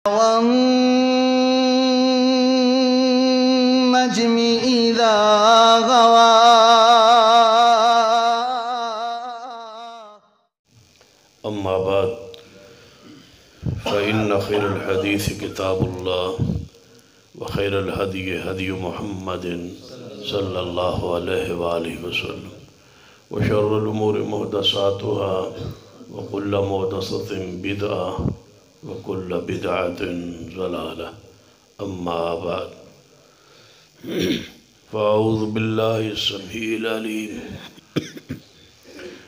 والنجم إذا غوى. أما بعد فإن خير الحديث كتاب الله وخير الهدي هدي محمد صلى الله عليه وآله وسلم وشر الأمور محدثاتها وكل محدثة بدعة وكل بدعة ضلالة. أما بعد فأعوذ بالله السميع العليم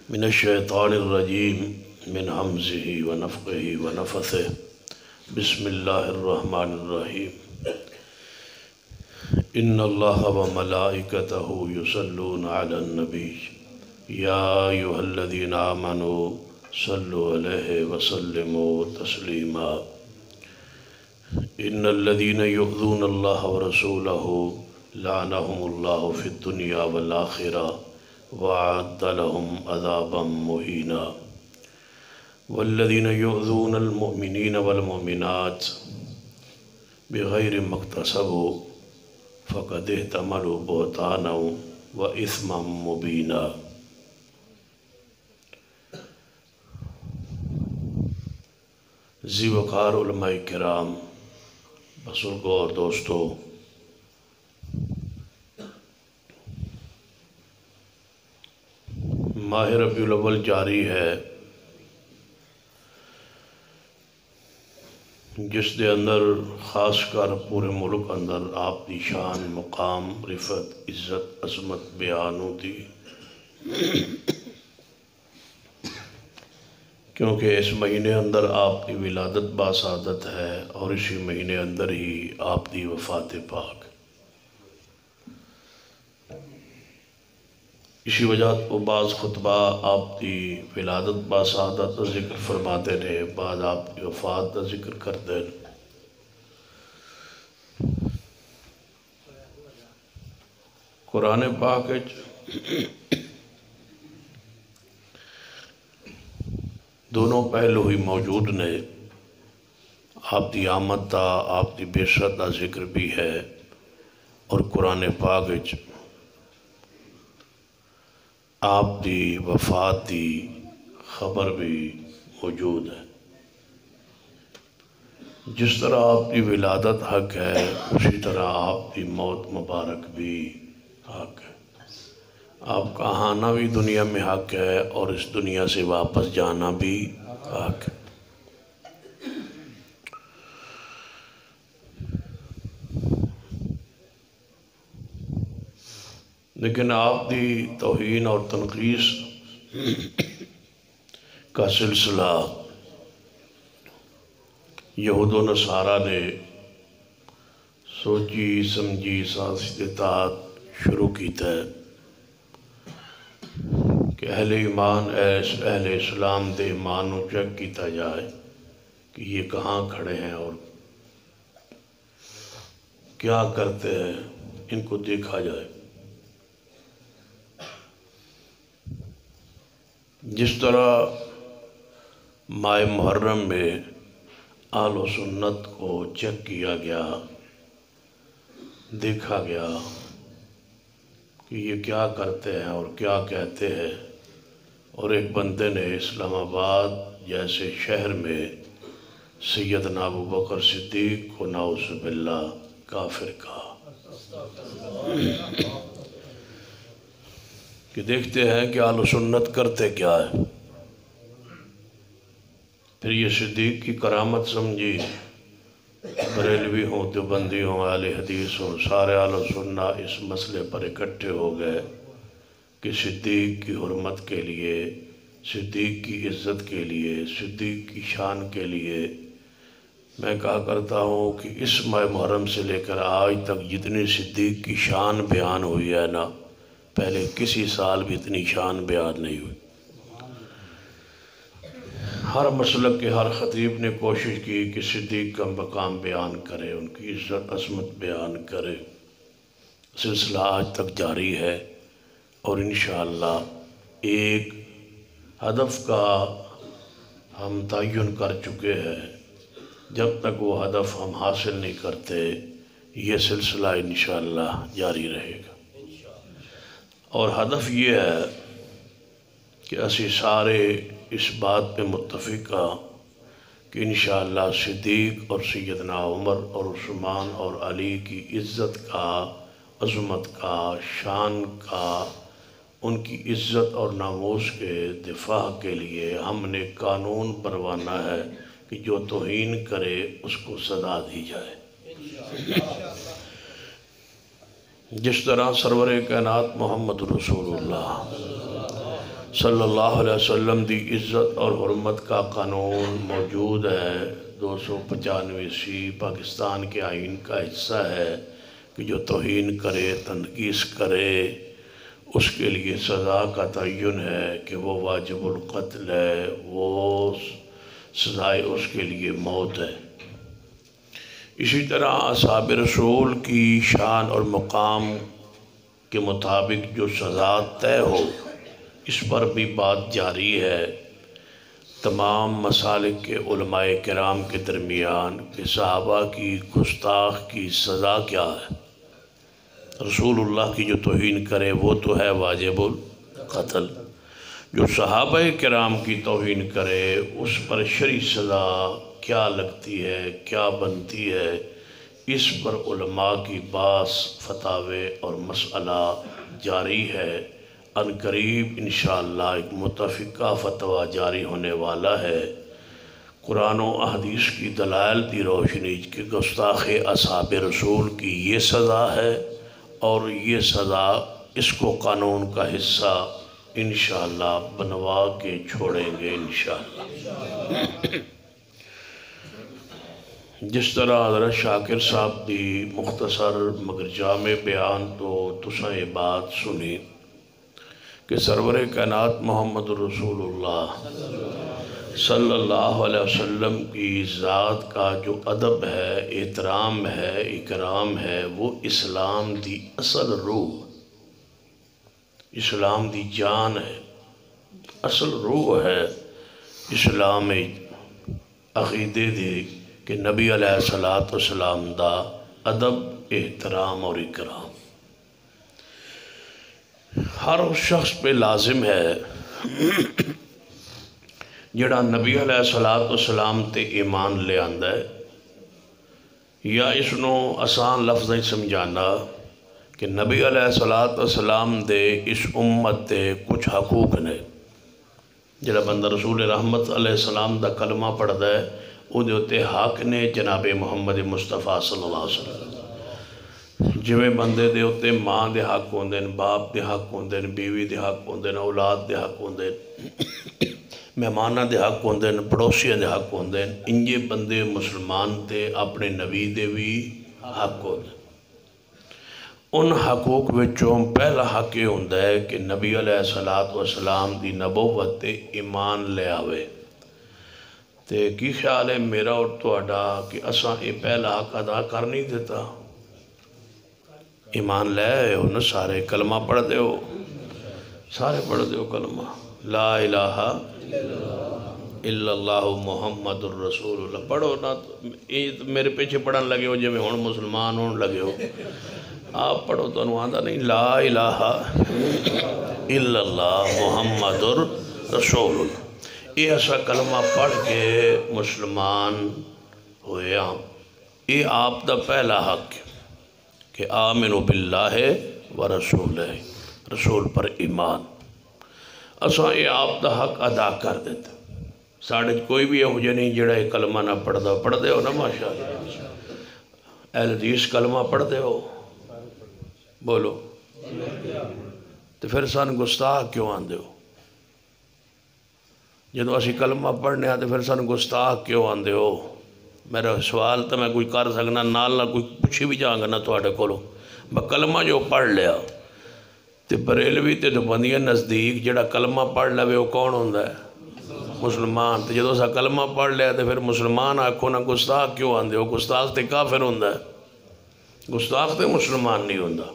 من الشيطان الرجيم من همزه ونفخه ونفثه. بسم الله الرحمن الرحيم. إن الله وملائكته يصلون على النبي يا أيها الذين آمنوا صلوا عليه وسلموا تسليما. إن الذين يؤذون الله ورسوله لعنهم الله في الدنيا والآخرة وأعد لهم عذابا مهينا. والذين يؤذون المؤمنين والمؤمنات بغير ما اكتسبوا فقد احتملوا بهتانا وإثما مبينا. ذی وقار علماء کرام، بزرگوں اور دوستوں، ماہ ربیع الاول جاری ہے، جس دے اندر خاص کر پورے ملک اندر آپ دی شان، مقام، رفت، عزت، عظمت بیان ہوتی، کیونکہ اس مہینے اندر آپ کی ولادت باسعادت ہے اور اسی مہینے اندر ہی آپ دی وفات پاک. اسی وجہ تو بعض خطبہ آپ دی ولادت باسعادت کا ذکر فرماتے نے، بعض آپ کی وفات کا ذکر کرتے ہیں. قرآن پاک دونوں پہلو ہی موجود نے. آپ دی آمد دا، آپ دی بعثت دا ذکر بھی ہے، اور قرآن پاک آپ دی وفات دی خبر بھی موجود ہے. جس طرح آپ کی ولادت حق ہے، اسی طرح آپ کی موت مبارک بھی حق ہے. آپ کا آنا بھی دنیا میں حق ہے اور اس دنیا سے واپس جانا بھی حق ہے. لیکن آپ دی توہین اور تنقیص کا سلسلہ یہود و نصارہ نے سوچی سمجھی سازشات شروع کی تھے کہ اہل ایمان اہل اسلام دے ایمان کو چیک کیتا جائے کہ یہ کہاں کھڑے ہیں اور کیا کرتے ہیں، ان کو دیکھا جائے. جس طرح ماہ محرم میں اہل و سنت کو چیک کیا گیا، دیکھا گیا کہ یہ کیا کرتے ہیں اور کیا کہتے ہیں، اور ایک بندے نے اسلام آباد جیسے شہر میں سیدنا ابو بکر صدیق کو نعوذ باللہ کافر کہا. کہ دیکھتے ہیں کہ اہل سنت کرتے کیا ہے. پھر یہ صدیق کی کرامت سمجھی. بریلوی ہوں، دیوبندی ہوں، اہل حدیث ہوں، سارے اہل سنت اس مسئلے پر اکٹھے ہو گئے کہ صدیق کی حرمت کے لیے، صدیق کی عزت کے لیے، صدیق کی شان کے لیے میں کہا کرتا ہوں کہ اس ماہ محرم سے لے کر آج تک جتنی صدیق کی شان بیان ہوئی ہے نا، پہلے کسی سال بھی اتنی شان بیان نہیں ہوئی. ہر مسلک کے ہر خطیب نے کوشش کی کہ صدیق کا مقام بیان کرے، ان کی عزت عظمت بیان کرے. سلسلہ آج تک جاری ہے اور انشاءاللہ ایک ہدف کا ہم تعین کر چکے ہیں جب تک وہ ہدف ہم حاصل نہیں کرتے یہ سلسلہ انشاءاللہ جاری رہے گا۔ اور ہدف یہ ہے کہ اسی سارے اس بات پہ متفق ہاں کہ انشاءاللہ صدیق اور سیدنا عمر اور عثمان اور علی کی عزت کا، عظمت کا، شان کا، ان کی عزت اور ناموس کے دفاع کے لیے ہم نے قانون بنوانا ہے کہ جو توہین کرے اس کو سزا دی جائے۔ جس طرح سرور کائنات محمد رسول اللہ صلی اللہ علیہ وسلم دی عزت اور حرمت کا قانون موجود ہے، 295 پاکستان کے آئین کا حصہ ہے کہ جو توہین کرے، تنقیص کرے، اس کے لیے سزا کا تعین ہے کہ وہ واجب القتل ہے، وہ سزائے اس کے لیے موت ہے۔ اسی طرح اصحاب رسول کی شان اور مقام کے مطابق جو سزا طے ہو اس پر بھی بات جاری ہے تمام مسالک کے علماء کرام کے درمیان کہ صحابہ کی گستاخ کی سزا کیا ہے۔ رسول اللہ کی جو توہین کرے وہ تو ہے واجب القتل، جو صحابہ کرام کی توہین کرے اس پر شرعی سزا کیا لگتی ہے، کیا بنتی ہے، اس پر علماء کی بعض فتاوے اور مسئلہ جاری ہے۔ ان قریب انشاءاللہ ایک متفقہ فتویٰ جاری ہونے والا ہے قرآن و احادیث کی دلائل کی روشنی کہ گستاخ اصحاب رسول کی یہ سزا ہے اور یہ سزا اس کو قانون کا حصہ انشاءاللہ بنوا کے چھوڑیں گے انشاءاللہ۔ جس طرح حضرت شاکر صاحب دی مختصر مگر جامع بیان تو تساں یہ بات سنی کہ سرور کائنات محمد رسول اللہ صلی اللہ علیہ وسلم کی ذات کا جو ادب ہے، احترام ہے، اکرام ہے، وہ اسلام دی اصل روح، اسلام دی جان ہے، اصل روح ہے اسلام عقیدے دی کہ نبی علیہ السلام دا ادب، احترام اور اکرام ہر اس شخص پہ لازم ہے جڑا نبی علیہ السلام تے ایمان لے آندا ہے، یا اس نو آسان لفظیں سمجھانا کہ نبی علیہ السلام دے اس امت دے کچھ حقوق نے۔ جڑا بندہ رسول رحمت علیہ السلام دا کلمہ پڑھدا ہے او دے اتے حق نے جناب محمد مصطفیٰ صلی اللہ علیہ وسلم، جویں بندے دے اتے ماں دے حق ہوندے، باپ دے حق ہوندے، بیوی دے حق ہوندے، اولاد دے حق ہوندے، مہمانہ دے حق ہوندے، پڑوسیاں دے حق ہوندے، انجے بندے مسلمان تے اپنے نبی دے بھی حق ہوندے۔ ان حقوق وچوں پہلا حق یہ ہوندہ ہے کہ نبی علیہ السلام دی نبوت تے ایمان لے آوے۔ تے کی خیال ہے میرا اور تہاڈا کہ اساں یہ پہلا حق ادا کر نہیں دیتا؟ ایمان لے آئے ہو نا سارے، کلمہ پڑھ دے ہو، سارے پڑھ دے ہو کلمہ لا الہ الا اللہ محمد الرسول اللہ، پڑھو نا۔ میرے پیچھے پڑھن لگے ہو جب ہون مسلمان ہون لگے ہو، آپ پڑھو تو انہوں آندہ نہیں لا الہ الا اللہ محمد الرسول اللہ۔ یہ ایسا کلمہ پڑھ کے مسلمان ہوئے ہاں، یہ آپ دا پہلا حق ہے کہ آمنوا باللہ ورسولہ، رسول پر ایمان۔ اساں یہ آپ دا حق ادا کر دیتے، ساڑھے کوئی بھی ہو جائے نہیں جڑا یہ کلمہ نہ پڑھ دے ہو نا ماشاءاللہ۔ اہل حدیث کلمہ پڑھ دے ہو، بولو، تو پھر سان گستاخ کیوں آندے ہو؟ جدو اسی کلمہ پڑھنے آتے پھر سان گستاخ کیوں آندے ہو؟ میرا سوال تو میں کوئی کر سکنا نال نہ کوئی پوچھی بھی جاؤں گا نہ تھوڑے کولو، میں کلمہ جو پڑھ لیا تے بریلوی تے تو بندیاں نزدیک جڑا کلمہ پڑھ لے وہ کون ہوندہ ہے؟ مسلمان۔ تے جدو سا کلمہ پڑھ لیا تے پھر مسلمان آکھو نہ گستاخ کیوں آندے ہو؟ گستاخ تے کافر ہوندہ ہے، گستاخ تے مسلمان نہیں ہوندہ۔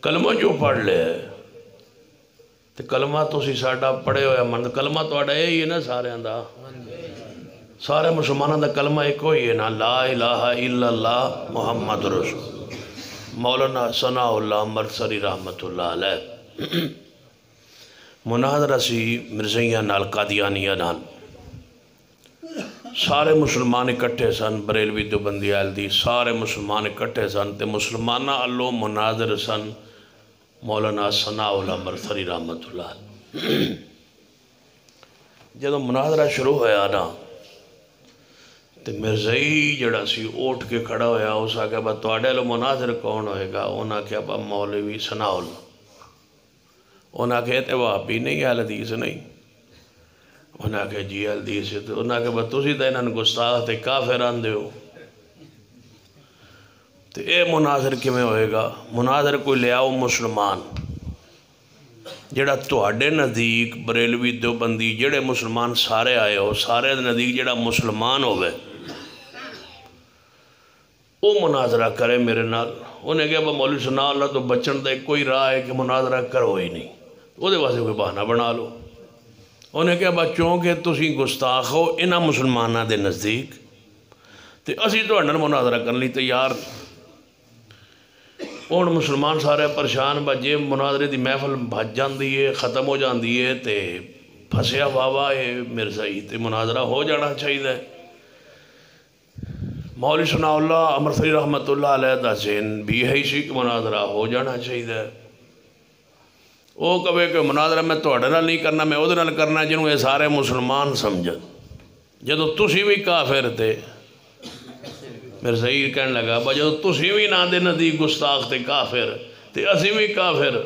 کلمہ جو پڑھ لے تے کلمہ تو سی ساڑھا پڑھے ہویا من، کلمہ تو آڑا ہے نا سارے آندہ، سارے مسلمانوں دا کلمہ ایک ہوئی ہے نا، لا الہ الا اللہ محمد رسول۔ مولانا ثناء اللہ مرسری رحمت اللہ علیہ مناظرہ سی مرزیاں نال قادیانیہ نال، سارے مسلمان اکٹھے سن، بریلوی دیوبندی اہلدی سارے مسلمان اکٹھے سن، تے مسلمانہ اللہ مناظر سن مولانا ثناء اللہ مرسری رحمت اللہ علیہ۔ جدو مناظرہ شروع ہویا نا تے مرزائی جڑا سی اوٹ کے کھڑا ہویا، اس آکھا با تواڈے لو مناظر کون ہوئے گا؟ انہاں کہا با مولوی ثناء اللہ۔ انہاں کہتے وہابی نہیں، اہل حدیث نہیں؟ انہاں کہا جی اہل حدیث ہے۔ تو انہاں کہا با تسی تے انہاں گستاخ تے کافر آندے ہو، تے اے مناظر کیویں ہوئے گا؟ مناظر کوئی لے آؤ مسلمان جڑا تواڈے نزدیک بریلوی دیوبندی جڑے مسلمان سارے آئے ہو، سارے نزدیک جڑا مسلمان ہوئے وہ مناظرہ کرے میرے نال۔ انہیں کہا با مولوی ثناء اللہ تو بچن دا کوئی راہ ہے کہ مناظرہ کرو ہی نہیں، وہ دے واسطے کوئی بہانہ بنا لو۔ انہیں کہا با چونکہ تسی گستاخ ہو انہاں مسلمانہ دے نزدیک تے اسی تو انہاں مناظرہ کرنے لی تیار۔ اور مسلمان سارے پریشان با جے مناظرے دی محفل بھج جاندی ہے، ختم ہو جاندی ہے تے پھسیا واوا ہے مرزائی تے مناظرہ ہو جانا چاہیے۔ مولوی ثناء اللہ امرسری رحمت اللہ علیہ دا ذہن بھی ہے اسی کہ مناظرہ ہو جانا چاہیے۔ وہ کہے کہ مناظرہ میں تواڈے نال نہیں کرنا، میں اودے نال کرنا جنہوں یہ سارے مسلمان سمجھن۔ جدو تسی بھی کافر تھے، مرزائی کہنے لگا با جدو تسی بھی نہ دے نزدیک گستاخ تے کافر تے اسی بھی کافر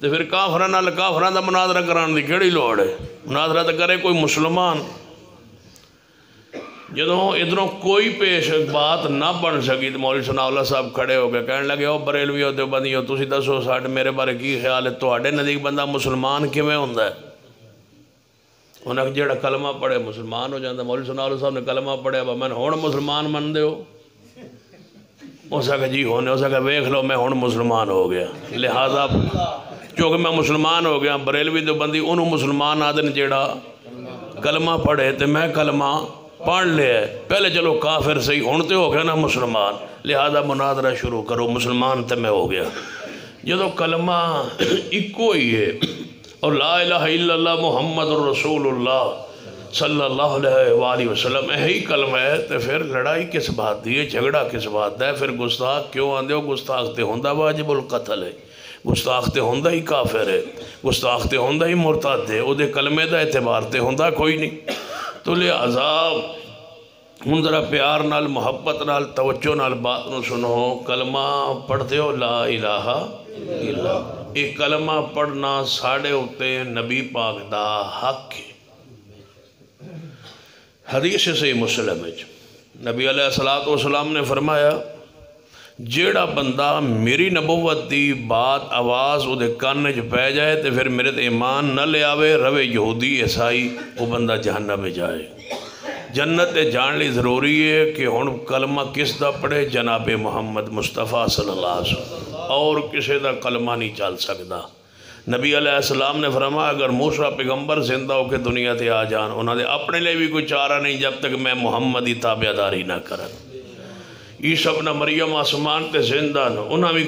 تے پھر کافران نال کافران دا مناظرہ کران دی کیڑی لوڑ ہے؟ مناظرہ تے کرے کوئی مسلمان۔ جدو ادھروں کوئی پیش بات نہ بن سکی تو مولوی ثناء اللہ صاحب کھڑے ہو گئے کہنے لگے او بریلوی ہو دیوبندی ہو تسی دسو ساڈے میرے بارے کی خیال ہے؟ تواڈے نزدیک بندہ مسلمان کیویں ہوندا ہے؟ انہاں کہ جڑا کلمہ پڑھے مسلمان ہو جاندا۔ مولوی ثناء اللہ صاحب نے کلمہ پڑھیا با میں ہن مسلمان من دے ہو؟ اس کہا جی ہونے، اس کہا ویکھ لو میں ہن مسلمان ہو گیا، لہذا چونکہ میں مسلمان ہو گیا بریلوی دیوبندی انہوں مسلمان آدن جڑا کلمہ پڑھے تے میں کلمہ پڑھ لیا ہے، پہلے چلو کافر صحیح ہونتے ہو گیا نا مسلمان، لہذا مناظرہ شروع کرو، مسلمان تے میں ہو گیا۔ جدو کلمہ ایکو ہی ہے اور لا الہ الا اللہ محمد رسول اللہ صلی اللہ علیہ وآلہ وسلم یہی کلمہ ہے، تو پھر لڑائی کس بات دی ہے، جھگڑا کس بات ہے؟ پھر گستاخ کیوں آندے ہو؟ گستاخ تے ہوندہ واجب القتل ہے، گستاخ تے ہوندہ ہی کافر ہے، گستاخ تے ہوندہ ہی مرتد ہے، او دے کلمے دا اعتبار تے ہوندہ کوئی نہیں۔ تو لہذا ہن ذرا پیار نال محبت نال توجہ نال بات نو سنو، کلمہ پڑھتے ہو لا الہ الا اللہ، ایک کلمہ پڑھنا ساڑھے ہوتے نبی پاک دا حق ہے۔ حدیث سے مسلم ہے، نبی علیہ السلام نے فرمایا جیڑا بندہ میری نبوت دی بات آواز او دے کانج پہ جائے تے پھر میرے تے ایمان نہ لے آوے روے یہودی عیسائی، وہ بندہ جہنم میں جائے۔ جنت جان لی ضروری ہے کہ ہن کلمہ کس دا پڑھے؟ جناب محمد مصطفیٰ صلی اللہ علیہ وسلم، اور کسے دا کلمہ نہیں چل سکتا۔ نبی علیہ السلام نے فرمایا اگر موسیٰ پیغمبر زندہ ہو کے دنیا تے آ جان، انہوں نے اپنے لئے بھی کوئی چارہ نہیں جب تک میں محمدی تابعداری نہ کرن۔ عیسیٰ ابن مریم آسمان تے زندہ نہ، انہوں بھی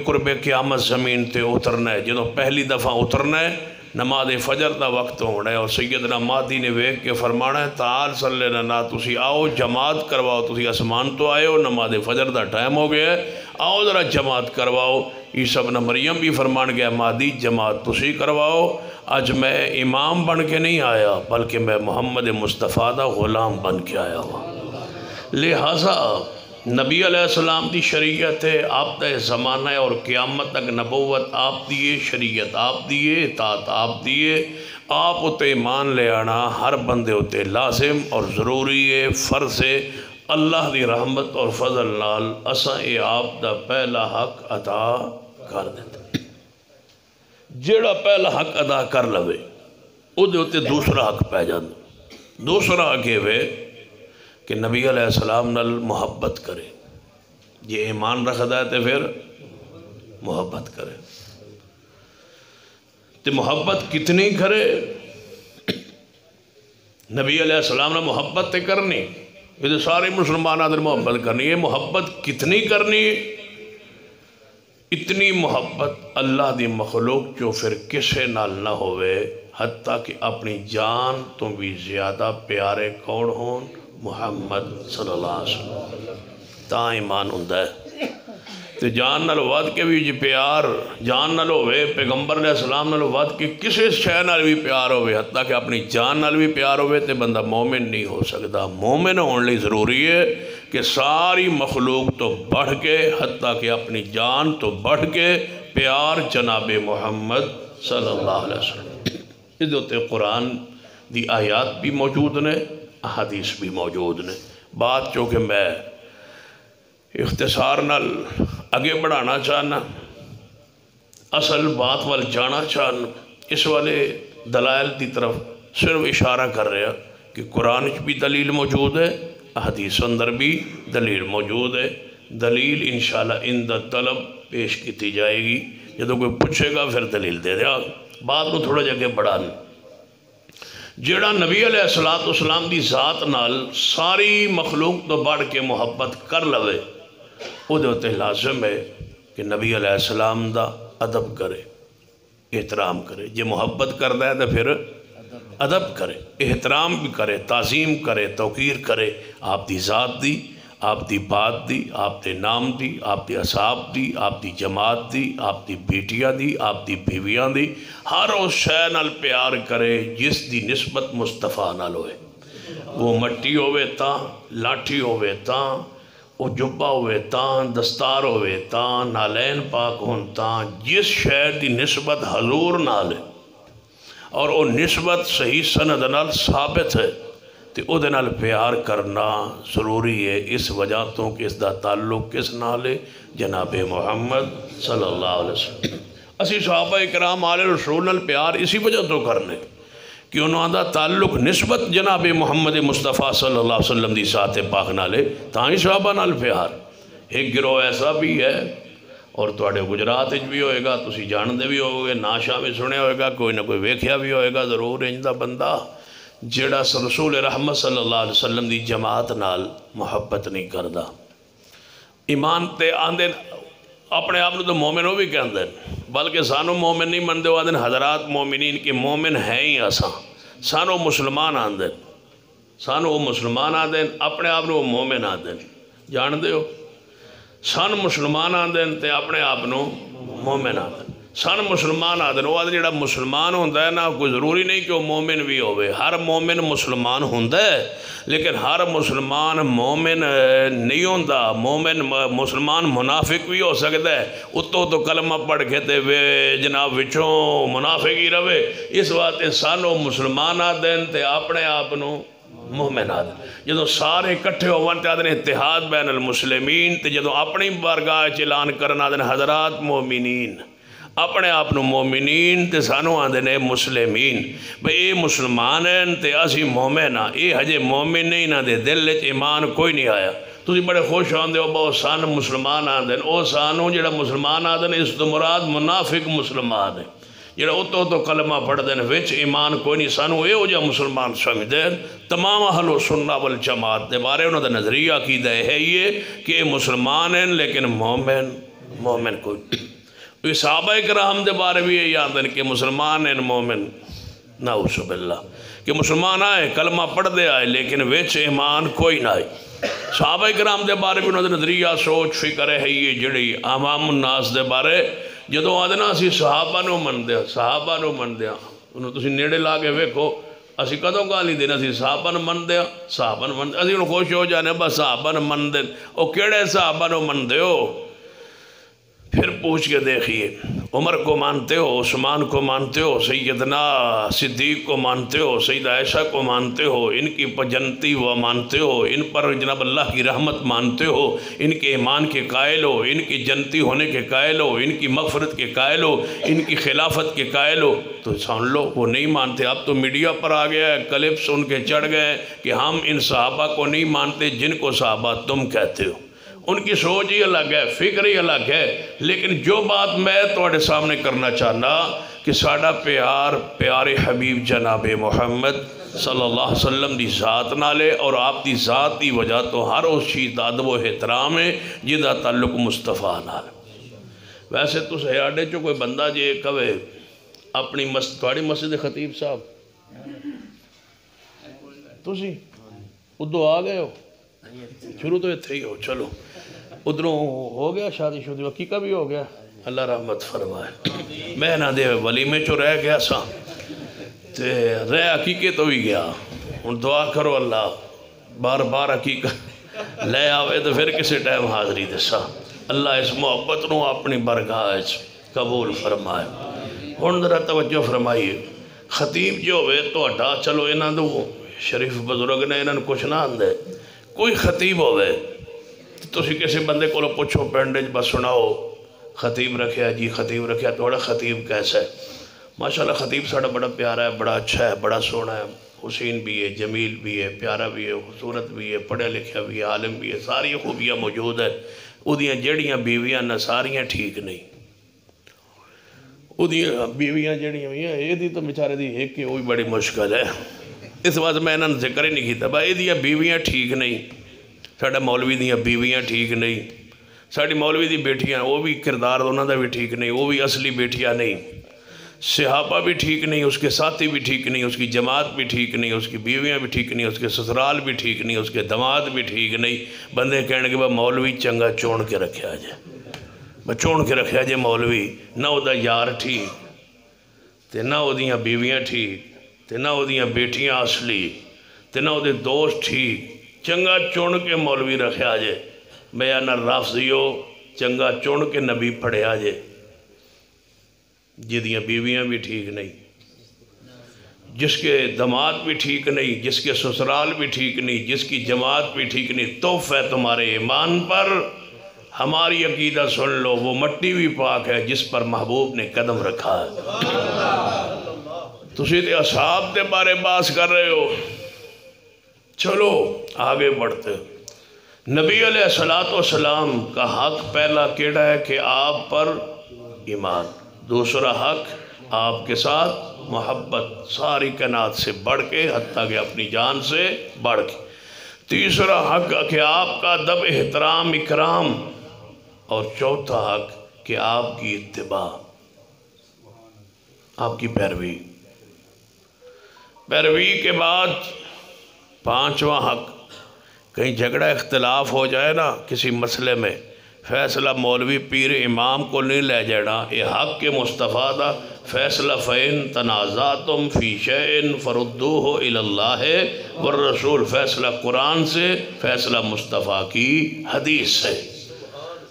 قرب قیامت زمین تے اترنا ہے، جنہوں پہلی دفعہ اترنا ہے نماز فجر دا وقت ہونا ہے، اور سیدنا مہدی نے ویکھ کے فرمانا ہے تعال صلی لنا، تسی آؤ جماعت کرواؤ، تسی آسمان تو آئے ہو، نماز فجر دا ٹائم ہو گیا ہے، آؤ ذرا جماعت کرواؤ۔ عیسیٰ ابن مریم بھی فرمان گیا مہدی جماعت تسی کرواؤ، آج میں امام بن کے نہیں آیا بلکہ میں محمد مصطفیٰ دا غلام بن کے آیا ہوں۔ لہٰذا نبی علیہ السلام دی شریعت ہے، آپ دا زمانہ ہے، اور قیامت تک نبوت آپ دیئے، شریعت آپ دیئے، اطاعت آپ دیئے، آپ اتے ایمان لے آنا ہر بندے اتے لازم اور ضروری ہے، فرض ہے۔ اللہ دی رحمت اور فضل نال اساں اے آپ دا پہلا حق ادا کر دیتے، جیڑا پہلا حق ادا کر لوے او دے اتے دوسرا حق پہ جاندے۔ دوسرا حق ہے کہ نبی علیہ السلام نال محبت کرے، یہ ایمان رکھدا ہے تے پھر محبت کرے، تے محبت کتنی کرے؟ نبی علیہ السلام نے محبت تے کرنی، یہ تو سارے مسلمانوں نے محبت کرنی. یہ محبت کتنی کرنی؟ اتنی محبت اللہ دی مخلوق جو پھر کسے نال نہ ہوئے، حتیٰ کہ اپنی جان تو بھی زیادہ پیارے کون ہون؟ محمد صلی اللہ علیہ وسلم. تاں ایمان ہوندہ ہے. تے جان نال ود کے بھی جی پیار جان نال ہوئے، پیغمبر علیہ السلام نال ود کے کسے شے نال بھی پیار ہوئے، حتیٰ کہ اپنی جان نال بھی پیار ہوئے، تے بندہ مومن نہیں ہو سکتا. مومن ہونے لئی ضروری ہے کہ ساری مخلوق تو بڑھ کے، حتیٰ کہ اپنی جان تو بڑھ کے پیار جناب محمد صلی اللہ علیہ وسلم. اس دوتے قرآن دی آیات بھی موجود نے، احادیث بھی موجود نے. بات چونکہ میں اختصار نال اگے بڑھانا چاہنا، اصل بات وال جانا چاہنا، اس والے دلائل دی طرف صرف اشارہ کر رہا کہ قرآن بھی دلیل موجود ہے، احادیث اندر بھی دلیل موجود ہے. دلیل انشاءاللہ اندہ طلب پیش کی جائے گی. جدو کوئی پوچھے گا پھر دلیل دے دیا. بات کو تھوڑا جگہ بڑھانا، جیڑا نبی علیہ السلام دی ذات نال ساری مخلوق تو بڑھ کے محبت کر لوے، وہ دوتے لازم ہے کہ نبی علیہ السلام دا ادب کرے، احترام کرے. جے محبت کردہ ہے تو پھر ادب کرے، احترام بھی کرے، تعظیم کرے، توقیر کرے. آپ دی ذات دی، آپ دی بات دی، آپ دے نام دی، آپ دی اصحاب دی، آپ دی جماعت دی، آپ دی بیٹیاں دی، آپ دی بیویاں دی، ہر اس شے نال پیار کرے جس دی نسبت مصطفیٰ نال ہوئے. وہ مٹی ہوئے تاں، لاٹھی ہوئے تاں، وہ جبہ ہوئے تاں، دستار ہوئے تاں، نالین پاک ہون تاں، جس شے دی نسبت حضور نال ہے اور وہ نسبت صحیح سند نال ثابت ہے، تو او دے نال پیار کرنا ضروری ہے. اس وجہ تو کہ اس دا تعلق کس نال ہے؟ جناب محمد صلی اللہ علیہ وسلم. اسی صحابہ کرام آل رسول نال پیار اسی وجہ تو کرنے کہ انہوں دا تعلق نسبت جناب محمد مصطفیٰ صلی اللہ علیہ وسلم دی ذات پاک نالے، تاں ہی صحابہ نال پیار. ایک گروہ ایسا بھی ہے اور تواڈے گجرات بھی ہوئے گا، تسی جاندے بھی ہوئے گا، ناشا بھی سنے ہوئے گا، کوئی نہ کوئی ویکھیا بھی ہوئے گا ضرور. انجدہ بندہ جیڑا رسول رحمت صلی اللہ علیہ وسلم دی جماعت نال محبت نہیں کردا، ایمان تے آندے اپنے آپ نے تو مومن ہو بھی کہندے، بلکہ سانو مومن نہیں مندے ہو آدھیں حضرات مومنین کے مومن ہیں ہی آساں. سانو مسلمان آندیں، سانو وہ مسلمان آندیں، اپنے آپ نے وہ مومن آندیں. جان دے ہو سان مسلمان آندیں تے اپنے آپ نے مومن آندیں. سن مسلمان آدھیں، وہ آدھیں جڑا مسلمان ہوندہ ہے نا، کوئی ضروری نہیں کہ وہ مومن بھی ہوئے. ہر مومن مسلمان ہوندہ ہے، لیکن ہر مسلمان مومن نہیں ہوندہ. مومن مسلمان منافق بھی ہو سکتا ہے، اتو تو کلمہ پڑھ کے تے جناب وچوں منافق ہی رہے. اس واسطے سانو مسلمان آدھیں تے اپنے آپ نو مومن آدھیں. جدو سارے کٹھے ہوون تے آدھیں اتحاد بین المسلمین، تے جدو اپنی بارگاہ اعلان کرنا آدھیں حضرات مومنین، اپنے آپ مومنین تے سانو آندے نے مسلمین. بھئی اے مسلمان ہیں تے اسی مومن ہاں. اے ہجے مومن نہیں نہ دے دل وچ ایمان کوئی نہیں آیا. تسی بڑے خوش ہوندے ہو بہت سان مسلمان آندے، او سانو جڑا مسلمان آندے اس تو مراد منافق مسلمان ہے، جڑا اتو تو کلمہ پڑھ دیں وچ ایمان کوئی نہیں. سانو اے ہو جا مسلمان سمجھ دیں. تمام اہل سنہ والجماعت دے بارے انہوں دا نظریہ عقیدہ ہے یہ کہ اے مسلمان ہیں لیکن مومن کوئی نہیں. صحابہ کرام دے بارے بھی یہ یاد ہے کہ مسلمان ہیں مومن نعوذ باللہ، کہ مسلمان آئے کلمہ پڑھ دے آئے لیکن ویچ ایمان کوئی نہ آئے. صحابہ کرام دے بارے بھی انہوں نے نظریہ سوچ فکر ہے یہ جڑی عوام الناس دے بارے. جدو آدھنا اسی صحابہ نو من دیا، صحابہ نو من دیا، انہوں تسی نیڑے لاگے ویکھو اسی کدوں گالی دینا، اسی صحابہ نو من دیا، صحابہ نو من دیا. اسی انہوں خوش ہو جانے بس صحابہ نو من دیا. او کیڑے صحابہ نو من دیو؟ پھر پوچھ کے دیکھیے، عمر کو مانتے ہو، عثمان کو مانتے ہو، سیدنا صدیق کو مانتے ہو، سیدہ عائشہ کو مانتے ہو، ان کی جنتی و مانتے ہو، ان پر جناب اللہ کی رحمت مانتے ہو، ان کے ایمان کے قائل ہو، ان کی جنتی ہونے کے قائل ہو، ان کی مغفرت کے قائل ہو، ان کی خلافت کے قائل ہو، تو سن لو وہ نہیں مانتے. اب تو میڈیا پر آ گیا ہے، کلپس ان کے چڑھ گئے کہ ہم ان صحابہ کو نہیں مانتے جن کو صحابہ تم کہتے ہو. ان کی سوچ ہی الگ ہے، فکر ہی الگ ہے. لیکن جو بات میں تواڈے سامنے کرنا چاہنا کہ ساڈا پیار پیارے حبیب جناب محمد صلی اللہ علیہ وسلم دی ذات نالے اور آپ دی ذات دی وجہ تو ہر اس چیز دا ادب و احترام ہے جدا تعلق مصطفیٰ نال۔ ویسے تو سیاڈے چو کوئی بندہ جے کہے اپنی تھوڑی مسجد خطیب صاحب تسی ادھو آ گئے ہو، شروع تو اتھے ہی ہو، چلو ادھروں ہو گیا شادی شدی عقیقہ بھی ہو گیا، اللہ رحمت فرمائے۔ میں نہ دے ولیمے چو رہ گیا سا تے رہ عقیقے تو بھی گیا، ان دعا کرو اللہ بار بار عقیقہ لے آوے تو پھر کسی ٹائم حاضری دسا، اللہ اس محبت نو اپنی برگاہ قبول فرمائے۔ ہن ذرا توجہ فرمائیے، خطیب جو ہوئے تو ہٹا چلو انہاں دو شریف بزرگ نے انہاں کچھ نہ آندے، کوئی خطیب ہوئے تو اسی کسی بندے کو پوچھو پینڈے بس سناؤ خطیب رکھیا جی خطیب رکھیا تھوڑا خطیب کیسا ہے؟ ماشاءاللہ خطیب ساڑھا بڑا پیارا ہے، بڑا اچھا ہے، بڑا سونا ہے، حسین بھی ہے، جمیل بھی ہے، پیارا بھی ہے، خوبصورت بھی ہے، پڑھا لکھا بھی ہے، عالم بھی ہے، ساری خوبیاں موجود ہے۔ ادیاں جڑیاں بیویاں نہ ساریاں ٹھیک نہیں، ادیاں بیویاں جڑیاں بھی ہیں یہ دی تو بیچارے دی ایک کہ وہی بڑی مشکل ہے، اس واسطے میں انہوں نے ذکر ہی نہیں کیتا بھائی یہ بیویاں ٹھیک نہیں، ساڑھا مولوی دیاں بیویاں ٹھیک نہیں، ساڑھی مولوی دی بیٹیاں وہ بھی کردار انہوں دا بھی ٹھیک نہیں، وہ بھی اصلی بیٹیاں نہیں، صحابہ بھی ٹھیک نہیں، اس کے ساتھی بھی ٹھیک نہیں، اس کی جماعت بھی ٹھیک نہیں، اس کی بیویاں بھی ٹھیک نہیں، اس کے سسرال بھی ٹھیک نہیں، اس کے دماد بھی ٹھیک نہیں۔ بندے کہنے کہ بھائی مولوی چنگا چون کے رکھیا جائے، چون کے رکھیا جائے مولوی، نہ وہ دا یار ٹھیک تے نہ وہ دیاں بیویاں ٹھیک تے نہ وہ دیاں بیٹیاں اصلی تے نہ وہ دے دوست ٹھیک، چنگا چون کے مولوی رکھیا جائے۔ میں نہ رافضیو چنگا چون کے نبی پڑھیا جائے، جدیاں بیویاں بھی ٹھیک نہیں، جس کے دماد بھی ٹھیک نہیں، جس کے سسرال بھی ٹھیک نہیں، جس کی جماعت بھی ٹھیک نہیں، توف ہے تمہارے ایمان پر، ہماری عقیدہ سن لو وہ مٹی بھی پاک ہے جس پر محبوب نے قدم رکھا ہے۔ تسی تے اصحاب دے بارے باس کر رہے ہو، چلو آگے بڑھتے۔ نبی علیہ السلام کا حق پہلا کیڑا ہے کہ آپ پر ایمان، دوسرا حق آپ کے ساتھ محبت ساری کائنات سے بڑھ کے حتیٰ کہ اپنی جان سے بڑھ کے، تیسرا حق کہ آپ کا ادب احترام اکرام، اور چوتھا حق کہ آپ کی اتباع، آپ کی پیروی کے بعد پانچواں حق، کہیں جھگڑا اختلاف ہو جائے نا کسی مسئلے میں، فیصلہ مولوی پیر امام کو نہیں لے جانا، یہ حق کے مصطفیٰ دا فیصلہ فَإِن تَنَازَعْتُمْ فِي شَيْءٍ فَرُدُّوهُ إِلَى اللَّهِ وَالرَّسُولِ، فیصلہ قرآن سے، فیصلہ مصطفیٰ کی حدیث سے،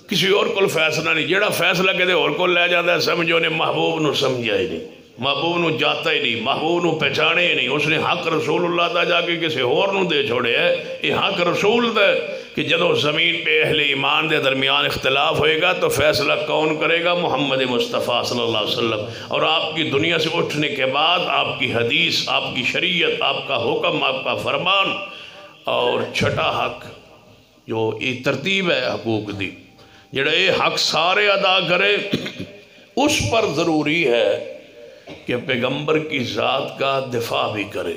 کسی اور کو فیصلہ نہیں۔ جڑا فیصلہ کہتے اور کو لے جاتا ہے سمجھو نے محبوب نو سمجھا ہی نہیں، محبوب نو جاتا ہی نہیں، محبوب نو پہچانے ہی نہیں، اس نے حق رسول اللہ دا جا کے کسی اور نو دے چھوڑے ہے، یہ حق رسول دا کہ جدو زمین پہ اہل ایمان دے درمیان اختلاف ہوئے گا تو فیصلہ کون کرے گا؟ محمد مصطفیٰ صلی اللہ علیہ وسلم، اور آپ کی دنیا سے اٹھنے کے بعد آپ کی حدیث، آپ کی شریعت، آپ کا حکم، آپ کا فرمان۔ اور چھٹا حق جو یہ ترتیب ہے حقوق دی، جڑا یہ حق سارے ادا کرے، اس پر ضروری ہے کہ پیغمبر کی ذات کا دفاع بھی کرے،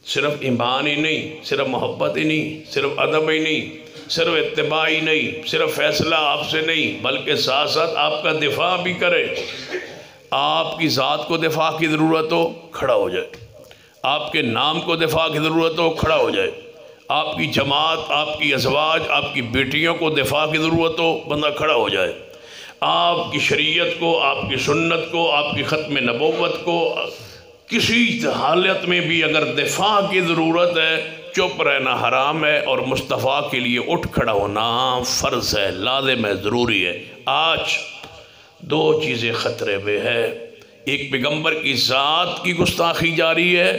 صرف ایمان ہی نہیں، صرف محبت ہی نہیں، صرف ادب ہی نہیں، صرف اتباع ہی نہیں، صرف فیصلہ آپ سے نہیں، بلکہ ساتھ ساتھ آپ کا دفاع بھی کرے۔ آپ کی ذات کو دفاع کی ضرورت ہو کھڑا ہو جائے، آپ کے نام کو دفاع کی ضرورت ہو کھڑا ہو جائے، آپ کی جماعت، آپ کی ازواج، آپ کی بیٹیوں کو دفاع کی ضرورت ہو بندہ کھڑا ہو جائے، آپ کی شریعت کو، آپ کی سنت کو، آپ کی ختم نبوت کو، کسی حالت میں بھی اگر دفاع کی ضرورت ہے، چپ رہنا حرام ہے، اور مصطفیٰ کے لیے اٹھ کھڑا ہونا فرض ہے، لازم ہے، ضروری ہے۔ آج دو چیزیں خطرے میں ہے، ایک پیغمبر کی ذات کی گستاخی جاری ہے،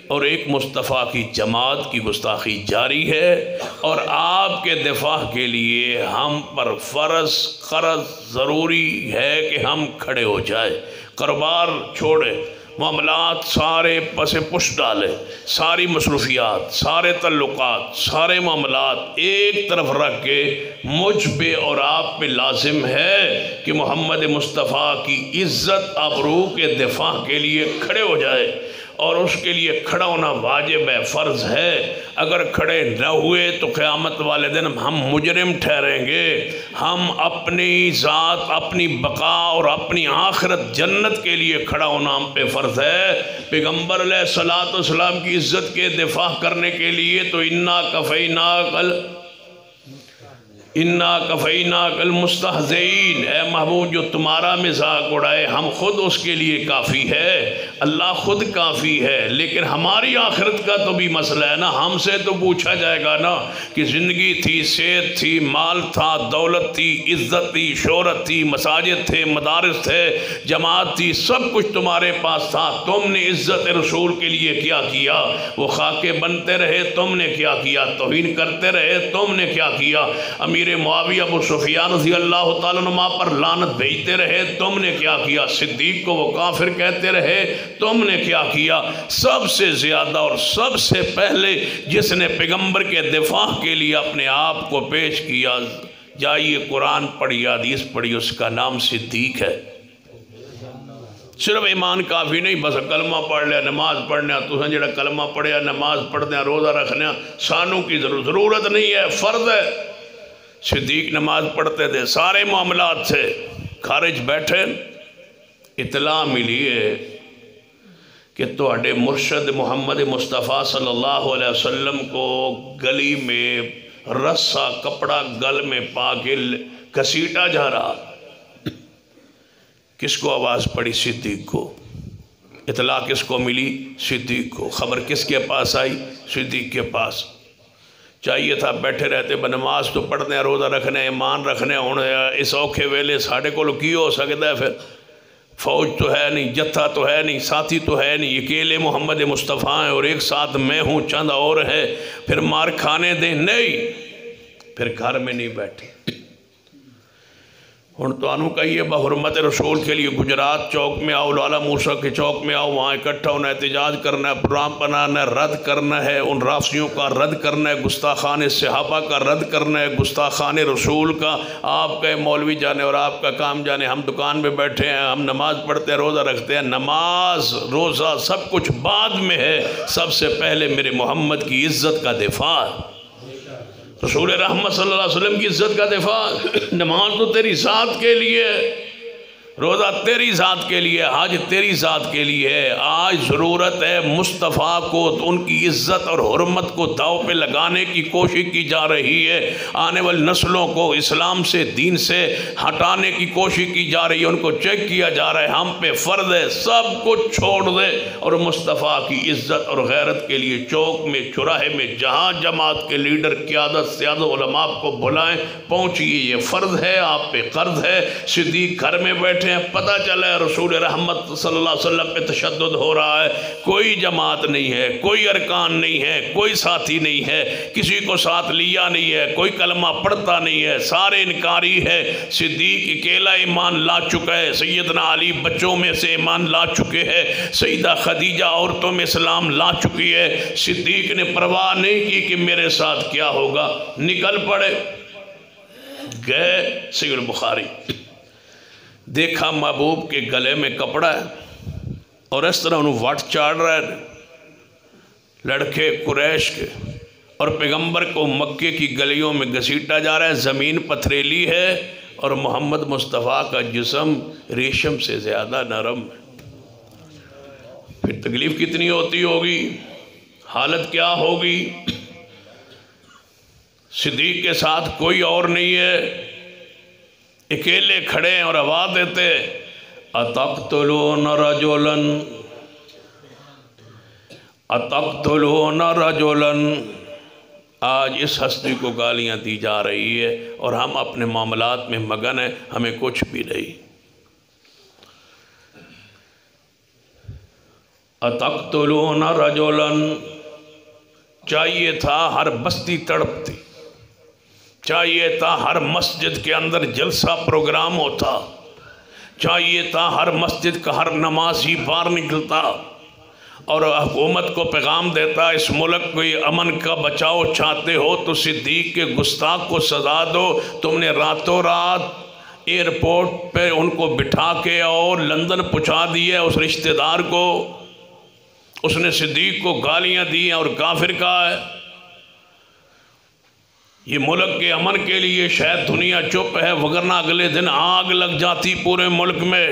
اور ایک مصطفیٰ کی جماعت کی گستاخی جاری ہے، اور آپ کے دفاع کے لیے ہم پر فرض قرض ضروری ہے کہ ہم کھڑے ہو جائیں، کاروبار چھوڑے، معاملات سارے پس پش ڈالے، ساری مصروفیات، سارے تعلقات، سارے معاملات ایک طرف رکھ کے مجھ پہ اور آپ پہ لازم ہے کہ محمد مصطفیٰ کی عزت آبرو کے دفاع کے لیے کھڑے ہو جائے، اور اس کے لیے کھڑا ہونا واجب ہے، فرض ہے۔ اگر کھڑے نہ ہوئے تو قیامت والے دن ہم مجرم ٹھہریں گے۔ ہم اپنی ذات، اپنی بقا اور اپنی آخرت جنت کے لیے کھڑا ہونا ہم پہ فرض ہے۔ پیغمبر علیہ السلام کی عزت کے دفاع کرنے کے لیے تو اِنَّا کَفَيْنَاكَ الْمُسْتَهْزِئِينَ، اے محبوب جو تمہارا مذاق اڑائے ہم خود اس کے لیے کافی ہے، اللہ خود کافی ہے۔ لیکن ہماری آخرت کا تو بھی مسئلہ ہے نا، ہم سے تو پوچھا جائے گا نا کہ زندگی تھی، صحت تھی، مال تھا، دولت تھی، عزت تھی، شہرت تھی، مساجد تھے، مدارس تھے، جماعت تھی، سب کچھ تمہارے پاس تھا، تم نے عزت رسول کے لیے کیا کیا؟ وہ خاکے بنتے رہے، تم نے کیا کیا؟ توہین کرتے رہے، تم نے کیا کیا؟ امیر معاویہ ابو سفیان رضی اللہ تعالیٰ عنہ پر لعنت بھیجتے رہے، تم نے کیا کیا؟ صدیق کو وہ کافر کہتے رہے، تم نے کیا کیا؟ سب سے زیادہ اور سب سے پہلے جس نے پیغمبر کے دفاع کے لیے اپنے آپ کو پیش کیا، جائیے قرآن پڑھی، حدیث پڑھی، اس کا نام صدیق ہے۔ صرف ایمان کافی نہیں، بس کلمہ پڑھ لیا، نماز پڑھنا، تو جڑا کلمہ پڑھیا، نماز پڑھنا، روزہ رکھنا، سانوں کی ضرورت نہیں ہے، فرض ہے۔ صدیق نماز پڑھتے تھے، سارے معاملات تھے، خارج بیٹھے، اطلاع ملی ہے کہ توڑے مرشد محمد مصطفیٰ صلی اللہ علیہ وسلم کو گلی میں رسا کپڑا گل میں پا کے گھسیٹا جا رہا۔ کس کو آواز پڑی؟ صدیق کو۔ اطلاع کس کو ملی؟ صدیق کو۔ خبر کس کے پاس آئی؟ صدیق کے پاس۔ چاہیے تھا بیٹھے رہتے، بنماز تو پڑھنے، روزہ رکھنے، ایمان رکھنے، اس اوکھے ویلے ساڑھے کو کی ہو سکتا ہے؟ پھر فوج تو ہے نہیں، جتھا تو ہے نہیں، ساتھی تو ہے نہیں، اکیلے محمد مصطفیٰ ہیں اور ایک ساتھ میں ہوں، چند اور ہے، پھر مار کھانے دیں؟ نہیں، پھر گھر میں نہیں بیٹھے۔ ہن تو انہوں کہیے بحرمت رسول کے لیے گجرات چوک میں آؤ، لالا موسیٰ کے چوک میں آؤ، وہاں اکٹھا ہونا ہے، احتجاج کرنا ہے، پروگرام بنانا ہے، رد کرنا ہے، ان رافضیوں کا رد کرنا ہے، گستاخان صحابہ کا رد کرنا ہے، گستاخان رسول کا۔ آپ کا مولوی جانے اور آپ کا کام جانے، ہم دکان میں بیٹھے ہیں، ہم نماز پڑھتے ہیں، روزہ رکھتے ہیں، نماز روزہ سب کچھ بعد میں ہے، سب سے پہلے میرے محمد کی عزت کا دفاع، رسول رحمت صلی اللہ علیہ وسلم کی عزت کا دفاع۔ نماز تو تیری ذات کے لیے، روزہ تیری ذات کے لیے، حج تیری ذات کے لیے ہے۔ آج ضرورت ہے مصطفیٰ کو، ان کی عزت اور حرمت کو داؤ پہ لگانے کی کوشش کی جا رہی ہے، آنے والی نسلوں کو اسلام سے، دین سے ہٹانے کی کوشش کی جا رہی ہے، ان کو چیک کیا جا رہا ہے۔ ہم پہ فرض ہے سب کچھ چھوڑ دے اور مصطفیٰ کی عزت اور غیرت کے لیے چوک میں، چوراہے میں، جہاں جماعت کے لیڈر، قیادت، سیادہ علماء کو بلائیں، پہنچیے، یہ فرض ہے، آپ پہ قرض ہے۔ صدیق گھر میں بیٹھے ہیں، پتہ چلا ہے رسول رحمت صلی اللہ علیہ وسلم پہ تشدد ہو رہا ہے، کوئی جماعت نہیں ہے، کوئی ارکان نہیں ہے، کوئی ساتھی نہیں ہے، کسی کو ساتھ لیا نہیں ہے، کوئی کلمہ پڑھتا نہیں ہے، سارے انکاری ہے۔ صدیق اکیلا ایمان لا چکا ہے، سیدنا علی بچوں میں سے ایمان لا چکے ہیں، سیدہ خدیجہ عورتوں میں اسلام لا چکی ہے۔ صدیق نے پرواہ نہیں کی کہ میرے ساتھ کیا ہوگا، نکل پڑے، گئے۔ صحیح البخاری، دیکھا محبوب کے گلے میں کپڑا ہے اور اس طرح انہوں وٹ چاڑ رہا ہے لڑکے قریش کے، اور پیغمبر کو مکے کی گلیوں میں گھسیٹا جا رہا ہے، زمین پتھریلی ہے اور محمد مصطفیٰ کا جسم ریشم سے زیادہ نرم ہے۔ پھر تکلیف کتنی ہوتی ہوگی، حالت کیا ہوگی؟ صدیق کے ساتھ کوئی اور نہیں ہے، اکیلے کھڑے ہیں اور آواز دیتے، اتقتلون رجلا اتقتلون رجلا۔ آج اس ہستی کو گالیاں دی جا رہی ہے اور ہم اپنے معاملات میں مگن ہیں، ہمیں کچھ بھی نہیں۔ اتقتلون رجلا، چاہیے تھا ہر بستی تڑپتی، چاہیے تھا ہر مسجد کے اندر جلسہ پروگرام ہوتا، چاہیے تھا ہر مسجد کا ہر نمازی باہر نکلتا اور حکومت کو پیغام دیتا، اس ملک کو یہ امن کا بچاؤ چاہتے ہو تو صدیق کے گستاخ کو سزا دو۔ تم نے راتوں رات ایئرپورٹ پہ ان کو بٹھا کے اور لندن پہنچا دیا اس رشتہ دار کو، اس نے صدیق کو گالیاں دی ہیں اور کافر کہا ہے۔ یہ ملک کے امن کے لیے شاید دنیا چپ ہے، وگرنہ اگلے دن آگ لگ جاتی پورے ملک میں۔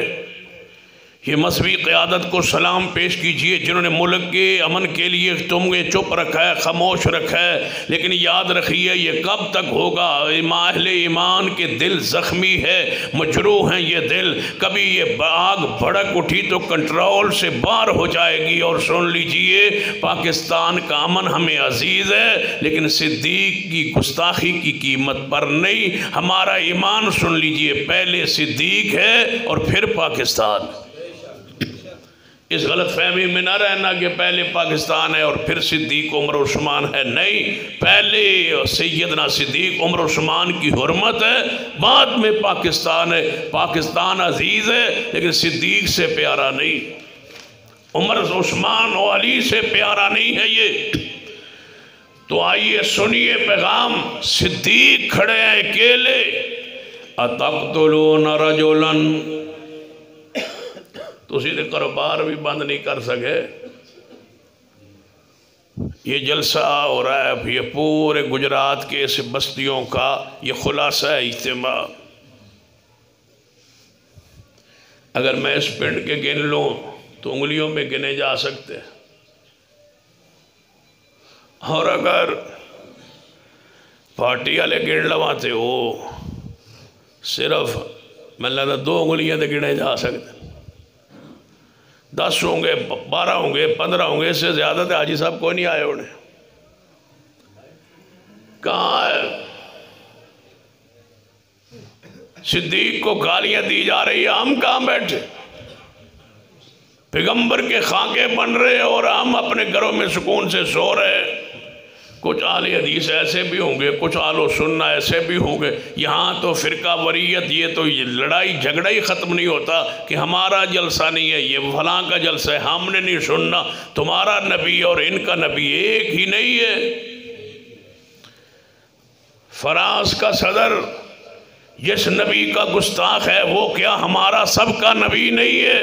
یہ مذہبی قیادت کو سلام پیش کیجئے جنہوں نے ملک کے امن کے لیے تمہیں چپ رکھا ہے، خاموش رکھا ہے، لیکن یاد رکھیے یہ کب تک ہوگا؟ اہل ایمان کے دل زخمی ہے، مجروح ہیں یہ دل، کبھی یہ آگ بھڑک اٹھی تو کنٹرول سے باہر ہو جائے گی۔ اور سن لیجئے، پاکستان کا امن ہمیں عزیز ہے، لیکن صدیق کی گستاخی کی قیمت پر نہیں۔ ہمارا ایمان سن لیجئے، پہلے صدیق ہے اور پھر پاکستان۔ اس غلط فہمی میں نہ رہنا کہ پہلے پاکستان ہے اور پھر صدیق عمر عثمان ہے، نہیں، پہلے سیدنا صدیق عمر عثمان کی حرمت ہے، بعد میں پاکستان ہے۔ پاکستان عزیز ہے لیکن صدیق سے پیارا نہیں، عمر عثمان و علی سے پیارا نہیں ہے یہ۔ تو آئیے سنیے پیغام، صدیق کھڑے ہیں اکیلے، اتقتلون رجلا، تو سیدھے کاروبار بھی بند نہیں کر سکے۔ یہ جلسہ ہو رہا ہے اب، یہ پورے گجرات کے اس بستیوں کا یہ خلاصہ ہے اجتماع۔ اگر میں اس پنڈ کے گن لوں تو انگلیوں میں گنے جا سکتے، اور اگر پارٹی والے گن لواتے ہو صرف میں لگتا 2 انگلیاں تو گنے جا سکتے، 10 ہوں گے، 12 ہوں گے، 15 ہوں گے، اس سے زیادہ تھے۔ حاجی صاحب کوئی نہیں آئے، انہیں کہاں ہے؟ صدیق کو گالیاں دی جا رہی ہیں، ہم کہاں بیٹھے؟ پیغمبر کے خاکے بن رہے اور ہم اپنے گھروں میں سکون سے سو رہے۔ کچھ اہل حدیث ایسے بھی ہوں گے، کچھ اہل سنہ ایسے بھی ہوں گے، یہاں تو فرقہ وریت، یہ تو یہ لڑائی جھگڑا ہی ختم نہیں ہوتا کہ ہمارا جلسہ نہیں ہے، یہ فلاں کا جلسہ ہے، ہم نے نہیں سننا۔ تمہارا نبی اور ان کا نبی ایک ہی نہیں ہے۔ فرانس کا صدر جس نبی کا گستاخ ہے، وہ کیا ہمارا سب کا نبی نہیں ہے؟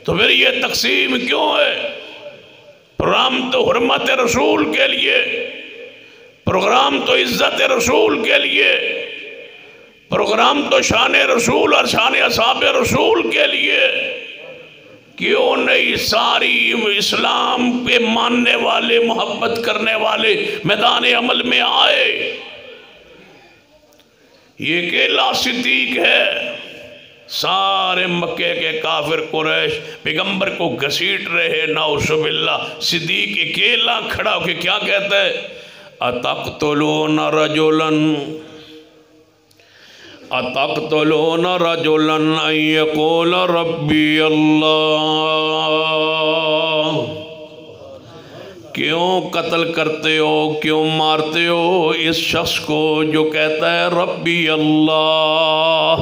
تو پھر یہ تقسیم کیوں ہے؟ پروگرام تو حرمت رسول کے لیے، پروگرام تو عزت رسول کے لیے، پروگرام تو شان رسول اور شان اصحاب رسول کے لیے، کیوں نہیں ساری اسلام پہ ماننے والے، محبت کرنے والے میدان عمل میں آئے؟ یہ اکیلا صدیق ہے، سارے مکے کے کافر قریش پیغمبر کو گھسیٹ رہے، نعوذ باللہ۔ صدیق اکیلا کھڑا ہو کے کیا کہتا ہے؟ اتقتلون رجلا ان یقول ربی اللہ، کیوں قتل کرتے ہو، کیوں مارتے ہو اس شخص کو جو کہتا ہے ربی اللہ؟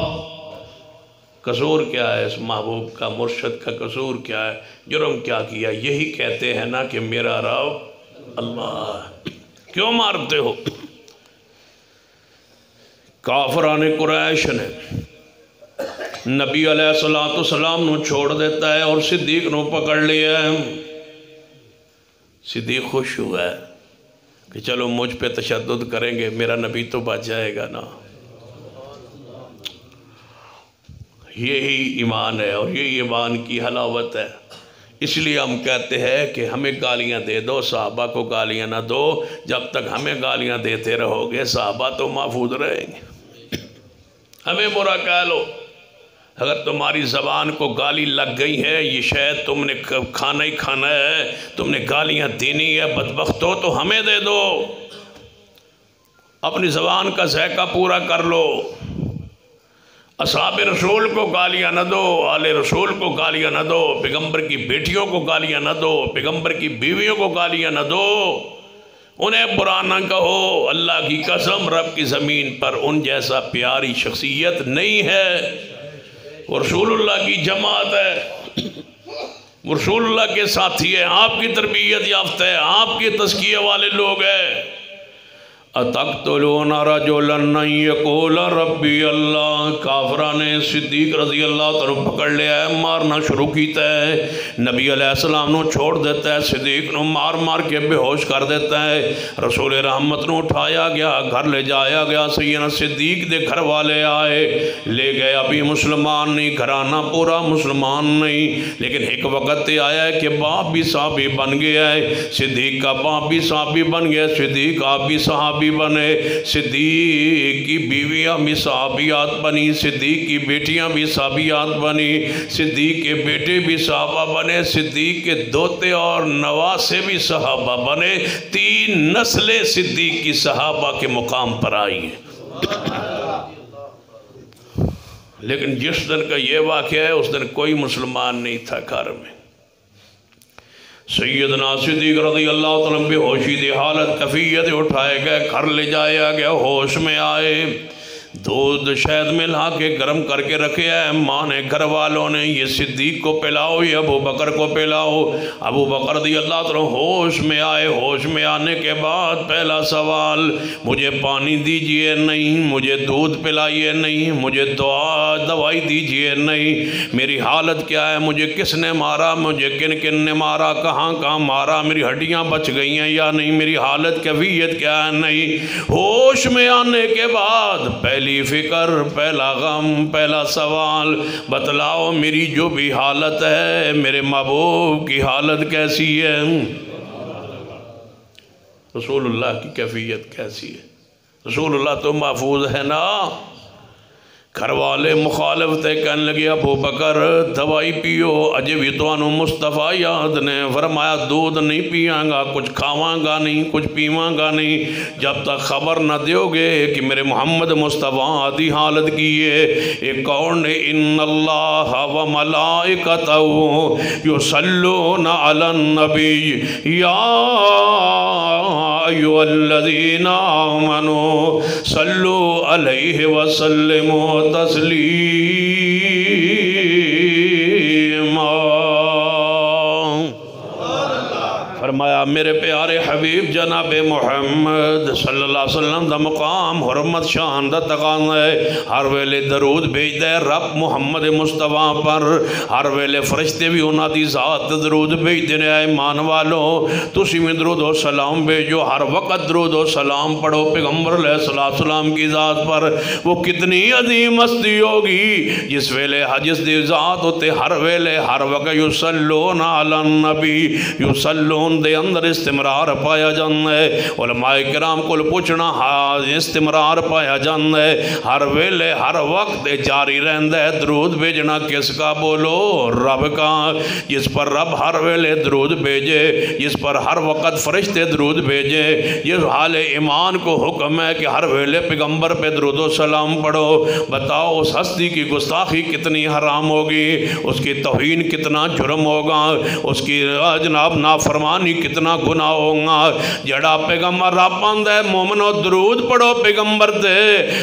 قصور کیا ہے اس محبوب کا، مرشد کا قصور کیا ہے؟ جرم کیا کیا؟ یہی کہتے ہیں نا کہ میرا رب اللہ، کیوں مارتے ہو؟ کافران قریش نے نبی علیہ السلام نو چھوڑ دیتا ہے اور صدیق نو پکڑ لیا ہے۔ صدیق خوش ہوا ہے کہ چلو مجھ پہ تشدد کریں گے، میرا نبی تو بچ جائے گا نا۔ یہی ایمان ہے اور یہی ایمان کی حلاوت ہے۔ اس لیے ہم کہتے ہیں کہ ہمیں گالیاں دے دو، صحابہ کو گالیاں نہ دو۔ جب تک ہمیں گالیاں دیتے رہو گے صحابہ تو محفوظ رہیں گے۔ ہمیں برا کہہ لو، اگر تمہاری زبان کو گالی لگ گئی ہے، یہ شاید تم نے کھانا ہی کھانا ہے، تم نے گالیاں دینی ہے، بدبختو، تو ہمیں دے دو، اپنی زبان کا ذائقہ پورا کر لو۔ اصحاب رسول کو گالیاں نہ دو، آل رسول کو گالیاں نہ دو، پیغمبر کی بیٹیوں کو گالیاں نہ دو، پیغمبر کی بیویوں کو گالیاں نہ دو، انہیں برا نہ کہو۔ اللہ کی قسم رب کی زمین پر ان جیسا پیاری شخصیت نہیں ہے۔ رسول اللہ کی جماعت ہے، رسول اللہ کے ساتھی ہے، آپ کی تربیت یافتہ ہے، آپ کے تزکیے والے لوگ ہیں۔ اتقتلون رجلا ان یقول ربی اللہ، کافران نے صدیق رضی اللہ تعالیٰ پکڑ لیا ہے، مارنا شروع کیتا ہے، نبی علیہ السلام نو چھوڑ دیتا ہے، صدیق نو مار مار کے بے ہوش کر دیتا ہے، رسول رحمت نو اٹھایا گیا، گھر لے جایا گیا، سیدنا صدیق دے گھر والے آئے، لے گئے، ابھی مسلمان نہیں، گھرانہ پورا مسلمان نہیں، لیکن ایک وقت آیا ہے کہ باپ بھی صحابی بن گیا ہے، صدیق کا باپ بھی صحابی بن گیا، صدیق آپ بھی صحابی بنے، صدیق کی بیویاں بھی صحابیات بنی، صدیق کی بیٹیاں بھی صحابیات بنی، صدیق کے بیٹے بھی صحابہ بنے، صدیق کے دوتے اور نواسے بھی صحابہ بنے، 3 نسلیں صدیق کی صحابہ کے مقام پر آئی ہیں۔ لیکن جس دن کا یہ واقعہ ہے اس دن کوئی مسلمان نہیں تھا گھر میں۔ سیدنا صدیق رضی اللہ تعالیٰ بے ہوشی دی حالت کفیت اٹھائے گئے، گھر لے جایا گیا، ہوش میں آئے، دودھ شہد میں لا کے گرم کر کے رکھے ہے، ماں نے گھر والوں نے یہ صدیق کو پلاؤ، یہ ابو بکر کو پلاؤ، ابو بکر رضی اللہ تعالیٰ ہوش میں آئے، ہوش میں آنے کے بعد پہلا سوال، مجھے پانی دیجئے نہیں، مجھے دودھ پلائیے نہیں، مجھے دوائی دیجئے نہیں، میری حالت کیا ہے، مجھے کس نے مارا، مجھے کن کن نے مارا، کہاں کہاں مارا، میری ہڈیاں بچ گئی ہیں یا نہیں، میری حالت کیفیت کیا ہے نہیں۔ ہوش میں آنے کے بعد پہلی فکر، پہلا غم، پہلا سوال، بتلاؤ میری جو بھی حالت ہے، میرے محبوب کی حالت کیسی ہے، رسول اللہ کی کیفیت کیسی ہے، رسول اللہ تو محفوظ ہے نا۔ گھر والے مخالف تے کہنے لگے ابو بکر دوائی پیو، اجے بھی تو انہوں مصطفیٰ یاد نے فرمایا دودھ نہیں پیاں گا، کچھ کھاواں گا نہیں، کچھ پیواں گا نہیں، جب تک خبر نہ دیو گے کہ میرے محمد مصطفیٰ آدھی حالت کیے۔ ایک کون نے ان اللہ و ملائکتہ یصلون علی النبی یا ایھا الذین آمنوا صلوا علیہ وسلموا تسلیما۔ فرمایا میرے پیارے حبیب جناب محمد صلی اللہ علیہ وسلم دا مقام حرمت شان دا تقاضا ہے، ہر ویلے درود بھیج دے رب محمد مصطفیٰ پر، ہر ویلے فرشتے بھی انہاں دی ذات درود بھیج دے، ایمان والو تسی میں درود و سلام بھیجو، ہر وقت درود و سلام پڑھو پیغمبر علیہ السلام کی ذات پر۔ وہ کتنی عظیم ہستی ہوگی جس ویلے جس دی ذات ہوتے ہر ویلے ہر وقت یصلون علی النبی، یصلون دے اندر استمرار پایا جانا ہے، علماء کرام کو پوچھنا استمرار پایا جانا ہے، ہر ویلے ہر وقت جاری رہندا ہے، درود بھیجنا کس کا بولو، رب کا، جس پر رب ہر ویلے درود بھیجے، جس پر ہر وقت فرشتے درود بھیجے، یہ حال ایمان کو حکم ہے کہ ہر ویلے پیغمبر پہ درود و سلام پڑھو۔ بتاؤ اس ہستی کی گستاخی کتنی حرام ہوگی، اس کی توہین کتنا جرم ہوگا، اس کی جناب نافرمانی کتنا گناہ ہوگا۔ جڑا پیغمبر رب بندہ ہے مومنو درود پڑھو پیغمبر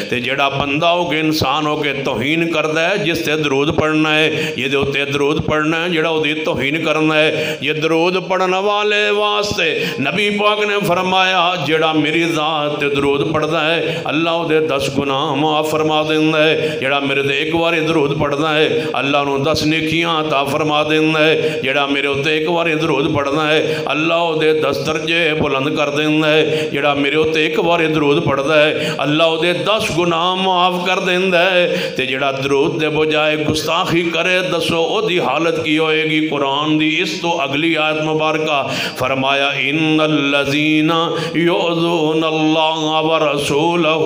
تے جڑا بندہ ہو کے انسان ہو کے توہین کردہ ہے جس تے درود پڑھنا ہے، یہ دے ہوتے درود پڑھنا ہے، جڑا ہو دی توہین کرنا ہے، یہ درود پڑھنا والے واسطے نبی پاک نے فرمایا جڑا میری ذات تے درود پڑھتا ہے اللہ دے 10 گناہ معاف فرما دینا ہے، جڑا میرے دے ایک بار درود پڑھتا ہے اللہ انہوں 10 نیکیاں عطا فرما دینا ہے، جڑا میرے ہوتے ایک بار درود پڑھتا ہے اللہ دے 10 درجے بلند کر دینا ہے، جڑا میرے ہوتے ایک بار درود پڑھتا ہے اللہ دے 10 گناہ معاف کر دینا ہے، تے جڑا درود دے بجائے گستاخی کرے دسو او دی حالت کی ہوئے گی۔ قرآن دی اس تو اگلی آیت مبارکہ فرمایا ان الذین یؤذون اللہ ورسولہ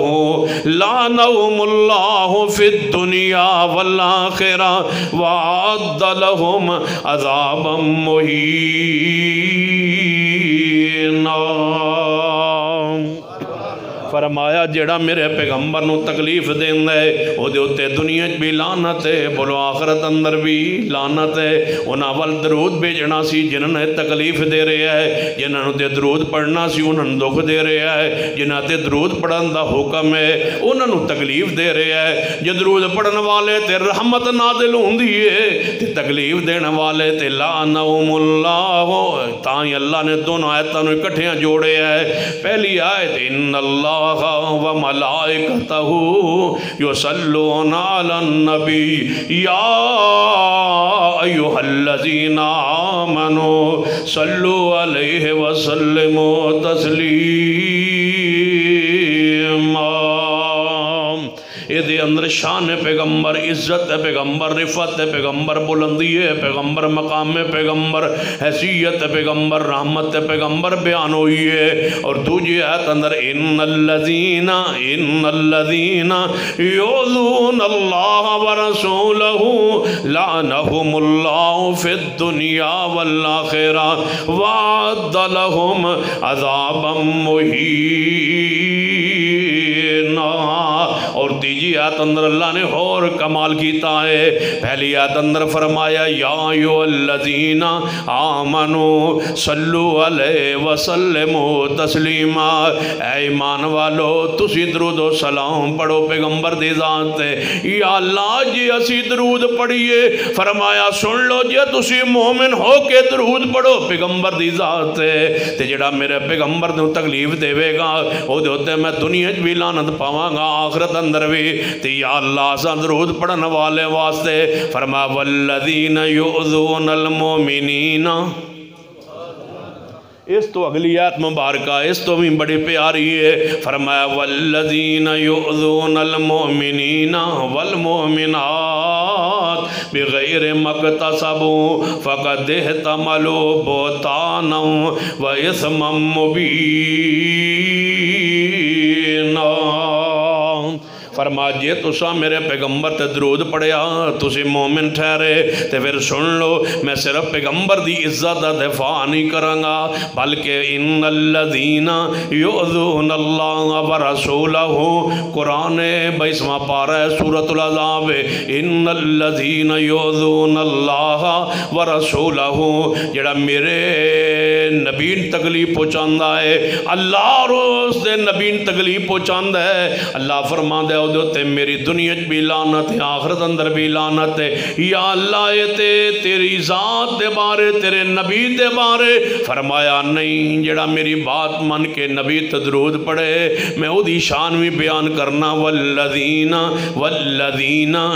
لعنہم اللہ فی الدنیا والآخرہ وأعد لهم عذابا مہینا۔ فرمایا جڑا میرے پیغمبر نو تکلیف دیندا ہے او دے اوتے دنیا وچ بھی لعنت ہے، بولو آخرت اندر بھی لعنت ہے۔ انہاں ول درود بھیجنا سی جنہاں نے تکلیف دے رہا ہے، جنہاں نو تے درود پڑھنا سی انہاں نو دکھ دے رہا ہے، جنہاں تے درود پڑھن دا حکم ہے انہاں نو تکلیف دے رہا ہے۔ جے درود پڑھن والے تے رحمت نازل ہوندی ہے تے تکلیف دین والے تے لعنہم اللہ، تاں اللہ نے دونوں آیتاں نو اکٹھیاں جوڑے ہے۔ پہلی آیت ان اللہ و ملائکتہ یصلون علی النبی یا ایھا الذین آمنوا صلوا علیہ وسلموا تسلیما۔ یہ دے اندر شان پیغمبر، عزت پیغمبر، رفت پیغمبر، بلندی پیغمبر، مقام پیغمبر، حیثیت پیغمبر، رحمت پیغمبر بیان ہوئی ہے۔ اور دوجی آیت اندر ان الذین یؤذون اللہ ورسولہ لعنہم اللہ فی الدنیا والآخرہ وأعد لہم عذابا مہینا۔ اور تیجی آیت اندر اللہ نے اور کمال کیتا ہے۔ پہلی آیت اندر فرمایا یا ایھا الذین آمنوا صلوا علیہ وسلموا تسلیما، اے ایمان والو تسی درود و سلام پڑھو پیغمبر دی ذات تے۔ یا اللہ جی اسی درود پڑھیے، فرمایا سن لو جی تسی مومن ہو کے درود پڑھو پیغمبر دی ذات تے جڑا میرے پیغمبر نو تکلیف دے گا او دے ہوتے میں دنیا بھی لعنت پاواں گا آخرت اندر بھی۔ تے یا اللہ سا درود پڑھن والے واسطے فرما والذین یؤذون المؤمنین، اس تو اگلی آیت مبارکہ اس تو بھی بڑی پیاری ہے۔ فرمایا والذین یؤذون المؤمنین والمؤمنات بغیر مکتسبوا فقد احتملوا بہتانا و اثما مبینا۔ فرما جے تسا میرے پیغمبر تے درود پڑھیا تسی مومن ٹھہرے تے پھر سن لو میں صرف پیغمبر دی عزت دا دفاع نہیں کروں گا بلکہ ان الذین یؤذون اللہ ورسولہ، قرآن 22واں پارہ سورۃ العذاب، ان الذین یؤذون اللہ ورسولہ، جڑا میرے نبی تکلیف پہنچاندا ہے اللہ اور اس دے نبی تکلیف پہنچاندا ہے، اللہ فرماندا ہے تے میری دنیا بھی لعنت ہے آخرت اندر بھی لعنت ہے۔ یا اللہ یہ تیری ذات دے بارے تیرے نبی دے بارے فرمایا نہیں، جڑا میری بات من کے نبی تدرود پڑھے میں او دی شان بھی بیان کرنا۔ والذین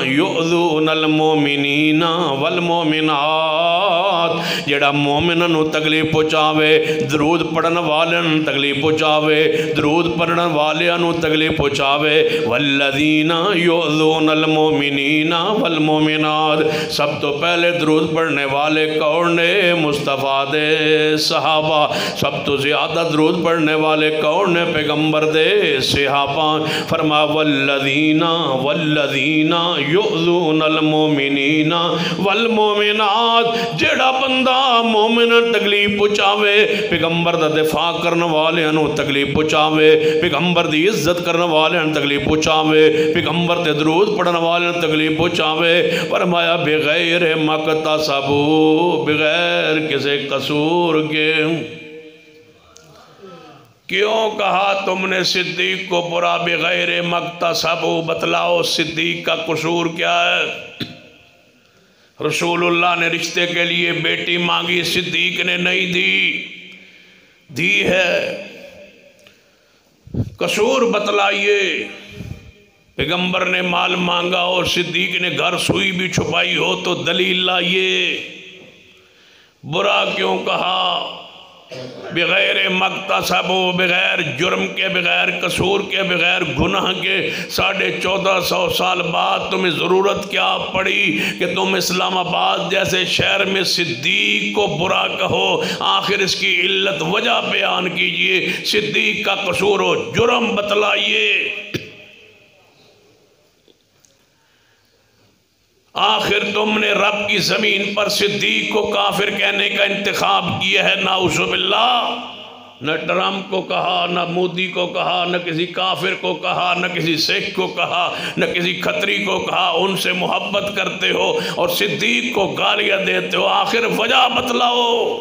یؤذون المؤمنین والمؤمنات، جڑا مومنوں نو تکلیف پہنچاوے درود پڑھن والوں تکلیف پہنچاوے، درود پڑھن والوں نو تکلیف پہنچاوے۔ والذین یؤذون المؤمنین والمؤمنات، سب تو پہلے درود پڑھنے والے کون نے؟ مصطفیٰ دے صحابہ۔ سب تو زیادہ درود پڑھنے والے کون نے؟ پیغمبر دے صحابہ۔ فرما والذین یؤذون المؤمنین والمؤمنات، جڑا بندہ مومن تکلیف پہنچاوے پیغمبر دا دفاع کرنے والے انہوں تکلیف پہنچاوے، پیغمبر دی عزت کرنے والے انہوں تکلیف پہنچاوے، پیغمبر تے درود پڑھنے والے تکلیف پہنچاوے۔ فرمایا بغیر مکتسبوا، بغیر کسی قصور کے۔ کیوں کہا تم نے صدیق کو برا بغیر مکتسبوا؟ بتلاؤ صدیق کا قصور کیا ہے؟ رسول اللہ نے رشتے کے لیے بیٹی مانگی، صدیق نے نہیں دی ہے، قصور بتلائیے۔ پیغمبر نے مال مانگا اور صدیق نے گھر سوئی بھی چھپائی ہو تو دلیل لائیے۔ برا کیوں کہا؟ بغیر مکتسبوا، بغیر جرم کے، بغیر قصور کے، بغیر گناہ کے 1450 سال بعد تمہیں ضرورت کیا پڑی کہ تم اسلام آباد جیسے شہر میں صدیق کو برا کہو؟ آخر اس کی علت وجہ بیان کیجئے، صدیق کا قصور و جرم بتلائیے۔ آخر تم نے رب کی زمین پر صدیق کو کافر کہنے کا انتخاب کیا ہے، نعوذ باللہ نہ ٹرمپ کو کہا، نہ مودی کو کہا، نہ کسی کافر کو کہا، نہ کسی سکھ کو کہا، نہ کسی کھتری کو کہا، ان سے محبت کرتے ہو اور صدیق کو گالیاں دیتے ہو، آخر وجہ بتلاؤ۔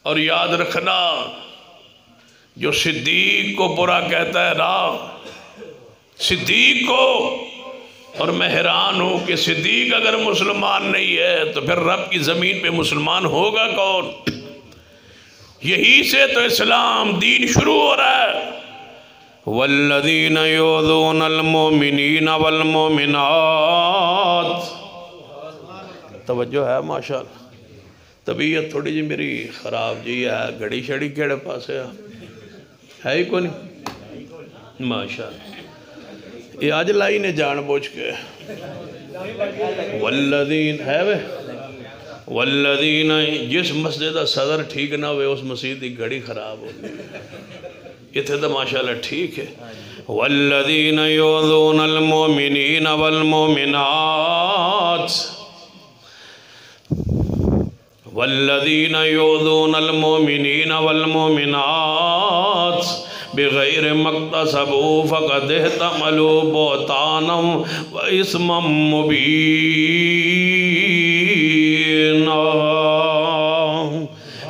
اور یاد رکھنا جو صدیق کو برا کہتا ہے نا، صدیق کو، اور میں حیران ہوں کہ صدیق اگر مسلمان نہیں ہے تو پھر رب کی زمین پہ مسلمان ہوگا کون؟ یہی سے تو اسلام دین شروع ہو رہا ہے۔ والذین یؤذون المؤمنین والمؤمنات، توجہ ہے ماشاءاللہ۔ طبیعت تھوڑی جی میری خراب جی ہے، گھڑی شڑی کیڑے پاسے ہے ہی کو نہیں ماشاءاللہ، یہ آج لائی نے جان بوجھ کے والذین ہے وے والذین، جس مسجد کا صدر ٹھیک نہ ہوئے اس مسجد کی گھڑی خراب ہوگی، اتنے تو ماشاءاللہ ٹھیک ہے۔ والذین یؤذون المؤمنین والمؤمنات، والذین یؤذون المؤمنین والمؤمنات بغیر مقتصبوا فقد احتملوا بہتانا و اسما مبینا۔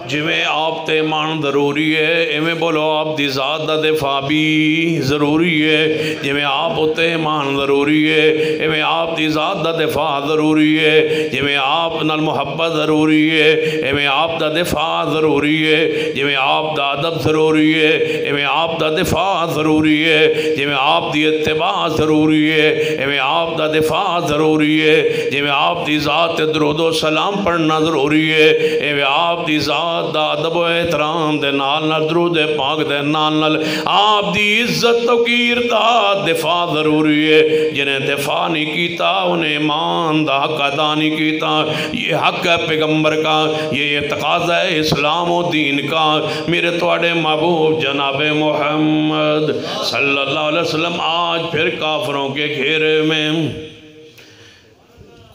جویں آپ تے ایمان ضروری ہے، ایویں بولو آپ دی ذات دا دفاع بھی ضروری ہے۔ جویں آپ تے ایمان ضروری ہے، ایویں آپ دی ذات دا دفاع ضروری ہے۔ جویں آپ نال محبت ضروری ہے، ایویں آپ دا دفاع ضروری ہے۔ جویں آپ دا ادب ضروری ہے، ایویں آپ دا دفاع ضروری ہے۔ جویں آپ دی اتباع ضروری ہے، ایویں آپ دا دفاع ضروری ہے۔ جویں آپ دی ذات درود و سلام پڑھنا ضروری ہے، ایویں آپ دی ذات دا ادب و احترام دے نال نال درود پاک دے نال نال آپ دی عزت و توقیر دا دفاع ضروری ہے۔ جنہیں دفاع نہیں کیتا انہیں ایمان دا حق ادا نہیں کیتا۔ یہ حق ہے پیغمبر کا، یہ تقاضا ہے اسلام و دین کا۔ میرے تواڈے محبوب جناب محمد صلی اللہ علیہ وسلم آج پھر کافروں کے گھیرے میں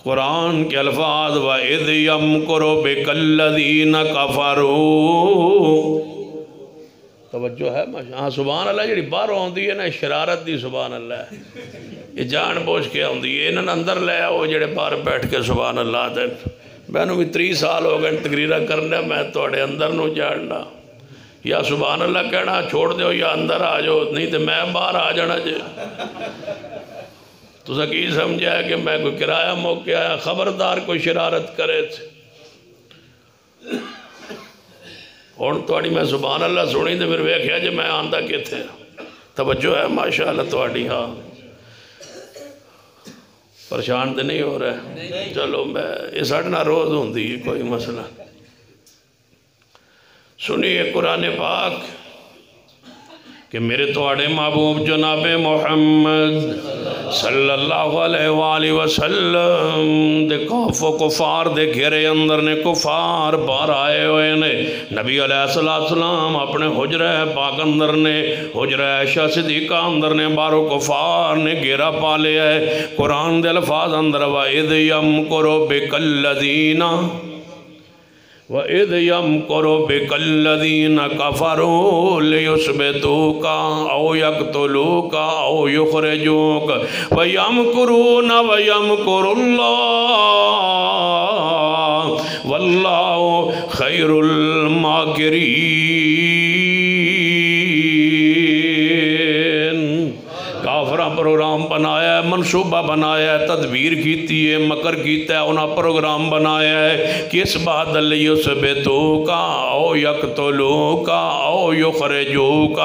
قرآن کے الفاظ وَإِذْ يَمْكُرُ بِكَ الَّذِينَ كَفَرُوا، توجہ ہے ہاں سبحان اللہ، جڑی باہر آندی ہے نا شرارت دی سبحان اللہ ہے، یہ جان بوجھ کے آندی ہے، انہاں اندر لے آؤ جڑے باہر بیٹھ کے سبحان اللہ دے۔ میں نے بھی 30 سال ہو گئے تقریرہ کرنے، میں توڑے اندر نو جاننا، یا سبحان اللہ کہنا چھوڑ دیو یا اندر آ جاؤ، نہیں تو میں باہر آ جانا جے۔ تو سکی سمجھا ہے کہ میں کوئی کرایہ موقع آیا، خبردار کوئی شرارت کرے تھے۔ اور توڑی میں سبحان اللہ سنی تو پھر ویکھیا جے میں آندہ کے تھے۔ توجہ ہے ماشاءاللہ توڑی ہاں، پریشان تو نہیں ہو رہے؟ چلو میں یہ ساڑھنا روز ہوں دی کوئی مسئلہ۔ سنیے قرآن پاک کہ میرے توڑے محبوب جناب محمد صلی اللہ علیہ وآلہ وسلم دے خوف و کفار دے گھرے اندر نے کفار بار آئے ہوئے نے۔ نبی علیہ السلام اپنے حجرہ پاک اندر نے، حجرہ عائشہ صدیقہ اندر نے بارو کفار نے گھیرا پالے ہے۔ قرآن دے الفاظ اندر وَإِذْ يَمْكُرُ بِكَ الَّذِينَ وَإِذْ يَمْكُرُ بِكَ الَّذِينَ كَفَرُوا لِيُثْبِتُوكَ أَوْ يَقْتُلُوكَ أَوْ يُخْرِجُوكَ وَيَمْكُرُونَ وَيَمْكُرُ اللَّهُ وَاللَّهُ خَيْرُ الْمَاكِرِينَ۔ کافرہ پروگرام بنایا ہے، منصوبہ بنایا ہے، تدبیر کیتی ہے، مکر کیتا ہے، انہاں پروگرام بنایا ہے کس بات لیُثْبِتُوکَ او یقتلوکَ او یخرجوکَ،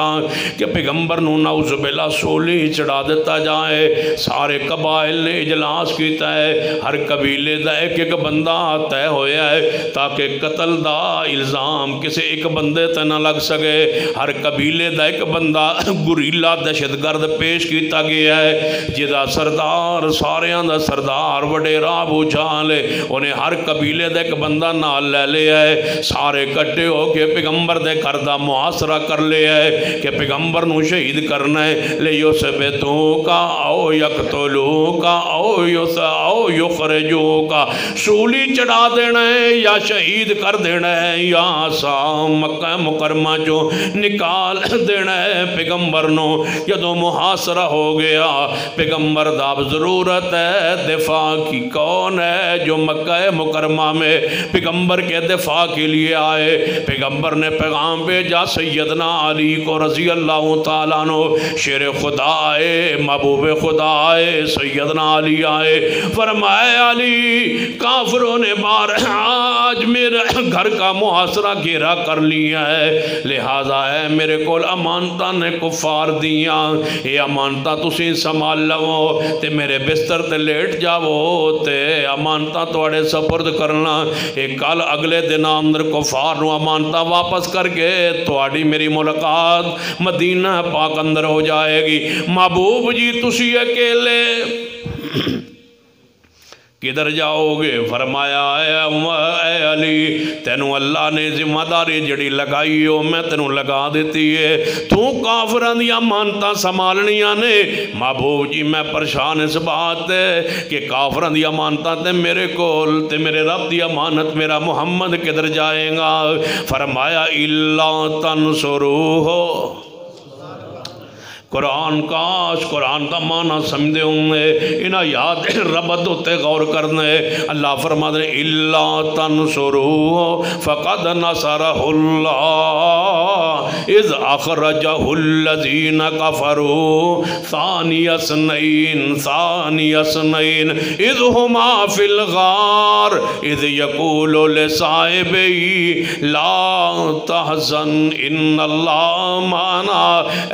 کہ پیغمبر نو نعوذ باللہ سولی چڑھا دیتا جائے۔ سارے قبائل نے اجلاس کیتا ہے، ہر قبیلے دا ایک ایک بندہ طے ہویا ہے تاکہ قتل دا الزام کسے ایک بندے تے نہ لگ سکے۔ ہر قبیلے دا ایک بندہ گریلا دہشت گرد پیش کیتا گیا ہے جدا سردار ساریاں دا سردار وڈیرا ابو جہل ہے انہیں ہر قبیلے دے ایک بندہ نال لے لیا ہے سارے کٹے ہو کے پیغمبر دے گھر دا محاصرہ کر لیا ہے کہ پیغمبر نو شہید کرنا ہے لیُثبتوکا او یقتلوکا او یخرجوکا سولی چڑھا دینا ہے یا شہید کر دینا ہے یا مکہ مکرمہ جو نکال دینا ہے پیغمبر نو جدو محاصرہ ہو گیا پیغمبر داب ضرورت ہے دفاع کی کون ہے جو مکہ مکرمہ میں پیغمبر کے دفاع کے لیے آئے پیغمبر نے پیغام بھیجا سیدنا علی کو رضی اللہ تعالیٰ عنہ شیر خدا آئے محبوب خدا آئے سیدنا علی آئے فرمائے علی کافروں نے بار آج میرے گھر کا محاصرہ گھیرا کر لیا ہے لہذا ہے میرے کول امانتہ نے کفار دیاں یہ امانتہ تسی سنبھال لو تے میرے بستر تے لیٹ جاؤ تے امانتہ توڑے سپرد کرنا ایک کل اگلے دن اندر کفار نو امانتہ واپس کر کے توڑی میری ملاقات مدینہ پاک اندر ہو جائے گی محبوب جی تسی اکیلے کدھر جاؤ گے فرمایا اے علی تینوں اللہ نے ذمہ داری جڑی لگائی ہو میں تینوں لگا دیتی ہے تو کافران دیا مانتا سنبھالنیاں نے محبوب جی میں پریشان اس بات ہے کہ کافران دیا مانتا تے میرے کول تے میرے رب دیا مانت میرا محمد کدھر جائیں گا فرمایا اللہ تنصروہ قرآن کاش قرآن کا معنی سمجھے ہوں گے انہا یاد ربط ہوتے غور کرنے اللہ فرما دے اللہ تنصروہ فقد نصرہ اللہ اذ اخرجہ الذین کفروا ثانی اثنین اذ ہما فی الغار اذ یقول لصاحبی لا تحزن ان اللہ معنا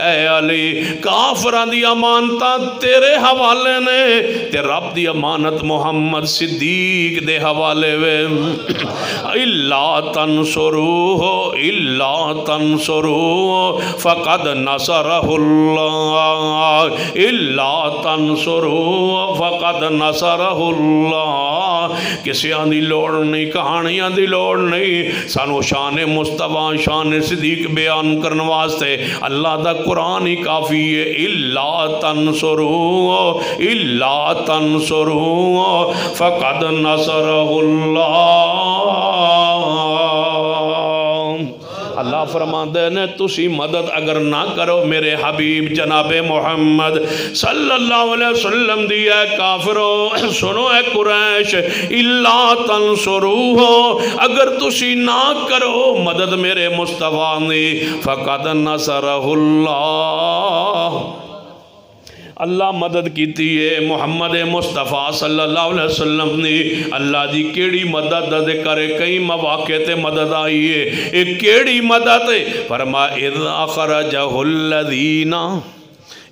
اے علی کافران دی امانتہ تیرے حوالے نے تے رب دی امانت محمد صدیق دے حوالے وے اللہ تنصروہ فقد نصرہ اللہ اللہ تنصروہ فقد نصرہ اللہ کسی آن دی لوڑ نہیں کہانیاں دی لوڑ نہیں سانو شان مصطفیٰ شان صدیق بیان کرنے واسطے اللہ دا قرآن ہی کافی اللہ تنصروہ فقد نصرہ اللہ فرماندے نے تسی مدد اگر نہ کرو میرے حبیب جناب محمد صلی اللہ علیہ وسلم دیا کافروں سنو اے قریش اللہ تنصروہ اگر تسی نہ کرو مدد میرے مصطفیٰ نے فقد نصرہ اللہ اللہ مدد کیتی ہے محمد مصطفیٰ صلی اللہ علیہ وسلم نے اللہ دی کیڑی مدد دے کرے کئی مواقع تے مدد آئی ہے ایک کیڑی مدد ہے فرما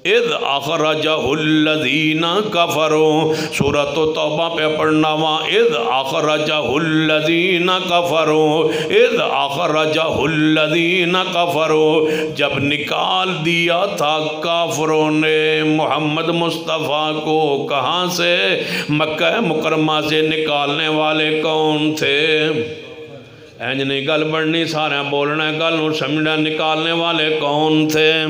اذ اخرجہ الذین کفروا سورۃ توبہ پہ پڑھنا وا اذ اخرجہ الذین کفروا اذ اخرجہ الذین کفروا جب نکال دیا تھا کافروں نے محمد مصطفیٰ کو کہاں سے مکہ مکرمہ سے نکالنے والے کون تھے اینج نہیں گل بڑھنی سارے بولنا گل نو سمجھنا نکالنے والے کون تھے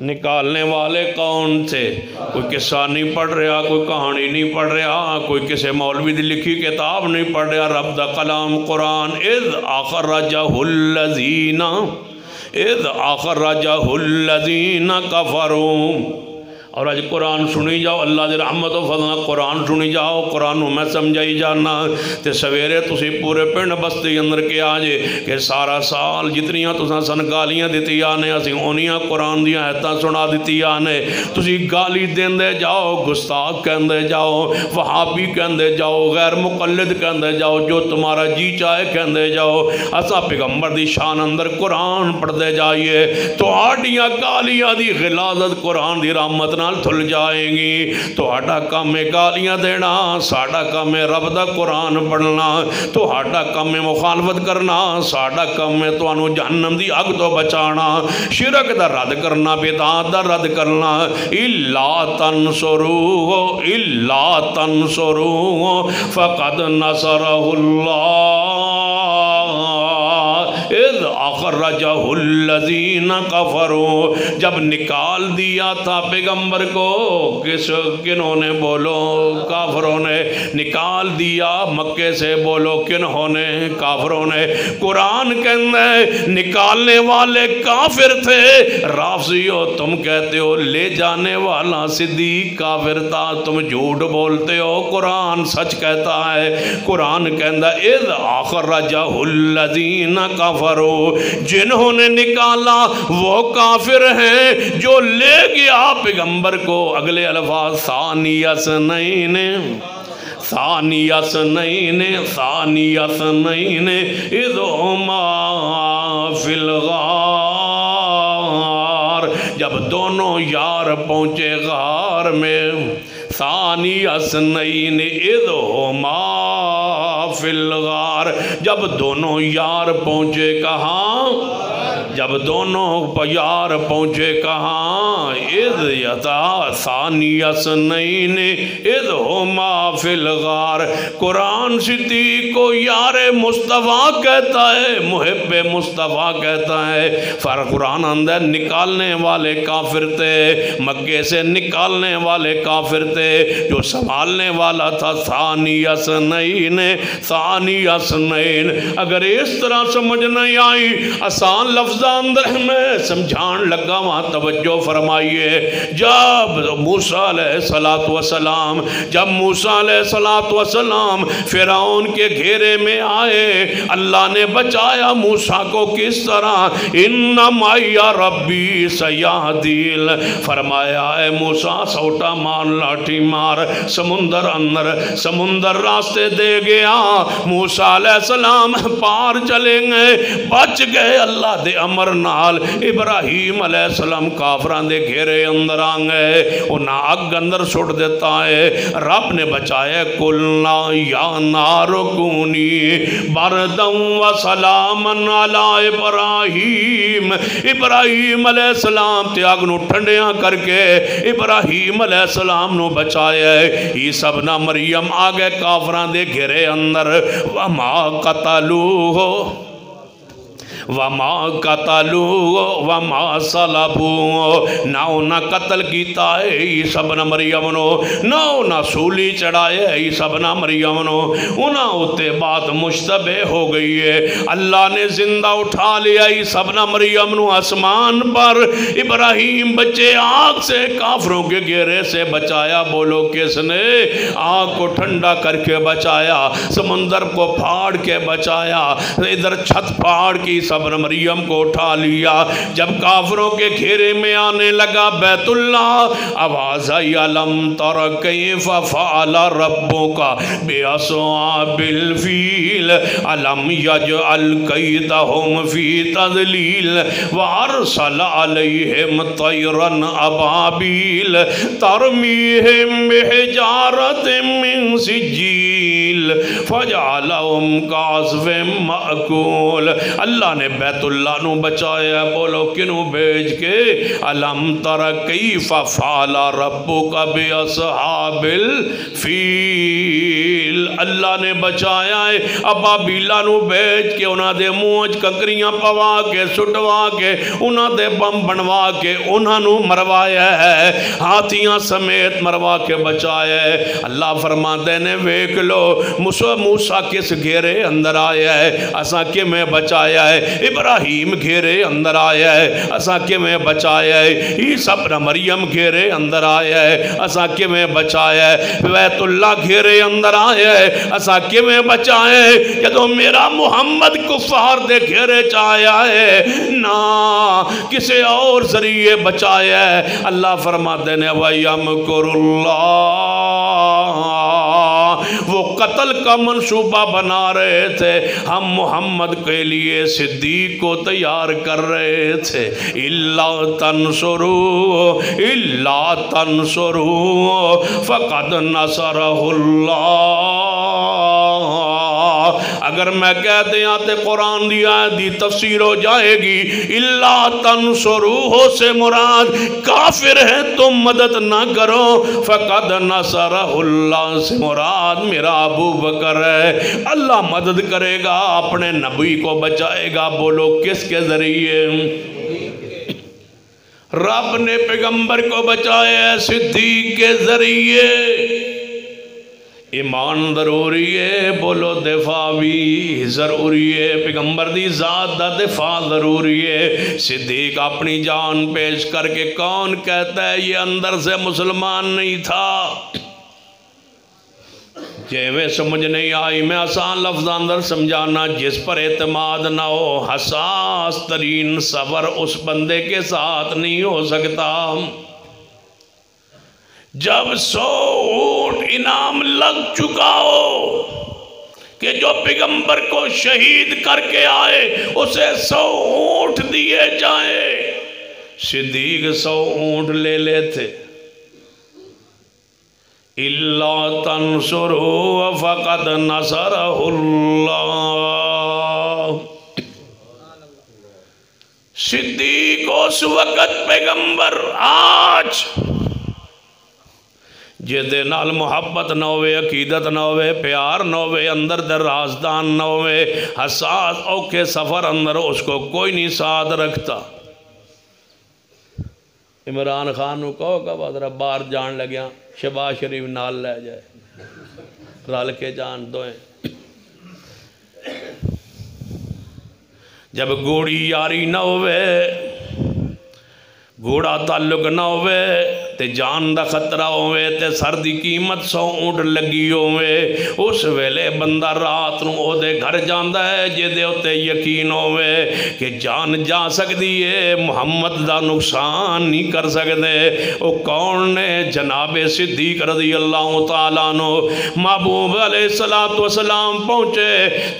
نکالنے والے کون تھے کوئی قصہ نہیں پڑھ رہا کوئی کہانی نہیں پڑھ رہا کوئی کسی مولوی دی لکھی کتاب نہیں پڑھ رہا رب دا کلام قرآن اذ اخرجہ الذین کفروا اور آج قرآن سنی جاؤ اللہ دی رحمت و فضل قرآن سنی جاؤ قرآن میں سمجھائی جانا تے سویرے تسی پورے پنڈ بستی اندر کے آجے کہ سارا سال جتنیاں تساں سن گالیاں دیتی آنے اسی انیاں قرآن دیاں ایتاں سنا دیتی آنے تسی گالی دین دے جاؤ گستاخ کہندے جاؤ وہابی کہندے جاؤ غیر مقلد کہندے جاؤ جو تمہارا جی چاہے کہندے جاؤ اسا پیغمبر دی شان اندر قرآن پڑھ دے جائیے تو آڑیاں گالیاں دی غلازت قرآن دی رحمت نال دھل جائیں گی. تہاڈا کام ہے گالیاں دینا, ساڈا کام ہے رب دا قرآن پڑھنا. تہاڈا کام ہے مخالفت کرنا, ساڈا کام ہے تانوں جہنم دی اگ تو بچانا. شرک دا رد کرنا, بدعات دا رد کرنا. الا تنصروه فقد نصرہ اللہ اذ اخرجہ الذین کفروا. جب نکال دیا تھا پیغمبر کو, کنہوں نے؟ بولو کافروں نے نکال دیا مکے سے. بولو کنہوں نے؟ کافروں نے. قرآن کہنا ہے نکالنے والے کافر تھے. رافضیو تم کہتے ہو لے جانے والا صدیق کافر تھا, تم جھوٹ بولتے ہو. قرآن سچ کہتا ہے. قرآن کہتا ہے اذ اخرجہ الذین کفروا, جنہوں نے نکالا وہ کافر ہیں جو لے گیا پیغمبر کو. اگلے الفاظ ثانی اثنین اذ ہما فی الغار, جب دونوں یار پہنچے غار میں. ثانی اثنین اذ ہما فی الغار, جب دونوں یار پہنچے کہاں؟ جب دونوں یار پہنچے کہاں؟ اذ ثانی اثنین اذ ہما فی الغار. قرآن صدیق کو یار مصطفیٰ کہتا ہے, محب مصطفیٰ کہتا ہے. قرآن اندر نکالنے والے کافر تھے, مکے سے نکالنے والے کافر تھے. جو سنبھالنے والا تھا ثانی اثنین. اگر اس طرح سمجھ نہیں آئی, آسان لفظ اندر میں سمجھان لگا وہاں توجہ فرمائیے. جب موسیٰ علیہ السلام فرعون کے گھیرے میں آئے, اللہ نے بچایا موسیٰ کو کس طرح؟ ان معی ربی سیہدین. فرمایا اے موسیٰ سوٹا مار, لاٹھی مار, سمندر اندر, سمندر راستے دے گیا. موسیٰ علیہ السلام پار چلیں گے, بچ گئے اللہ دے امر نال. ابراہیم علیہ السلام کافران دے گھیرے اندر آنگے, انہاں اگ اندر سٹ دیتا ہے. رب نے بچایا قلنا یا نار کونی برداً و سلاما علی ابراہیم. ابراہیم علیہ السلام تے اگ نو ٹھنڈیاں کر کے ابراہیم علیہ السلام نو بچایا ہے. عیسیٰ ابن مریم آگے کافران دے گھیرے اندر. وما قتلوه وما صلبوه, نہ انہاں قتل کیتا ہے عیسیٰ ابن مریم نو, نہ انہاں سولی چڑھائے عیسیٰ ابن مریم نو. انہاں ہوتے بات مشتبہ ہو گئی ہے. اللہ نے زندہ اٹھا لیا عیسیٰ ابن مریم نو آسمان پر. ابراہیم بچے آگ سے, کافروں کے گھیرے سے بچایا. بولو کس نے؟ آگ کو ٹھنڈا کر کے بچایا, سمندر کو پھاڑ کے بچایا, ادھر چھت پھاڑ کی ابن مریم کو اٹھا لیا. جب کافروں کے گھیرے میں آنے لگا بیت اللہ, آواز آئی الم تر کیف فعل ربک باصحاب الفیل الم یجعل کیدہم فی تضلیل وارسل علیہم طیرا ابابیل ترمیہم بحجارت من سجیل فجعلہم کعصف مأکول. اللہ نے بیت اللہ نو بچایا. بولو کنو بھیج کے؟ الم تر کیف فعل ربک باصحاب الفیل. اللہ نے بچایا ہے. ابابیلا نو بھیج کے انہاں دے موج کنکریاں پوا کے سٹوا کے انہاں دے بم بنوا کے انہاں نو مروایا ہے, ہاتھیاں سمیت مروا کے بچایا ہے. اللہ فرماتے نے ویکھ لو موسیٰ کس گھیرے اندر آیا ہے, اساں کہ میں بچایا ہے. ابراہیم گھیرے اندر آیا ہے, اساں کہ میں بچایا ہے. عیسیٰ ابن مریم گھیرے اندر آیا ہے, اساں کہ میں بچایا ہے. بیت اللہ گھیرے اندر آیا ہے, اساں کہ میں بچایا ہے. جدو میرا محمد کفار دے گھیرے چایا ہے نا کسے اور ذریعے بچایا ہے. اللہ فرماتے نے وَيَمْكُرُ اللَّهُ, وہ قتل کا منصوبہ بنا رہے تھے، ہم محمد کے لیے صدیق کو تیار کر رہے تھے۔ اِلَّا تَنْصُرُوا اِلَّا تَنْصُرُوا فَقَدْ نَصَرَهُ اللَّهُ۔ اگر میں کہہ دیا تے قرآن دی آیت دی تفسیر ہو جائے گی، اِلَّا تَنْصُرُوهُ سے مراد کافر ہے تم مدد نہ کرو، فَقَدْ نَصَرَهُ اللَّهُ سے مراد میرا ابو بکر ہے، اللہ مدد کرے گا، اپنے نبی کو بچائے گا۔ بولو کس کے ذریعے؟ رب نے پیغمبر کو بچایا ہے صدیق کے ذریعے۔ ایمان ضروری ہے، بولو دفاع بھی ضروری ہے، پیغمبر دی ذات دا دفاع ضروری ہے۔ صدیق اپنی جان پیش کر کے کون کہتا ہے یہ اندر سے مسلمان نہیں تھا؟ جیوے سمجھ نہیں آئی میں آسان لفظ اندر سمجھانا، جس پر اعتماد نہ ہو حساس ترین صبر اس بندے کے ساتھ نہیں ہو سکتا۔ جب 100 اونٹ انعام لگ چکا ہو کہ جو پیغمبر کو شہید کر کے آئے اسے 100 اونٹ دیے جائیں، صدیق 100 اونٹ لے لیتے۔ إِلَّا تَنْصُرُوا فَقَدْ نَصَرَهُ اللَّهُ۔ صدیق اس وقت پیغمبر آج جہدے نال محبت نہ ہوئے، عقیدت نہ ہوئے، پیار نہ ہوئے، اندر در رازدان نہ ہوئے، حساس اوکے سفر اندر اس کو کوئی نہیں ساتھ رکھتا۔ عمران خان نو کہو کہ بادرہ باہر جان لگیا شہباز شریف نال لے جائے، رل کے جان دوئیں۔ جب گوڑی یاری نہ ہوئے، گھوڑا تعلق نہ ہوئے تے جان دا خطرہ ہوئے تے سر دی قیمت 100 اونٹ لگی ہوئے، اس ویلے بندہ رات نو او دے گھر جاندہ ہے جے دے ہوتے یقین ہوئے کہ جان جا سکتی ہے، محمد دا نقصان نہیں کر سکتے۔ او کون نے؟ جناب صدیق رضی اللہ تعالیٰ عنہ۔ محبوب علیہ السلام پہنچے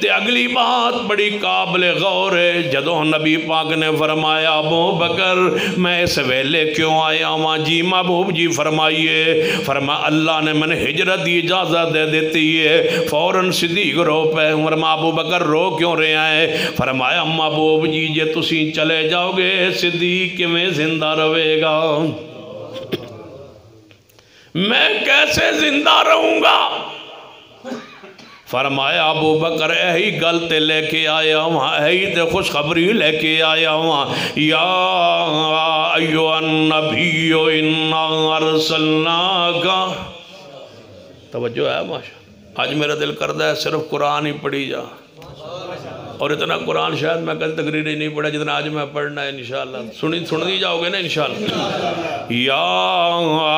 تے اگلی بات بڑی قابل غور ہے، جدوں نبی پاک نے فرمایا ابو بکر میں اس ویلے کیوں آیا ہوں؟ جی محبوب جی فرمائیے۔ فرمایا اللہ نے من ہجرت دی اجازت دے دیتی ہے۔ فوراً صدیق رو پہ فرمایا ابو بکر رو کیوں رہے ہیں؟ فرمایا محبوب جی جے تسی چلے جاؤ گے صدیق میں زندہ رہے گا، میں کیسے زندہ رہوں گا؟ فرمایا ابو بکر ایہی گلتے لے کے آیا ہوں، ایہی تے خوشخبری لے کے آیا ہوں۔ یا ایوہ النبی انا ارسلناک، توجہ ہے ماشاء، آج میرا دل کردہ ہے صرف قرآن ہی پڑھی جا، اور اتنا قرآن شاید میں کل تقریر ہی نہیں پڑھا جتنا آج میں پڑھنا ہے انشاءاللہ، سن دی جاؤ گے نا انشاءاللہ۔ یا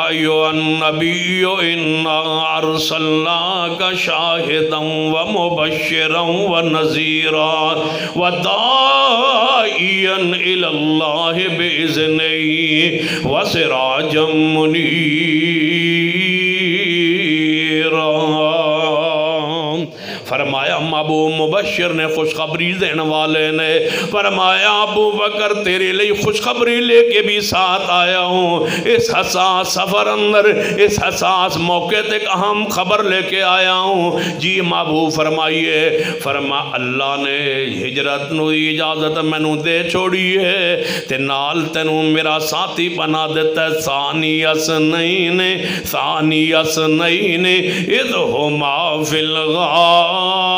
ایوہ النبی انا ارسلناک شاہدا ومبشرا ونذیرا وداعیا الی اللہ بإذنہ وسراجا منیرا۔ فرمایا ابو مبشر نے خوشخبری دینے والے نے فرمایا ابو بکر تیرے لئے خوشخبری لے کے بھی ساتھ آیا ہوں، اس حساس سفر اندر اس حساس موقع تک اہم خبر لے کے آیا ہوں۔ جی محبوب فرمائیے۔ فرما اللہ نے ہجرت نو اجازت میں نو دے چھوڑی ہے تے نال تینو میرا ساتھی بنا دیتا ہے۔ ثانی اثنین اذ ہما فی الغار،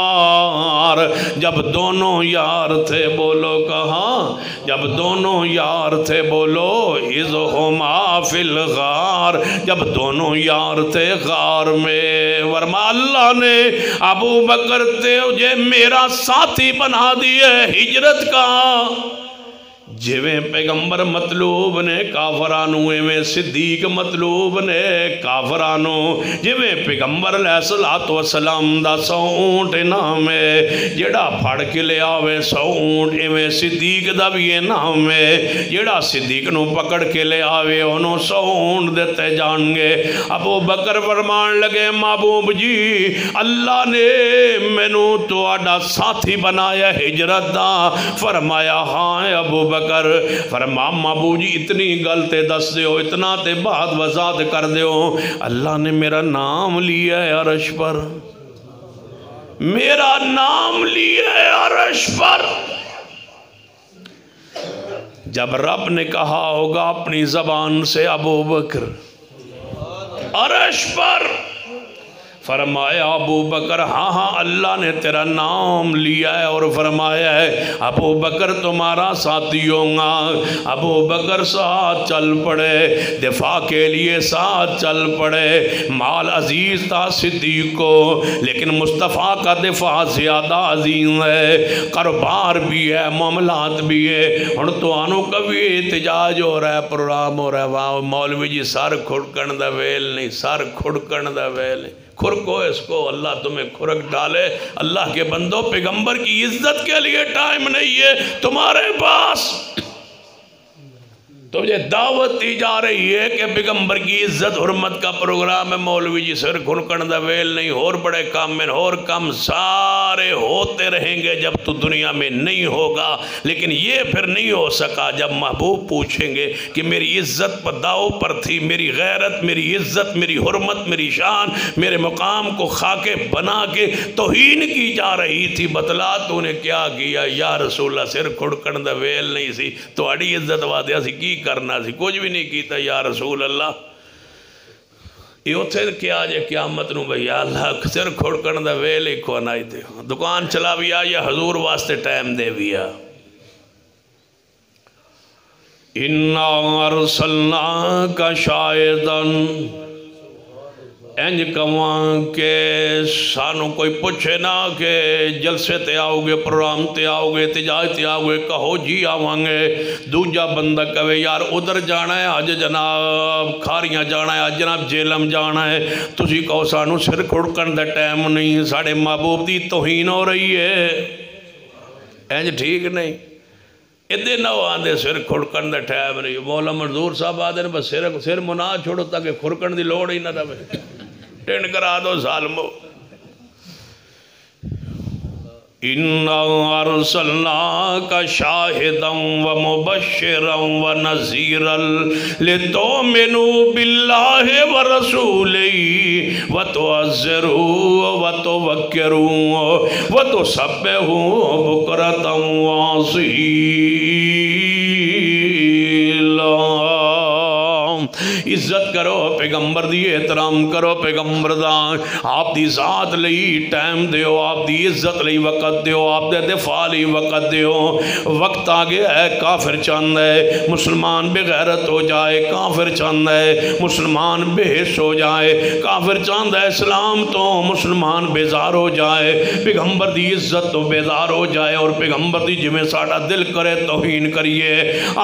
جب دونوں یار تھے، بولو کہاں؟ جب دونوں یار تھے، بولو اذ ہما فی الغار، جب دونوں یار تھے غار میں۔ ورما اللہ نے ابو بکر تجھے میرا ساتھی بنا دیے ہجرت کا، جویں پیغمبر مطلوب نے کافرانو ایویں صدیق مطلوب نے کافرانو جویں پیغمبر علیہ الصلوۃ والسلام دا 100 اونٹ انعام ہے جڑا پھڑ کے لے آوے 100 اونٹ ایویں صدیق دا بھی انعام ہے جڑا صدیق نو پکڑ کے لے آوے انہوں 100 اونٹ دیتے جان گے ابو بکر فرمان لگے محبوب جی اللہ نے مینوں تہاڈا ساتھی بنایا ہجرت دا فرمایا ہاں ابو بکر فرما محبوب جی اتنی گلتے دس دیو اتنا تے بات وضاحت کر دیو اللہ نے میرا نام لیا ہے عرش پر میرا نام لیا ہے عرش پر جب رب نے کہا ہوگا اپنی زبان سے ابو بکر عرش پر فرمایا ابو بکر ہاں ہاں اللہ نے تیرا نام لیا ہے اور فرمایا ہے ابو بکر تمہارا ساتھی ہوں گا ابو بکر ساتھ چل پڑے دفاع کے لیے ساتھ چل پڑے مال عزیز تھا صدیق کو لیکن مصطفیٰ کا دفاع زیادہ عظیم ہے کاروبار بھی ہے معاملات بھی ہے اور تو آنو کبھی احتجاج ہو رہا ہے پروگرام ہو رہا ہے واہ مولوی جی سر کھڑکن دا ویل نہیں سر کھڑکن دا ویل نہیں کھرکو اس کو اللہ تمہیں کھرک ڈالے اللہ کے بندوں پیغمبر کی عزت کے لیے ٹائم نہیں ہے تمہارے پاس تجھے دعوت دی جا رہی ہے کہ پیغمبر کی عزت حرمت کا پروگرام ہے مولوی جی سر کھرکن دا ویل نہیں اور بڑے کام میں اور کم سارے ہوتے رہیں گے جب تو دنیا میں نہیں ہوگا لیکن یہ پھر نہیں ہو سکا جب محبوب پوچھیں گے کہ میری عزت پر داؤ پر تھی میری غیرت میری عزت میری حرمت میری شان میرے مقام کو خاکے بنا کے توہین کی جا رہی تھی بتلا تو نے کیا کیا یا رسول اللہ سر کھڑکن دا ویل نہیں سی تو اڑی عزت وادیا سی کی کرنا سی کچھ بھی نہیں کیتا یا رسول اللہ یہ اتھے کیا جے قیامت نو بھئی اللہ سر کھڑکن دا ویل ہی کو نائی تے دکان چلا بھی آیا حضور واسطے ٹائم دے بھی آ اِنَّا أَرْسَلْنَاكَ شَاهِدًا انج کہاں کہ سانو کوئی پوچھے نہ کہ جلسے تے آؤ گے پروگرام تے آؤ گے تجارت تے آؤ گے کہو جی آوان گے دوجا بندہ کہے یار ادھر جانا ہے آج جناب کھاریاں جانا ہے آج جناب جیلم جانا ہے تسی کہو سانو سر کھڑکن دا ٹائم نہیں ساڑے محبوب دی توہین ہو رہی ہے انج ٹھیک نہیں ادھے نہ آندے سر کھڑکن دا ٹائم نہیں مولا منظور صاحب آدھے نے بس سر منا چھوڑو تاکہ کھڑکن دی لوڑ ہی نہ رہے ٹینڈ کرا دو ظالمو اِنَّا أَرْسَلْنَاكَ شَاهِدًا وَمُبَشِّرًا وَنَذِيرًا لِتُؤْمِنُوا بِاللَّهِ وَرَسُولِهِ وَتُعَزِّرُوهُ وَتُوَقِّرُوهُ وَتُسَبِّحُوهُ بُكْرَةً وَأَصِيلًا عزت کرو پیغمبر دی احترام کرو پیغمبر دا آپ دی ذات لئی ٹائم دیو آپ دی عزت لئی وقت دیو آپ دے دفاع لئی وقت دیو وقت آگے ہے کافر چاند ہے مسلمان بے غیرت ہو جائے کافر چاند ہے مسلمان بے حس ہو جائے کافر چاند ہے اسلام تو مسلمان بیزار ہو جائے پیغمبر دی عزت تو بیزار ہو جائے اور پیغمبر دی جمیں ساڑا دل کرے توہین کریے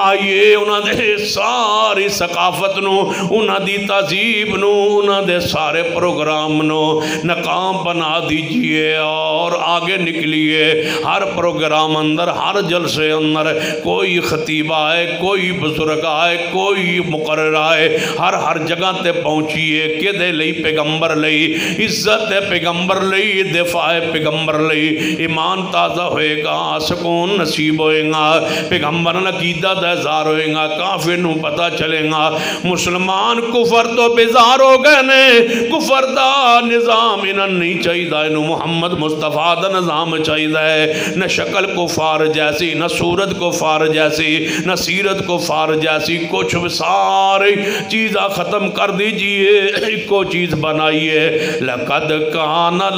آئیے انہاں دے ساری ثقافت نو انہاں دی تہذیب نو انہاں دے سارے پروگرام نو ناکام بنا دیجئے اور آگے نکلیے ہر پروگرام اندر ہر جلسے اندر کوئی خطیب آئے کوئی بزرگ آئے کوئی مقرر آئے ہر جگہ تے پہنچیے کہ دے لئی پیغمبر لئی عزت پیغمبر لئی دفاع پیغمبر لئی ایمان تازہ ہوئے گا سکون نصیب ہوئے گا پیغمبر عقیدہ دہزار ہوئے گا کافر نو پتہ چلے گا مسلمان کفر تو بیزار ہو گئے نے کفر دا نظام انہاں نہیں چاہی دا انہوں محمد مصطفیٰ دا نظام چاہی دا ہے نہ شکل کفار جیسی نہ صورت کفار جیسی نہ سیرت کفار جیسی کچھ ساری چیزہ ختم کر دیجئے ایک کو چیز بنائیے لَقَدْ كَانَ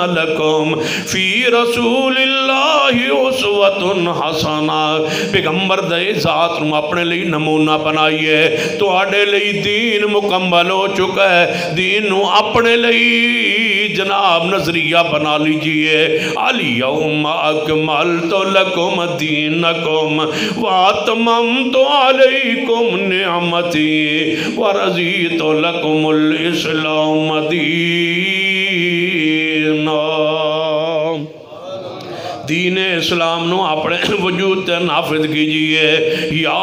لَكُمْ فِي رَسُولِ اللَّهِ أُسْوَةٌ حَسَنَةٌ پیغمبر دے ذات اپنے لئی نمونہ نمونہ بنائیے تو آڈے لئی دین مکمل ہو چکا ہے دین نو اپنے لئی جناب نظریہ بنا لیجئے الیوم اکملت لکم دینکم واتممت علیکم نعمتی ورضیت لکم الاسلام دینا دین اسلام نو اپنے وجود تے نافذ کیجئے یا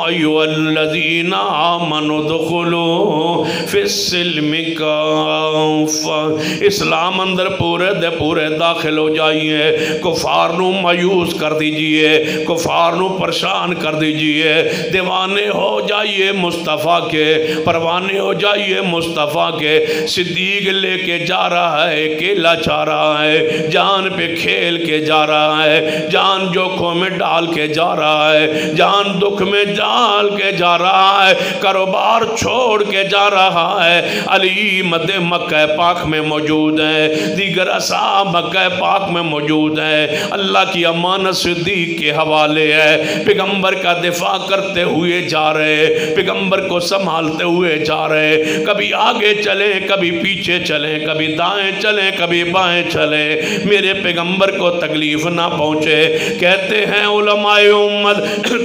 ایوہ الذین آمنوا دخلوا فی السلم کافہ اسلام اندر پورے دے پورے داخل ہو جائیے کفار نو مایوس کر دیجئے کفار نو پریشان کر دیجئے دیوانے ہو جائیے مصطفیٰ کے پروانے ہو جائیے مصطفیٰ کے صدیق لے کے جا رہا ہے کیلا چاہ رہا ہے جان پہ کھیل کے جا رہا ہے جان جوکھوں میں ڈال کے جا رہا ہے جان دکھ میں ڈال کے جا رہا ہے کاروبار چھوڑ کے جا رہا ہے علی مد مکہ پاک میں موجود ہے دیگر اصحاب مکہ پاک میں موجود ہے اللہ کی امانت صدیق کے حوالے ہے پیغمبر کا دفاع کرتے ہوئے جا رہے پیغمبر کو سنبھالتے ہوئے جا رہے کبھی آگے چلیں کبھی پیچھے چلیں کبھی دائیں چلیں کبھی بائیں چلیں میرے پیغمبر کو تکلیف نہ پہنچے کہتے ہیں علماء امت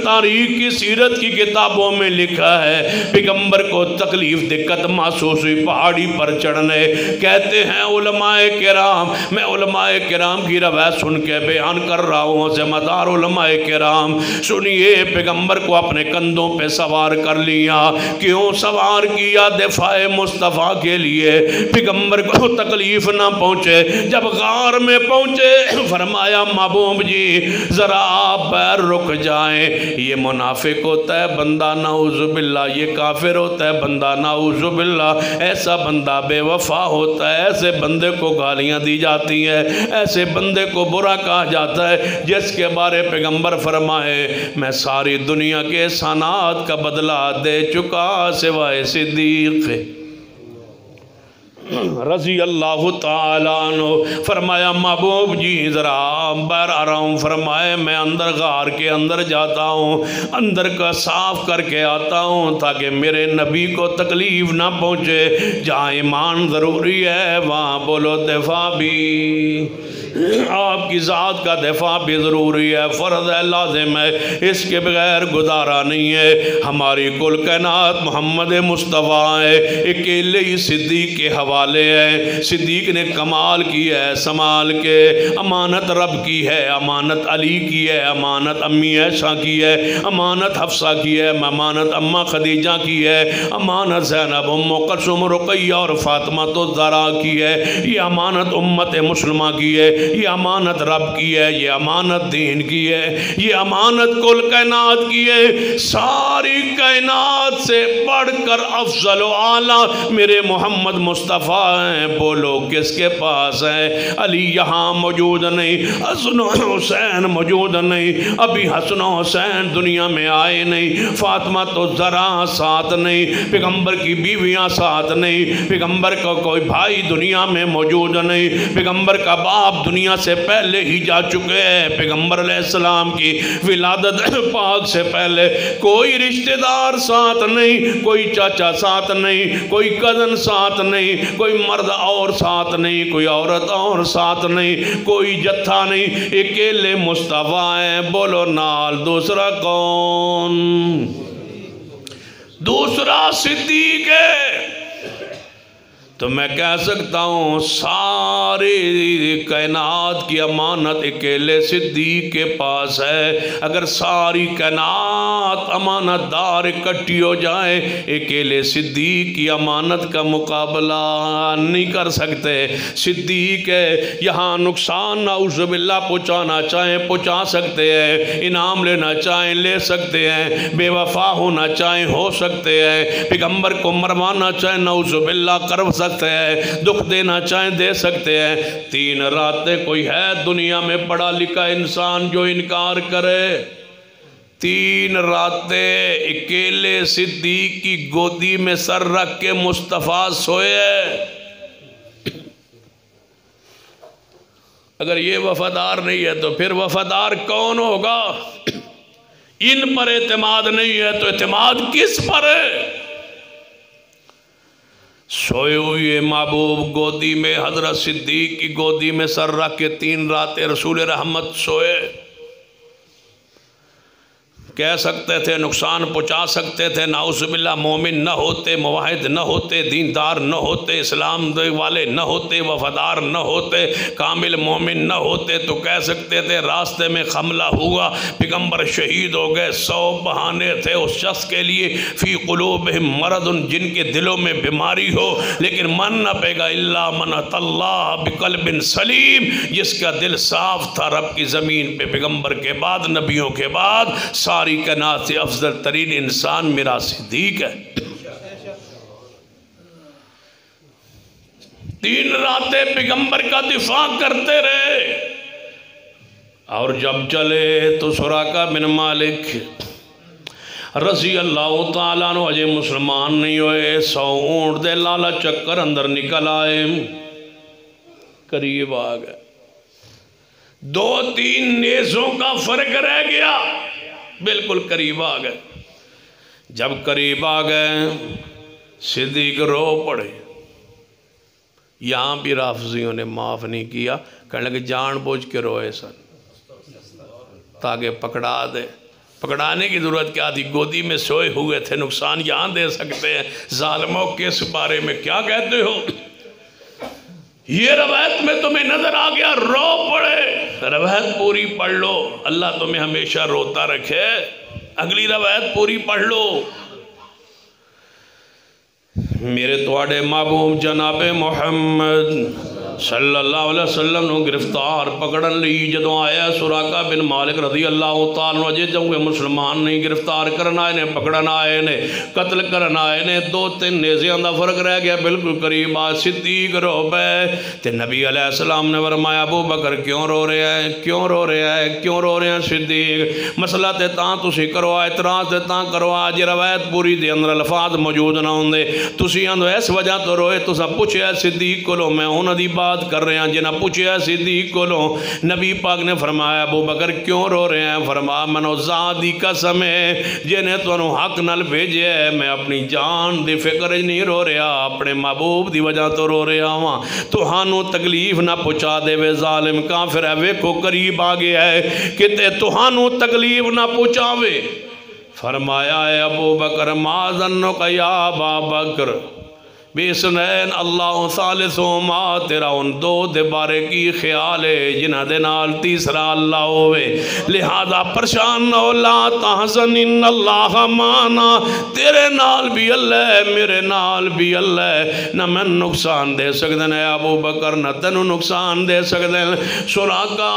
تاریخ کی سیرت کی کتابوں میں لکھا ہے پیغمبر کو تکلیف دقت محسوس ہوئی پہاڑی پر چڑھنے کہتے ہیں علماء کرام میں علماء کرام کی روایت سن کے بیان کر رہا ہوں ذمہ دار علماء کرام سنیے پیغمبر کو اپنے کندھوں پہ سوار کر لیا کیوں سوار کیا دفاع مصطفیٰ کے لیے پیغمبر کو تکلیف نہ پہنچے جب غار میں پہنچے فرمایا محبوب جی ذرا آپ پیر رک جائیں یہ منافق ہوتا ہے بندہ نعوذ باللہ یہ کافر ہوتا ہے بندہ نعوذ باللہ ایسا بندہ بے وفا ہوتا ہے ایسے بندے کو گالیاں دی جاتی ہیں ایسے بندے کو برا کہا جاتا ہے جس کے بارے پیغمبر فرمائے میں ساری دنیا کے احسانات کا بدلہ دے چکا سوائے صدیق رضی اللہ تعالیٰ عنہ فرمایا محبوب جی ذرا باہر آ رہا ہوں فرمائے میں اندر غار کے اندر جاتا ہوں اندر کا صاف کر کے آتا ہوں تاکہ میرے نبی کو تکلیف نہ پہنچے جہاں ایمان ضروری ہے وہاں بولو دفاع بھی آپ کی ذات کا دفاع بھی ضروری ہے فرض ہے لازم ہے اس کے بغیر گزارا نہیں ہے ہماری کل کائنات محمد مصطفیٰ ہے اکیلے ہی صدیق کے حوالے ہے صدیق نے کمال کی ہے سنبھال کے امانت رب کی ہے امانت علی کی ہے امانت امی عائشہ کی ہے امانت حفصہ کی ہے امانت اماں خدیجہ کی ہے امانت زینب ام کلثوم رقیہ اور فاطمہ الزہرا کی ہے یہ امانت امت مسلمہ کی ہے یہ امانت رب کی ہے یہ امانت دین کی ہے یہ امانت کل کائنات کی ہے ساری کائنات سے بڑھ کر افضل و اعلیٰ میرے محمد مصطفیٰ ہیں بولو کس کے پاس ہے علی یہاں موجود نہیں حسن و حسین موجود نہیں ابھی حسن و حسین دنیا میں آئے نہیں فاطمہ تو ذرا ساتھ نہیں پیغمبر کی بیویاں ساتھ نہیں پیغمبر کا کوئی بھائی دنیا میں موجود نہیں پیغمبر کا باپ دنیا سے پہلے ہی جا چکے ہیں پیغمبر علیہ السلام کی ولادت پاک سے پہلے کوئی رشتہ دار ساتھ نہیں کوئی چاچا ساتھ نہیں کوئی کزن ساتھ نہیں کوئی مرد اور ساتھ نہیں کوئی عورت اور ساتھ نہیں کوئی جتھا نہیں اکیلے مصطفیٰ ہیں بولو نال دوسرا کون دوسرا صدیق ہے تو میں کہہ سکتا ہوں ساری کائنات کی امانت اکیلے صدیق کے پاس ہے اگر ساری کائنات امانت دار اکٹھی ہو جائے اکیلے صدیق کی امانت کا مقابلہ نہیں کر سکتے صدیق ہے یہاں نقصان نعوذ باللہ پہنچانا چاہیں پہنچا سکتے ہیں انعام لینا چاہیں لے سکتے ہیں بے وفا ہونا چاہیں ہو سکتے ہیں پیغمبر کو مروانا چاہیں نعوذ باللہ کر سکتے ہیں دکھ دینا چاہیں دے سکتے ہیں 3 راتیں کوئی ہے دنیا میں پڑھا لکھا انسان جو انکار کرے 3 راتیں اکیلے صدیق کی گودی میں سر رکھ کے مصطفیٰ سوئے اگر یہ وفادار نہیں ہے تو پھر وفادار کون ہوگا ان پر اعتماد نہیں ہے تو اعتماد کس پر ہے؟ سوئے ہوئے محبوب گودی میں، حضرت صدیق کی گودی میں سر رکھ کے 3 راتیں رسول رحمت سوئے. کہہ سکتے تھے نقصان پہنچا سکتے تھے، نعوذ باللہ مومن نہ ہوتے، موحد نہ ہوتے، دیندار نہ ہوتے، اسلام والے نہ ہوتے، وفادار نہ ہوتے، کامل مومن نہ ہوتے تو کہہ سکتے تھے راستے میں حملہ ہوا، پیغمبر شہید ہو گئے. 100 بہانے تھے اس شخص کے لیے. فی قلوبہم مرض، جن کے دلوں میں بیماری ہو، لیکن من نہ پے گا الا من اتی اللہ بقلب سلیم، جس کا دل صاف تھا. رب کی زمین پہ پیغمبر کے بعد، نبیوں کے بعد، ساری کائنات سے افضل ترین انسان میرا صدیق ہے. 3 راتیں پیغمبر کا دفاع کرتے رہے. اور جب چلے تو سراقہ بن مالک رضی اللہ تعالیٰ عنہ اجے مسلمان نہیں ہوئے. 100 اونٹ دے لالا چکر اندر نکل آئے، قریب آ گئے. 2-3 نیزوں کا فرق رہ گیا، بالکل قریب آ گئے. جب قریب آ گئے صدیق رو پڑے. یہاں بھی رافضیوں نے معاف نہیں کیا، کہنے لگے جان بوجھ کے روئے سن تاکہ پکڑا دے. پکڑانے کی ضرورت کیا تھی؟ گودی میں سوئے ہوئے تھے، نقصان یہاں دے سکتے ہیں. ظالموں کس بارے میں کیا کہتے ہو؟ یہ روایت میں تمہیں نظر آ گیا، رو پڑے. روایت پوری پڑھ لو، اللہ تمہیں ہمیشہ روتا رکھے. اگلی روایت پوری پڑھ لو. میرے تواڈے محبوب جناب محمد صلی اللہ علیہ وسلم نو گرفتار پکڑن لی جدوں آیا سراقہ بن مالک رضی اللہ تعالیٰ عنہ جے مسلمان نہیں گرفتار کرنا آئے نے، پکڑنا آئے نے، قتل کرنا آئے نے. 2-3 نیزیاں دا فرق رہ گیا، بالکل قریب آ. صدیق رو پے تے نبی علیہ السلام نے فرمایا ابو بکر کیوں رو رہے ہیں، کیوں رو رہے ہیں، کیوں رو رہے ہیں صدیق؟ مسئلہ تے تاں تسی کرو، اعتراض تے تاں کرو. آج روایت پوری دے اندر الفاظ موجود نہ ہوندے. تسی آندو اس وجہ تو روئے، تسا پوچھے صدیق کو لو، میں انہاں دی بات کر رہے ہیں جنہاں پوچھے صدیق کو لو. نبی پاک نے فرمایا ابو بکر کیوں رو رہے ہیں؟ فرمایا منو ذات دی قسم ہے جنہیں تو انہوں حق نال بھیجے ہے، میں اپنی جان دی فکر نہیں رو رہا، اپنے محبوب دی وجہ تو رو رہا ہوں. تو ہانو تکلیف نہ پہنچا دے وے ظالم کافر ہے. ویکھو قریب آگے ہے کہ تو ہانو تکلیف نہ پہنچاوے. فرمایا اے ابو بکر ما ظنک یا ابا بکر بیسنین اللہ ثالثہما، تیرا ان 2 دے بارے کی خیال ہے جنہ دے نال تیسرا اللہ ہوئے، لہذا پریشان نہ ہو. لا تحزن ان اللہ معنا، تیرے نال بھی اللہ ہے، میرے نال بھی اللہ ہے. نہ میں نقصان دے سکتے ہیں ابو بکر، نہ تینوں نقصان دے سکتے ہیں. سراقہ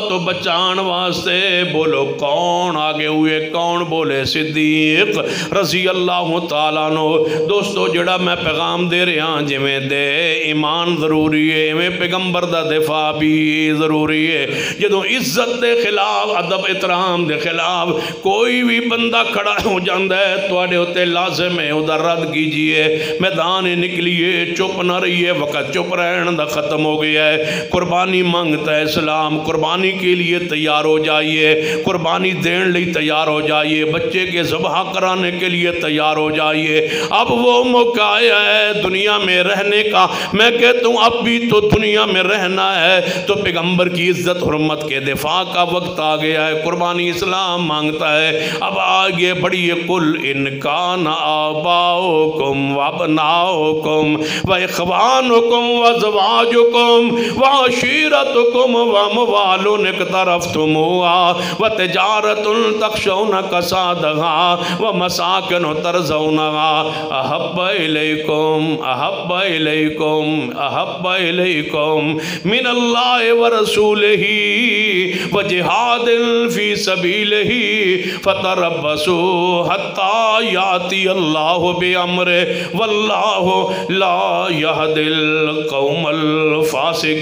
تو بچان واسطے بولو کون آگے ہوئے؟ کون بولے؟ صدیق رضی اللہ تعالیٰ عنہ. دوستو جڑا میں پیغام دے رہے ہیں جی میں دے ایمان ضروری ہے، میں پیغمبر دا دفاع بھی ضروری ہے. جدوں عزت دے خلاف، ادب احترام دے خلاف کوئی بھی بندہ کھڑا ہو جاندہ ہے تو آڑے ہوتے لازم ہے ادھر رد کیجئے. میدان نکلیے، چپ نہ رہیے. وقت چپ رہن دا ختم ہو گیا ہے. قربانی مانگتا ہے اسلام، قربانی کے لیے تیار ہو جائیے، قربانی دین لئی تیار ہو جائیے، بچے کے ذبح کرانے کے لیے تیار ہو جائیے. اب وہ موقع آیا ہے دنیا میں رہنے کا. میں کہتا ہوں اب بھی تو دنیا میں رہنا ہے تو پیغمبر کی عزت حرمت کے دفاع کا وقت آ گیا ہے. قربانی اسلام مانگتا ہے. اب آگے بڑھئے قل ان کان آباؤکم وابناؤکم واخوانکم وازواجکم وعشیرتکم واموال اقترفتموها وتجارت تخشون کسادها ومساکن ترضونها احب احب الیکم من اللہ ورسولہ وجہاد فی سبیلہ فتربصوا حتی یاتی اللہ بامرہ واللہ لا یہدی القوم الفاسقین.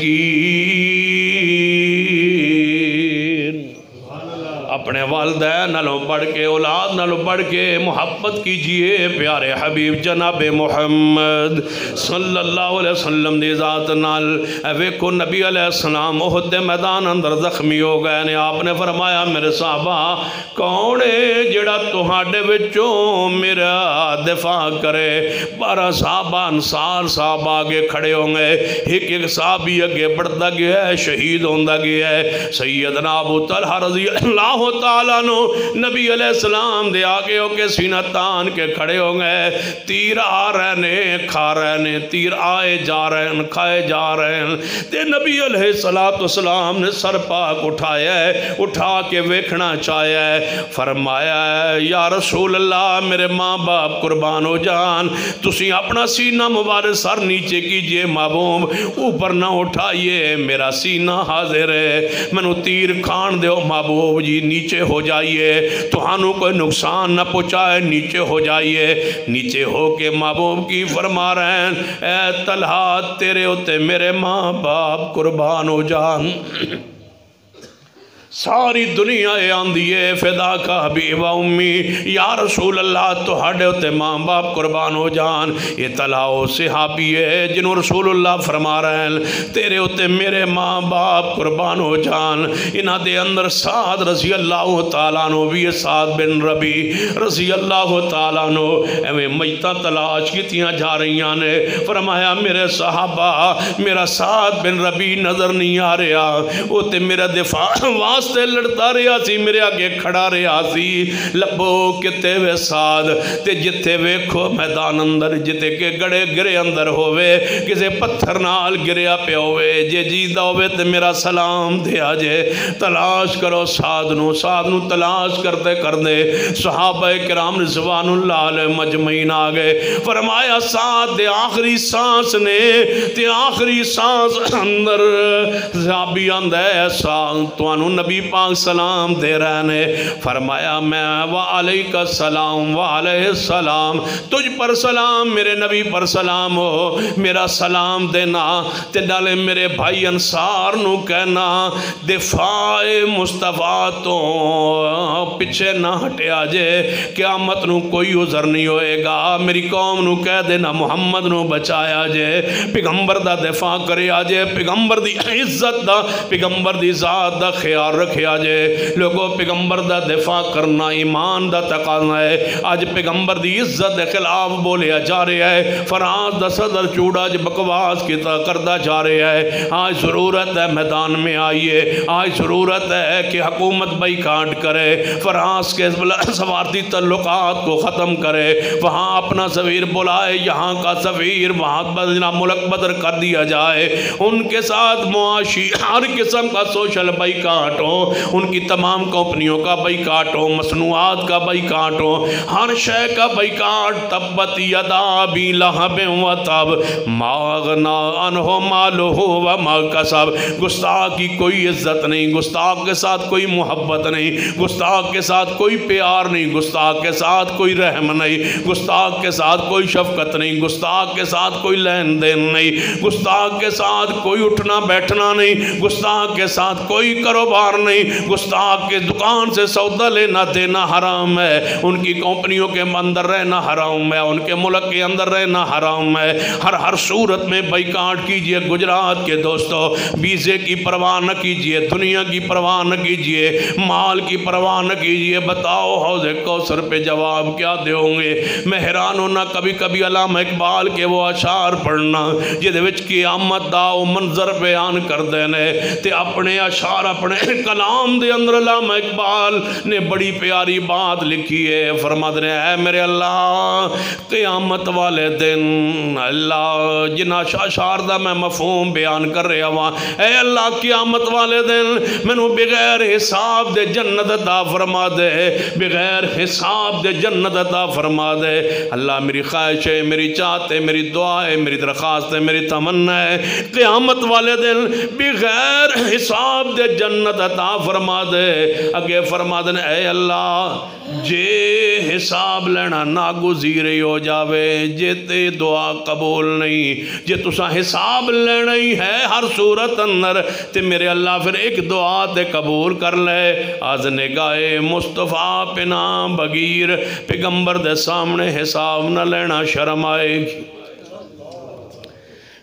اب اپنے والدین نالوں بڑھ کے اولاد نالوں بڑھ کے محبت کیجئے پیارے حبیب جناب محمد صلی اللہ علیہ وسلم دی ذات نال۔ ویکھو نبی علیہ السلام احد دے میدان اندر زخمی ہو گئے نے، آپ نے فرمایا میرے صحابہ کون ہے جڑا تہاڈے وچوں میرا دفاع کرے؟ 12 صحابہ انصار صحابہ آگے کھڑے ہوں گے، ایک صحابی آگے بڑھتا گیا ہے، شہید ہوندہ گیا ہے۔ سیدنا ابو طلحہ رضی اللہ تعالیٰ عنہ نبی علیہ السلام دے آگے ہو کے سینہ تان کے کھڑے ہوں گے، تیر آ رہے نے کھا رہے نے، تیر آئے جا رہے ہیں کھائے جا رہے ہیں، تے نبی علیہ السلام نے سر پاک اٹھایا ہے، اٹھا کے ویکھنا چاہیا ہے، فرمایا ہے یا رسول اللہ میرے ماں باپ قربان ہو جان، تسی اپنا سینہ مبارک سر نیچے کیجئے محبوب، اوپر نہ اٹھائیے، میرا سینہ حاضر ہے، منو تیر کھان دیو محبوب جی، نیچے ہو جائیے، توہانو کوئی نقصان نہ پہنچائے، نیچے ہو جائیے۔ نیچے ہو کے محبوب کی فرما رہے ہیں اے طلحہ تیرے ہوتے میرے ماں باپ قربان ہو جان، ساری دنیا آندھیے فدا کا حبیب امی یا رسول اللہ تو ہڈے ہوتے ماں باپ قربان ہو جان۔ یہ طلحہ صحابی ہے جنہوں رسول اللہ فرما رہے ہیں تیرے ہوتے میرے ماں باپ قربان ہو جان۔ انہاں دے اندر سعد رضی اللہ تعالیٰ عنہ بھی ہے، سعد بن ربی رضی اللہ تعالیٰ عنہ ایویں میتاں تلاش کیتیاں جا رہیاں نے، فرمایا میرے صحابہ میرا سعد بن ربی نظر نہیں آ رہا، وہ تے میرا دفاع واسطے لڑتا رہا سی، میرے آگے کھڑا رہا سی، لبو کتے وے سعد تے جتے ویکھو میدان اندر جتے کے گڑے گرے اندر ہوئے، کسے پتھر نال گریا پہ ہوئے، جے جیدہ ہوئے تے میرا سلام دیا جے، تلاش کرو سعد نو تلاش کرتے کردے صحابہ کرام رضوان اللہ علیہ مجمعین آگئے، فرمایا سعد دے آخری سانس نے تے آخری سانس اندر زابی اندے سعد توانو نبی پاک سلام دے رہے نے، فرمایا میں وعلیک السلام وعلیہ السلام، تجھ پر سلام میرے نبی پر سلام ہو، میرا سلام دینا تے ڈالے میرے بھائی انصار نو کہنا دفاع مصطفیٰ تو پچھے نہ ہٹے آجے، قیامت نو کوئی عذر نہیں ہوئے گا، میری قوم نو کہہ دینا محمد نو بچایا جے، پیغمبر دا دفاع کرے آجے، پیغمبر دی عزت دا پیغمبر دی ذات دا خیال رکھے آجے، لوگوں پیغمبر دا دفاع کرنا ایمان دا تقاضا ہے، آج پیغمبر دی عزت دے خلاف بولیا جا رہا ہے، فرانس دا صدر چوڑا جو بکواس کی کردہ جا رہا ہے، آج ضرورت ہے میدان میں آئیے، آج ضرورت ہے کہ حکومت بائیکاٹ کرے، فرانس کے سفارتی تعلقات کو ختم کرے، وہاں اپنا سفیر بلائے، یہاں کا سفیر وہاں ملک بدر کر دیا جائے، ان کے ساتھ معاشی ہر قسم کا سوشل بائیکاٹ ہو، ان کی تمام کمپنیوں کا بائیکاٹ ہو، مصنوعات کا بائیکاٹ ہو، ہر شے کا بائیکاٹ، تبت یدا ابی لہب و تب ما اغنی عنہ مالہ و ما کسب، گستاخ کی کوئی عزت نہیں، گستاخ کے ساتھ کوئی محبت نہیں، گستاخ کے ساتھ کوئی پیار نہیں، گستاخ کے ساتھ کوئی رحم نہیں، گستاخ کے ساتھ کوئی شفقت نہیں، گستاخ کے ساتھ کوئی لین دین نہیں، گستاخ کے ساتھ کوئی اٹھنا بیٹھنا نہیں، گستاخ کے ساتھ کوئی کاروبار نہیں، گستاخ کے دکان سے سودا لینا دینا حرام ہے، ان کی کمپنیوں کے اندر رہنا حرام ہے، ان کے ملک کے اندر رہنا حرام ہے، ہر صورت میں بائیکاٹ کیجئے۔ گجرات کے دوستو ویزے کی پرواہ نہ کیجئے، دنیا کی پرواہ نہ کیجئے، مال کی پرواہ نہ کیجئے، بتاؤ حوض کوثر پہ جواب کیا دوں گے؟ میں حیران ہونا کبھی کبھی علامہ اقبال کے وہ اشعار پڑھنا جدے وچ قیامت دا او منظر بیان کر دینے تے اپنے اشعار اپنے کلام دے اندر علامہ اقبال نے بڑی پیاری بات لکھی ہے، فرما دے اے میرے اللہ قیامت والے دن، اللہ جن اشعار دا میں مفہوم بیان کر رہا ہوا، اے اللہ قیامت والے دن مینوں بغیر حساب دے جنت عطا فرما دے، بغیر حساب دے جنت عطا فرما دے۔ اللہ میری خواہش ہے، میری چاہت ہے، میری دعا ہے، میری درخواست ہے، میری تمنا ہے، قیامت والے دن بغیر حساب دے جنت عطا عطا فرما دے. اگے فرما دن اے اللہ جے حساب لینا ناگزیری ہو جاوے، جے تے دعا قبول نہیں، جے تسا حساب لینا ہی ہے ہر صورت اندر تے میرے اللہ پھر ایک دعا تے قبول کر لے. آج نگاہ مصطفیٰ پہ نام بغیر پیغمبر دے سامنے حساب نہ لینا شرم آئے گی.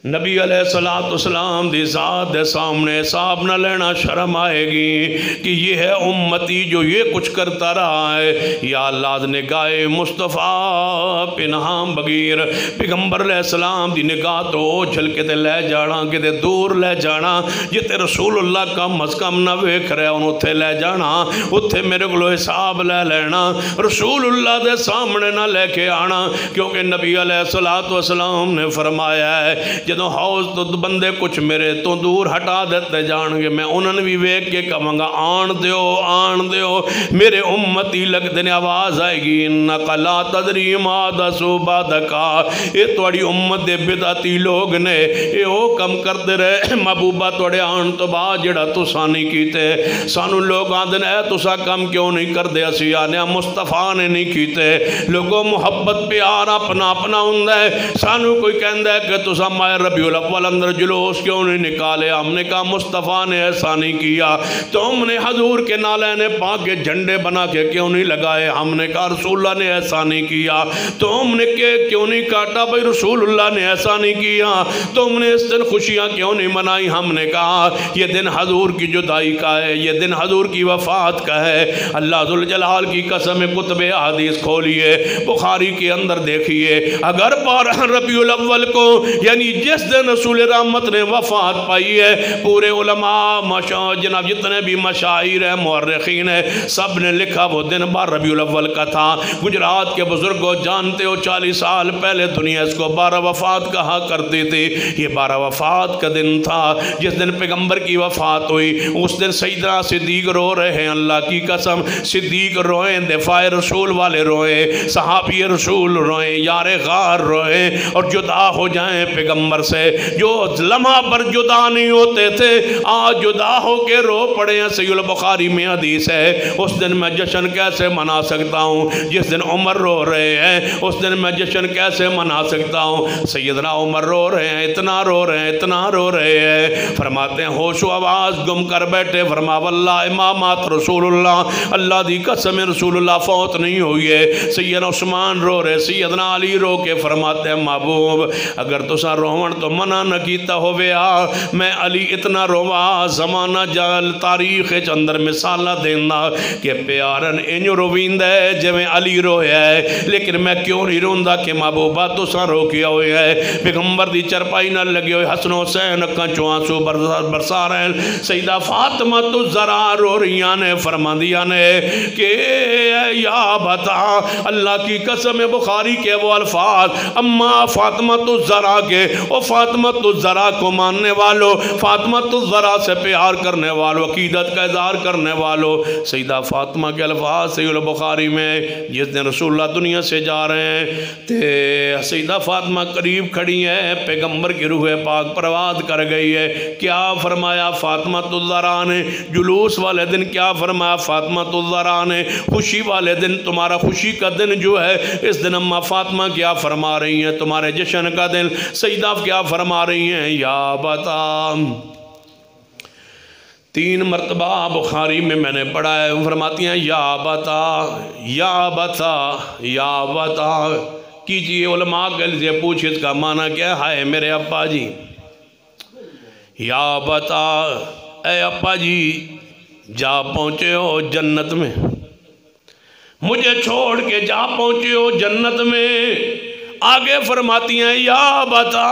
نبی علیہ السلام دی ذات دے سامنے حساب نہ لینا شرم آئے گی کہ یہ ہے امتی جو یہ کچھ کرتا رہا ہے. یا اللہ نگاہ مصطفیٰ پہ نام بغیر پیغمبر علیہ السلام دی نگاہ تو جھل کے تے لے جانا کہ تے دور لے جانا. یہ تے رسول اللہ کم از کم نہ ویکھ رہے انہوں اتھے لے جانا، اتھے میرے کو حساب لے لینا، رسول اللہ دے سامنے نہ لے کے آنا. کیونکہ نبی علیہ السلام نے فرمایا ہے جدوں حوض تو بندے کچھ میرے تو دور ہٹا دیتے جان گے، میں انہوں نے بھی ویک کے کہوں گا آن دیو میرے امتی لگ دینے آواز آئے گی انکا لا تدری ما دسو بادکا. یہ توڑی امت دے بدعتی لوگ نے یہ ہو کم کرتے رہے محبوبہ توڑے آن تو بعد جڑا تسا نہیں کیتے. سانو لوگ آدھن اے تسا کم کیوں نہیں کر دے، اسی آنے مصطفیٰ نے نہیں کیتے. لوگوں محبت پیار اپنا ہوندہ ہے. سانو کوئی کہندہ ہے کہ تسا ماہ ربیع الاول اندر جلوس کیوں نہیں نکالے، ہم نے کہا مصطفیٰ نے ایسا نہیں کیا. تم نے حضور کے نالین پاک کے جھنڈے بنا کے کیوں نہیں لگائے، ہم نے کہا رسول اللہ نے ایسا نہیں کیا. تم نے کیوں نہیں کاٹا، بھئی رسول اللہ نے ایسا نہیں کیا. تم نے اس دن خوشیاں کیوں نہیں منائی، ہم نے کہا یہ دن حضور کی جدائی کا ہے، یہ دن حضور کی وفات کا ہے. اللہ ذوالجلال کی قسم کتب احادیث کھولیے، بخاری کے اندر دیکھیے، اگر 12 ربیع الاول کو یعنی جس دن رسول رحمت نے وفات پائی ہے، پورے علماء جناب جتنے بھی مشاہیر ہیں مورخین ہیں سب نے لکھا وہ دن 12 ربیع الاول کا تھا. گجرات کے بزرگوں جانتے ہو 40 سال پہلے دنیا اس کو 12 وفات کہا کرتی تھی. یہ 12 وفات کا دن تھا جس دن پیغمبر کی وفات ہوئی. اس دن سیدنا صدیق رو رہے ہیں، اللہ کی قسم صدیق روئیں، دفاع رسول والے روئیں، صحابی رسول روئیں، یار غار روئیں اور جدا ہو جائیں پیغمبر سے. جو لمحہ پر جدا نہیں ہوتے تھے آج جدا ہو کے رو پڑے ہیں. صحیح البخاری میں حدیث ہے اس دن میں جشن کیسے منا سکتا ہوں، جس دن عمر رو رہے ہیں اس دن میں جشن کیسے منا سکتا ہوں. سیدنا عمر رو رہے ہیں، اتنا رو رہے ہیں. فرماتے ہیں ہوش و آواز گم کر بیٹھے. فرما واللہ امامات رسول اللہ، اللہ دی قسم رسول اللہ فوت نہیں ہوئی ہے. سیدنا عثمان رو رہے، سیدنا علی رو کے فرماتے ہیں محبوب اگر تسا روون تو منع نہ کیتا ہویا، میں علی اتنا روا زمانہ جال تاریخ اندر مثالہ دینا کہ پیارن انج رویندہ ہے جویں علی رویا ہے. لیکن میں کیوں نہیں روندہ کہ محبوبہ تسا رو کیا ہویا ہے. پیغمبر دی چرپائی نہ لگے ہوئے حسن حسین اکاں چوں آنسو برسا رہے ہیں. سیدہ فاطمہ تو ذرا رو رہیاں نے فرما دیا نے کہ یا بتا اللہ کی قسم بخاری کے وہ الفاظ اما فاطمہ تو ذرا کے او فاطمہ تو ذرا کو ماننے والو، فاطمہ تو ذرا سے پیار کرنے والو، عقیدت کا اظہار کرنے والو. سیدہ فاطمہ کے الفاظ صحیح البخاری میں جس دن رسول اللہ دنیا سے جا رہے ہیں تے سیدہ فاطمہ قریب کھڑی ہیں، پیغمبر کی روح پاک پرواز کر گئی ہے. کیا فرمایا فاطمہ تو ذرا نے جلوس والے دن، کیا فرمایا فاطمہ تو ذرا نے خوشی والے دن، تمہارا خوشی کا دن جو ہے اس دن اماں فاطمہ کیا فرما رہی ہیں، تمہارے جشن کا دن سیدہ کیا فرما رہی ہیں یا بتا. 3 مرتبہ بخاری میں نے پڑھا ہے، فرماتی ہیں یا بتا یا بتا یا بتا. کیجئے علماء گل سے پوچھ اس کا معنی کیا ہے میرے ابا جی. یا بتا اے ابا جی جا پہنچے ہو جنت میں، مجھے چھوڑ کے جا پہنچے ہو جنت میں. آگے فرماتی ہیں یا بتا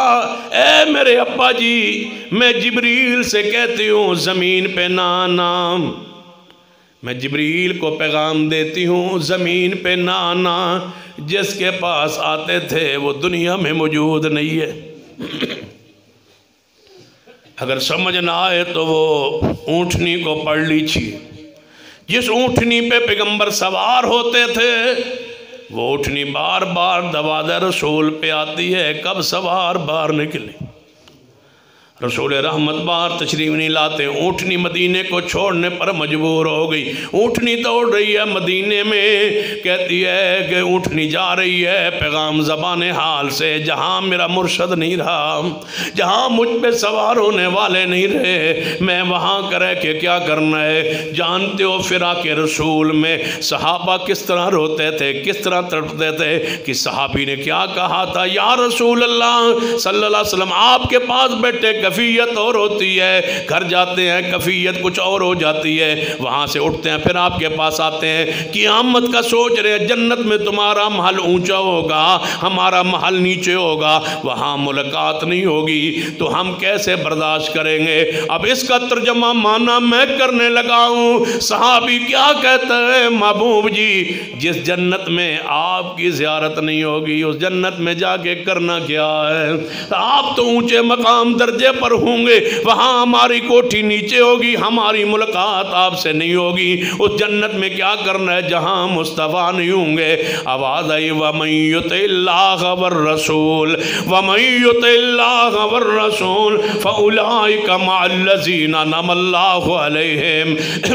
اے میرے ابا جی میں جبریل سے کہتی ہوں زمین پہ نہ آنا، میں جبریل کو پیغام دیتی ہوں زمین پہ نہ آنا، جس کے پاس آتے تھے وہ دنیا میں موجود نہیں ہے. اگر سمجھ نہ آئے تو وہ اونٹنی کو پڑھ لیجیے. جس اونٹنی پہ پیغمبر سوار ہوتے تھے وہ اونٹنی بار بار دوادہ رسول پہ آتی ہے. کب سوار بار نکلی رسول رحمت بار تشریف نہیں لاتے، اونٹنی مدینے کو چھوڑنے پر مجبور ہو گئی۔ اونٹنی دوڑ رہی ہے مدینے میں، کہتی ہے کہ اونٹنی جا رہی ہے پیغام زبان حال سے، جہاں میرا مرشد نہیں رہا، جہاں مجھ پہ سوار ہونے والے نہیں رہے، میں وہاں کرے کہ کیا کرنا ہے۔ جانتے ہو فراق رسول میں صحابہ کس طرح روتے تھے، کس طرح تڑپتے تھے، کہ صحابی نے کیا کہا تھا، یا رسول اللہ صلی اللہ علیہ وسلم آپ کے پاس بیٹھے کفیت اور ہوتی ہے، گھر جاتے ہیں کفیت کچھ اور ہو جاتی ہے، وہاں سے اٹھتے ہیں پھر آپ کے پاس آتے ہیں، قیامت کا سوچ رہے ہیں جنت میں تمہارا محل اونچا ہوگا، ہمارا محل نیچے ہوگا، وہاں ملاقات نہیں ہوگی تو ہم کیسے برداشت کریں گے۔ اب اس کا ترجمہ معنی میں کرنے لگا ہوں۔ صحابی کیا کہتا ہے، محبوب جی جس جنت میں آپ کی زیارت نہیں ہوگی اس جنت میں جا کے کرنا کیا ہے، آپ تو اونچے مقام درجے پر ہوں گے، وہاں ہماری کوٹھی نیچے ہوگی، ہماری ملاقات آپ سے نہیں ہوگی، اس جنت میں کیا کرنا ہے جہاں مصطفیٰ نہیں ہوں گے۔ آواز آئی وَمَن يُطِعِ اللَّهَ وَالرَّسُولَ وَمَن يُطِعِ اللَّهَ وَالرَّسُولَ فَأُولَئِكَ مَعَ الَّذِينَ أَنْعَمَ اللَّهُ عَلَيْهِمْ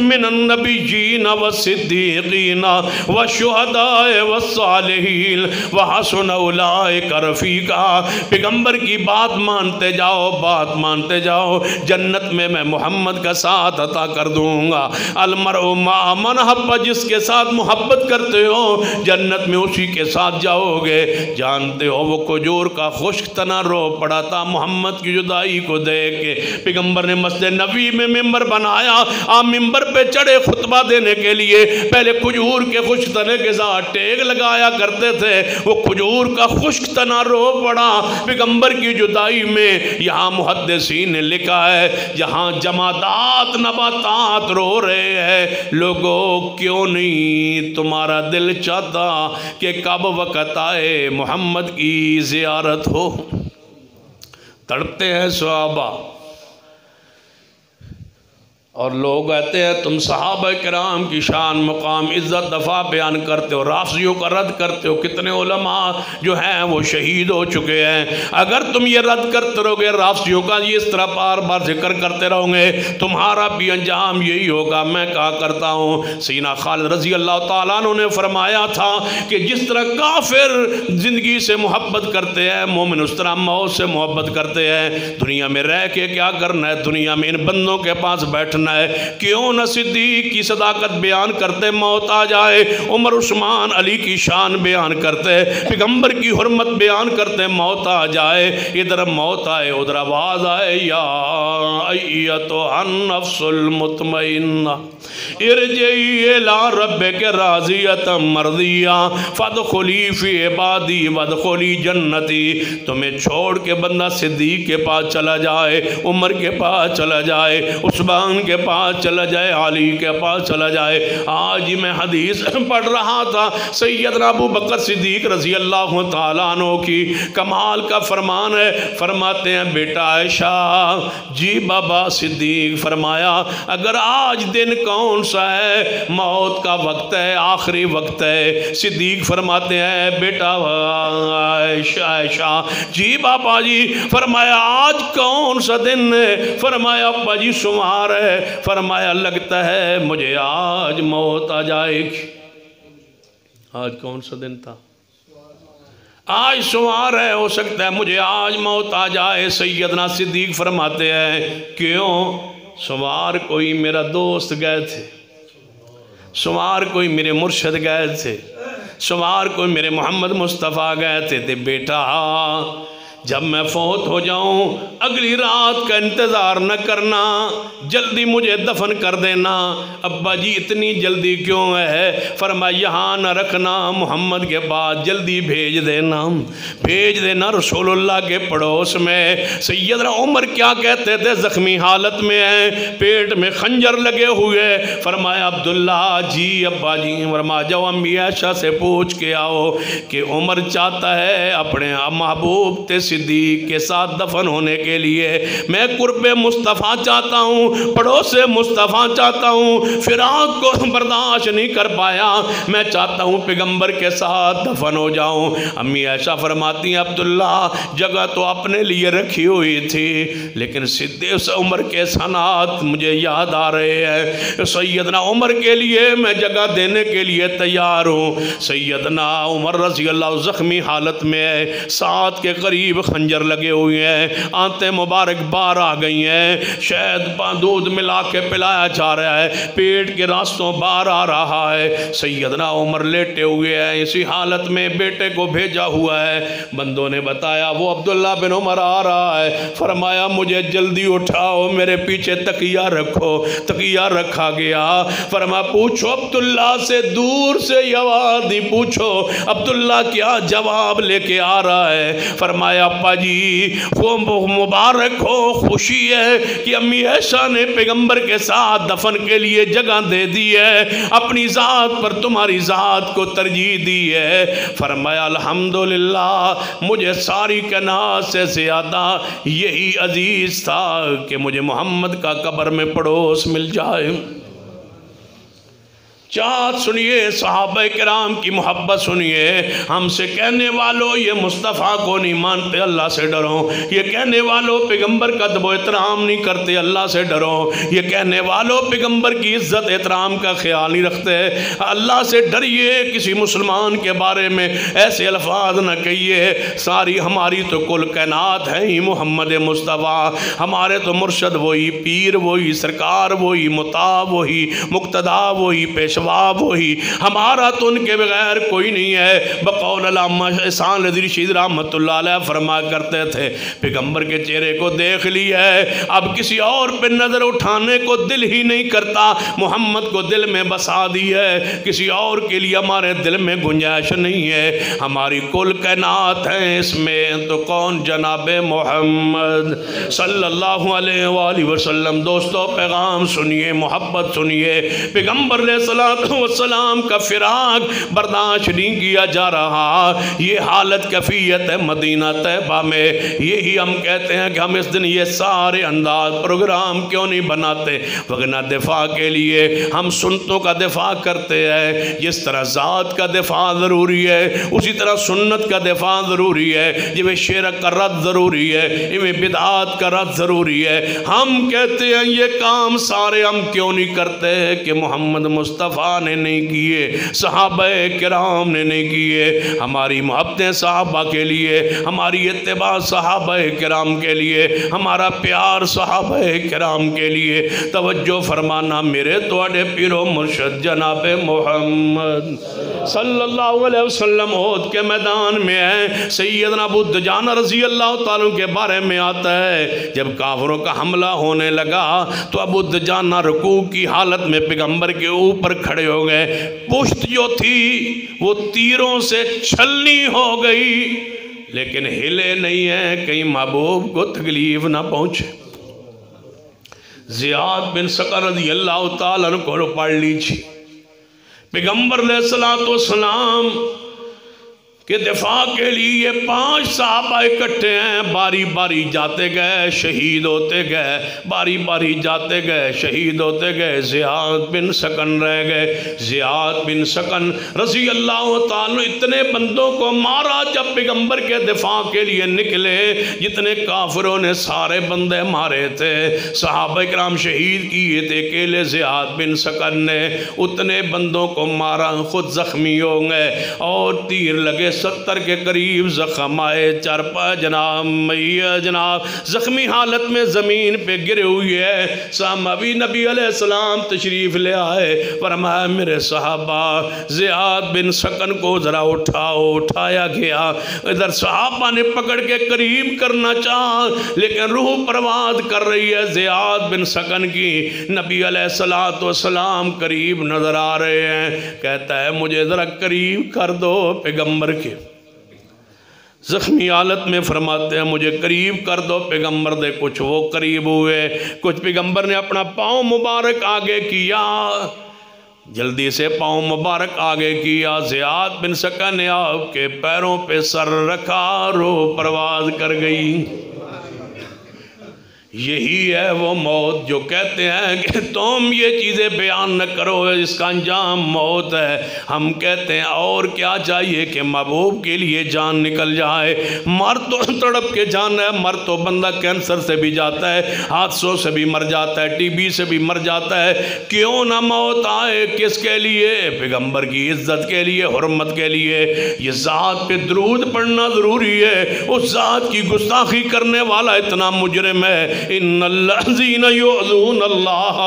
مِنَ النَّبِيِّينَ وَالصِّدِّيقِينَ وَالشُّهَدَاءِ وَالصَّالِحِينَ وَحَسُنَ أُولَئِكَ رَفِيقًا۔ پیغمبر کی بات مانتے جاؤ، بات مانتے جاؤ، جنت میں میں محمد کا ساتھ عطا کر دوں گا۔ المرء مع من احب، جس کے ساتھ محبت کرتے ہو جنت میں اسی کے ساتھ جاؤ گے۔ جانتے ہو وہ کھجور کا خشک تنا رو پڑا تھا محمد کی جدائی کو دیکھ کے، پیغمبر نے مسجد نبی میں ممبر بنایا، آپ ممبر پہ چڑھے خطبہ دینے کے لیے، پہلے کھجور کے خشک تنے کے ساتھ ٹیک لگایا کرتے تھے، وہ کھجور کا خشک تنا رو پڑا پیغمبر کی جدائی میں۔ یہاں محدثین نے لکھا ہے جہاں جمادات نباتات رو رہے ہیں، لوگوں کیوں نہیں تمہارا دل چاہتا کہ کب وقت آئے محمد کی زیارت ہو۔ تڑپتے ہیں صحابہ، اور لوگ کہتے ہیں تم صحابہ کرام کی شان مقام عزت دفعہ بیان کرتے ہو، رافضیوں کا رد کرتے ہو، کتنے علماء جو ہیں وہ شہید ہو چکے ہیں، اگر تم یہ رد کرتے رہو گے رافضیوں کا یہ اس طرح بار بار ذکر کرتے رہو گے تمہارا بھی انجام یہی ہوگا۔ میں کہا کرتا ہوں سیدنا خالد رضی اللہ تعالیٰ عنہ نے فرمایا تھا کہ جس طرح کافر زندگی سے محبت کرتے ہیں مومن اس طرح موت سے محبت کرتے ہیں۔ دنیا میں رہ کے کیا کرنا ہے، دنیا میں ان بندوں کے پاس بیٹھنا ہے، کیوں نہ صدیق کی صداقت بیان کرتے موت آ جائے، عمر عثمان علی کی شان بیان کرتے، پیغمبر کی حرمت بیان کرتے موت آ جائے، ادھر موت آئے ادھر آواز آئے یا ایتھا النفس المطمئنہ ارجعی الی ربک راضیۃ مرضیہ فادخلی فی عبادی وادخلی جنتی۔ تمہیں چھوڑ کے بندہ صدیق کے پاس چلا جائے، عمر کے پاس چلا جائے، عثمان کے پاس چلا جائے، علی کے پاس چلا جائے۔ آج میں حدیث پڑھ رہا تھا سیدنا ابو بکر صدیق رضی اللہ تعالیٰ عنہ کی کمال کا فرمان ہے، فرماتے ہیں بیٹا عائشہ جی بابا صدیق، فرمایا اگر آج دن کون سا ہے، موت کا وقت ہے، آخری وقت ہے۔ صدیق فرماتے ہیں بیٹا عائشہ جی بابا جی، فرمایا آج کون سا دن ہے، فرمایا ابا جی سمار ہے، فرمایا لگتا ہے مجھے آج موت آ جائے گی۔ آج کون سا دن تھا، آج سمار ہے، ہو سکتا ہے مجھے آج موت آ جائے۔ سیدنا صدیق فرماتے ہیں کیوں، سمار کوئی میرا دوست گئے تھے، سمار کوئی میرے مرشد گئے تھے، سمار کوئی میرے محمد مصطفیٰ گئے تھے بیٹا جب میں فوت ہو جاؤں اگلی رات کا انتظار نہ کرنا، جلدی مجھے دفن کر دینا۔ ابا جی اتنی جلدی کیوں ہے، فرمایا یہاں نہ رکھنا، محمد کے بعد جلدی بھیج دینا، بھیج دینا رسول اللہ کے پڑوس میں۔ سیدنا عمر کیا کہتے تھے، زخمی حالت میں ہیں، پیٹ میں خنجر لگے ہوئے، فرمایا عبداللہ جی ابا جی، فرمایا جاؤ امی عائشہ سے پوچھ کے آؤ کہ عمر چاہتا ہے اپنے محبوب صدیق کے ساتھ دفن ہونے کے لیے، میں قرب مصطفیٰ چاہتا ہوں، پڑوس مصطفیٰ چاہتا ہوں، فراق کو برداشت نہیں کر پایا، میں چاہتا ہوں پیغمبر کے ساتھ دفن ہو جاؤں۔ امی عائشہ فرماتی ہیں عبداللہ جگہ تو اپنے لیے رکھی ہوئی تھی، لیکن صدیق عمر کے سنات مجھے یاد آ رہے ہیں، سیدنا عمر کے لیے میں جگہ دینے کے لیے تیار ہوں۔ سیدنا عمر رضی اللہ زخمی حالت میں ہے، ساتھ کے قریب خنجر لگے ہوئے ہیں، آنتیں مبارک باہر آ گئی ہیں، شہد دودھ ملا کے پلایا جا رہا ہے، پیٹ کے راستوں باہر آ رہا ہے۔ سیدنا عمر لیٹے ہوئے ہیں، اسی حالت میں بیٹے کو بھیجا ہوا ہے، بندوں نے بتایا وہ عبداللہ بن عمر آ رہا ہے، فرمایا مجھے جلدی اٹھاؤ، میرے پیچھے تکیہ رکھو، تکیہ رکھا گیا، فرمایا پوچھو عبداللہ سے، دور سے آواز نہیں، پوچھو عبداللہ کیا جواب لے کے آ رہا ہے۔ فرمایا ابا جی مبارک ہو، خوشی ہے کہ امی عائشہ نے پیغمبر کے ساتھ دفن کے لیے جگہ دے دی ہے، اپنی ذات پر تمہاری ذات کو ترجیح دی ہے۔ فرمایا الحمدللہ، مجھے ساری کائنات سے زیادہ یہی عزیز تھا کہ مجھے محمد کا قبر میں پڑوس مل جائے۔ چاہت سنیے، صحابہ کرام کی محبت سنیے، ہم سے کہنے والوں یہ مصطفیٰ کو نہیں مانتے، اللہ سے ڈرو، یہ کہنے والوں پیغمبر کا ادب و احترام نہیں کرتے، اللہ سے ڈرو، یہ کہنے والوں پیغمبر کی عزت احترام کا خیال نہیں رکھتے، اللہ سے ڈریے، کسی مسلمان کے بارے میں ایسے الفاظ نہ کہیے۔ ساری ہماری تو کل کائنات ہے ہی محمد مصطفیٰ، ہمارے تو مرشد وہی، پیر وہی، سرکار وہی، مطاع وہی، مقتدا وہی، پیشوا وہی، ہمارا تو ان کے بغیر کوئی نہیں ہے۔ بقول علامہ احسان علی رشید رحمت اللہ علیہ فرمایا کرتے تھے پیغمبر کے چہرے کو دیکھ لیا ہے، اب کسی اور پہ نظر اٹھانے کو دل ہی نہیں کرتا، محمد کو دل میں بسا دی ہے، کسی اور کے لیے ہمارے دل میں گنجائش نہیں ہے، ہماری کل کائنات ہے، اس میں تو کون جناب محمد صلی اللہ علیہ وآلہ وسلم۔ دوستو پیغام سنیے، محبت سنیے، پیغمبر علیہ السلام کا فراق برداشت نہیں کیا جا رہا، یہ حالت کیفیت ہے مدینہ طیبہ میں۔ یہی ہم کہتے ہیں کہ ہم اس دن یہ سارے انداز پروگرام کیوں نہیں بناتے، وگرنہ دفاع کے لیے ہم سنتوں کا دفاع کرتے ہیں، جس طرح ذات کا دفاع ضروری ہے اسی طرح سنت کا دفاع ضروری ہے، جو شرک کا رد ضروری ہے، یہ بدعات کا رد ضروری ہے۔ ہم کہتے ہیں یہ کام سارے ہم کیوں نہیں کرتے کہ محمد مصطفیٰ نے نہیں کیے، صحابہ کرام نے نہیں کیے، ہماری محبتیں صحابہ کے لیے، ہماری اتباع صحابہ کرام کے لیے، ہمارا پیار صحابہ کرام کے لیے۔ توجہ فرمانا، میرے توڑے پیرو مرشد جناب محمد صلی اللہ علیہ وسلم احد کے میدان میں ہیں، سیدنا ابو دجانہ رضی اللہ تعالیٰ کے بارے میں آتا ہے جب کافروں کا حملہ ہونے لگا تو ابو دجانہ رکوع کی حالت میں پیغمبر کے اوپر کھڑے ہو گئے، پشت جو تھی وہ تیروں سے چھلنی ہو گئی، لیکن ہلے نہیں ہیں کہیں محبوب کو تکلیف نہ پہنچے۔ زیاد بن سکر رضی اللہ تعالیٰ عنہ کو پڑھ لیجیے، پیغمبر علیہ السلام کہ دفاع کے لیے یہ 5 صحابہ اکٹھے ہیں، باری باری جاتے گئے شہید ہوتے گئے، باری باری جاتے گئے شہید ہوتے گئے، زیاد بن سکن رہ گئے۔ زیاد بن سکن رضی اللہ تعالیٰ اتنے بندوں کو مارا جب پیغمبر کے دفاع کے لیے نکلے، جتنے کافروں نے سارے بندے مارے تھے، صحابہ کرام شہید کیے تھے، اکیلے زیاد بن سکن نے اتنے بندوں کو مارا، خود زخمی ہو گئے اور تیر لگے، 70 کے قریب زخم آئے، چارپا جناب زخمی حالت میں زمین پہ گرے ہوئے ہیں۔ ابھی نبی علیہ السلام تشریف لے آئے، فرمایا میرے صحابہ زیاد بن سکن کو ذرا اٹھاؤ، اٹھایا گیا، ادھر صحابہ نے پکڑ کے قریب کرنا چاہا لیکن روح پرواز کر رہی ہے زیاد بن سکن کی، نبی علیہ السلام قریب نظر آ رہے ہیں، کہتا ہے مجھے ذرا قریب کر دو پیغمبر کے، زخمی حالت میں فرماتے ہیں مجھے قریب کر دو پیغمبر دے، کچھ وہ قریب ہوئے، کچھ پیغمبر نے اپنا پاؤں مبارک آگے کیا، جلدی سے پاؤں مبارک آگے کیا، زیاد بن سکن نے آپ کے پیروں پہ سر رکھا، روح پرواز کر گئی۔ یہی ہے وہ موت جو کہتے ہیں کہ تم یہ چیزیں بیان نہ کرو، اس کا انجام موت ہے۔ ہم کہتے ہیں اور کیا چاہیے کہ محبوب کے لیے جان نکل جائے۔ مر تو تڑپ کے جانا ہے، مر تو بندہ کینسر سے بھی جاتا ہے، حادثوں سے بھی مر جاتا ہے، ٹی بی سے بھی مر جاتا ہے، کیوں نہ موت آئے؟ کس کے لیے؟ پیغمبر کی عزت کے لیے، حرمت کے لیے۔ یہ ذات پہ درود پڑھنا ضروری ہے۔ اس ذات کی گستاخی کرنے والا اتنا مجرم ہے۔ ان الذین یؤذون اللہ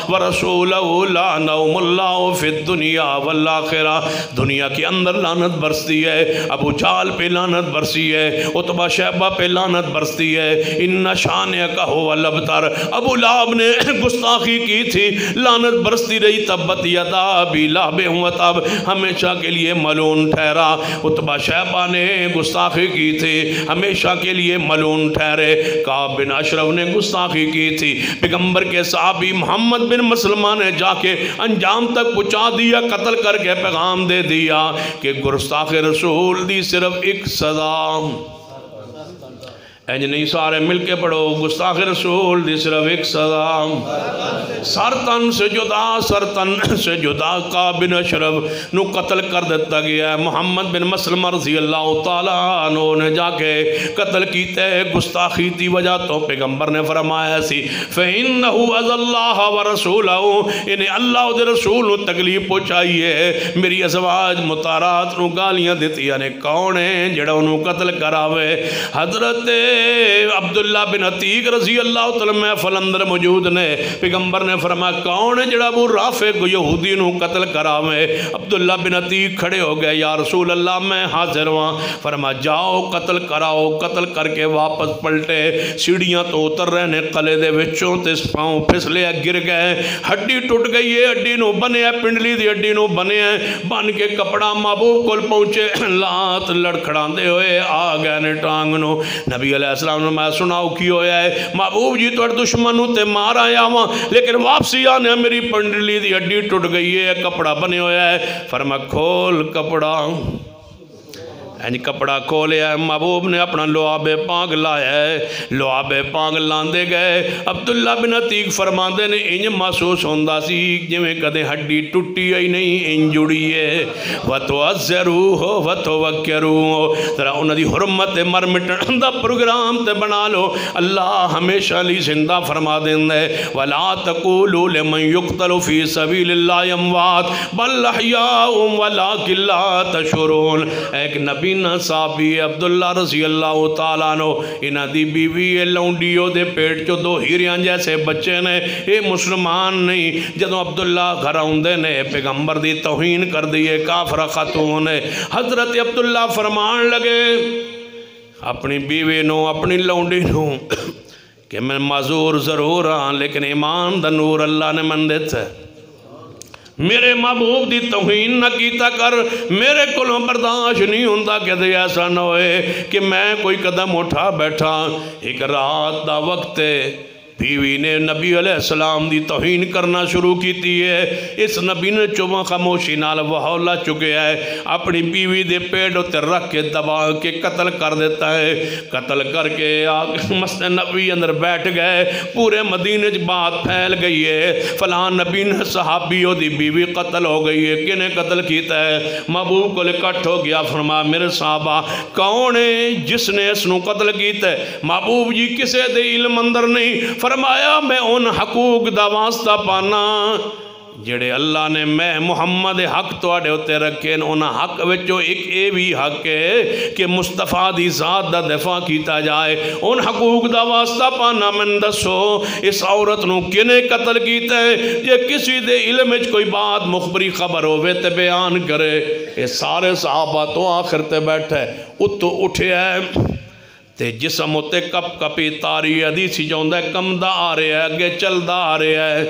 ورسولہ لعنہم اللہ فی الدنیا والآخرہ۔ دنیا کے اندر لعنت برستی ہے، ابو جہل پہ لعنت برسی ہے، عتبہ شیبہ پہ لعنت برستی ہے۔ ان شانئک ھو الابتر، ابو لہب نے گستاخی کی تھی، لعنت برستی رہی۔ تبت یدا ابی لہب وتب، ہمیشہ کے لیے ملعون ٹھہرا۔ عتبہ شیبہ نے گستاخی کی تھی، ہمیشہ کے لیے ملعون ٹھہرے۔ کعب بن اشرف نے گستاخی کی تھی، پیغمبر کے صحابی محمد بن مسلمہ نے جا کے انجام تک پہنچا دیا، قتل کر کے پیغام دے دیا کہ گستاخ رسول دی صرف ایک سزا۔ اینج نہیں، سارے مل کے پڑھو، گستاخ رسول دی صرف ایک سزا۔ سرطن سے جدا، سرطن سے جدا کعب بن اشرف نو قتل کر دیتا گیا ہے۔ محمد بن مسلمہ رضی اللہ تعالیٰ عنہ نے جا کے قتل کیتے، گستاخی دی وجہ تو پیغمبر نے فرمایا سی فَإِنَّهُ عَزَ اللَّهَ وَرَسُولَهُ، انہیں اللہ و رسول نو تکلیف پہنچائیے، میری ازواج مطارات نو گالیاں دیتی، یعنی کون ہے جڑا انہوں قتل کراوے؟ حضرت عبداللہ بن عتیق رضی اللہ تعالیٰ محفل اندر موجود نے، پیغمبر نے فرمایا کون ہے جڑا ابو رافع کو یہودی نو قتل کراوے؟ عبداللہ بن عتیق کھڑے ہو گئے، یا رسول اللہ میں حاضر ہوں۔ فرمایا جاؤ قتل کراؤ۔ قتل کر کے واپس پلٹے، سیڑھیاں تو اتر رہے نے، قلعے دے وچوں تے پاؤں پھسلے گر گئے، ہڈی ٹوٹ گئی ہے، ہڈی نو بنے ہے، پنڈلی دی ہڈی نو بنے ہے، بن کے کپڑا محبوب کول پہنچے، لات لڑکھڑاندے ہوئے آ گئے نے ٹانگ نو۔ نبی علیہ السلام نے میں سناؤ کی ہویا ہے؟ محبوب جی تو دشمنوں تے مار آیا ہوا، لیکن واپسی آنے میری پنڈلی دی ہڈی ٹوٹ گئی ہے، کپڑا بنے ہویا ہے۔ فرمایا کھول کپڑا، کپڑا کھولیا ہے۔ محبوب نے اپنا لعاب پاک لایا ہے، لعاب پاک لاندے گئے۔ عبداللہ بن عتیق فرماندے نے انج محسوس ہوندہ سی جویں کدے ہڈی ٹوٹی ہوئی نہیں، انج جڑی ہے۔ وَتُعَزَّرُوهُ وَتُوَكِّرُوهُ، ذرا انہاں دی حرمت مر مٹن دا پروگرام تے بنا لو، اللہ ہمیشہ لی زندہ فرما دیندے۔ وَلَا تَقُولُوا لِمَنْ يُقْتَلُ فِي سَبِيلِ اللَّهِ أَمْوَاتٌ بَلْ أَحْيَاءٌ وَلَكِنْ لَا تَشْعُرُونَ۔ ایک نبی صحابی عبداللہ رضی اللہ تعالیٰ عنہ، انہاں دی بیوی لونڈیوں دے پیٹ چو دو ہیریاں جیسے بچے نے، اے مسلمان نہیں۔ جدوں عبداللہ گھر آندے نے پیغمبر دی توہین کر دیئے، کافر خاتون نے، حضرت عبداللہ فرمان لگے اپنی بیوی نو، اپنی لونڈی نو کہ میں معذور ضرور ہاں، لیکن ایمان دا نور اللہ نے من دیتا ہے، میرے محبوب دی توہین نہ کیتا کر، میرے کلوں برداشت نہیں ہوندہ کہ دے ایسا نہ ہوئے کہ میں کوئی قدم اٹھا بیٹھا۔ ایک رات دا وقت ہے، بیوی نے نبی علیہ السلام دی توہین کرنا شروع کیتی ہے، اس نبی نے چوباں خاموشی نال وحولہ چکے ہے، اپنی بیوی دے پیٹ اتر رکھ کے دبا کے قتل کر دیتا ہے۔ قتل کر کے مسجد نبی اندر بیٹھ گئے، پورے مدینے چ بات پھیل گئی ہے، فلاں نبی نے صحابیوں دی بیوی قتل ہو گئی ہے، کنے قتل کیتا ہے؟ محبوب کو اکٹھ ہو گیا، فرمایا میرے صحابہ کون ہے جس نے اس نو قتل کیتا ہے؟ محبوب جی کسے دے علم اندر نہیں۔ فرمایا میں ان حقوق دا واسطہ پانا جڑے اللہ نے میں محمد حق توڑے ہوتے رکھے، ان حق وچوں ایک اے بھی حق ہے کہ مصطفیٰ دی ذات دا دفاع کیتا جائے۔ ان حقوق دا واسطہ پانا من دسو اس عورت نو کنے قتل کیتا ہے؟ یہ کسی دے علم وچ کوئی بات مخبری خبر ہوئے تے بیان کرے۔ یہ سارے صحابہ تو آخر تے بیٹھے، اتو اٹھے ہے تے جسم ہوتے کپ کپی تاری حدیثی جاؤں ہے، کم دا آ رہے ہے، اگے چل دا آ رہے ہے،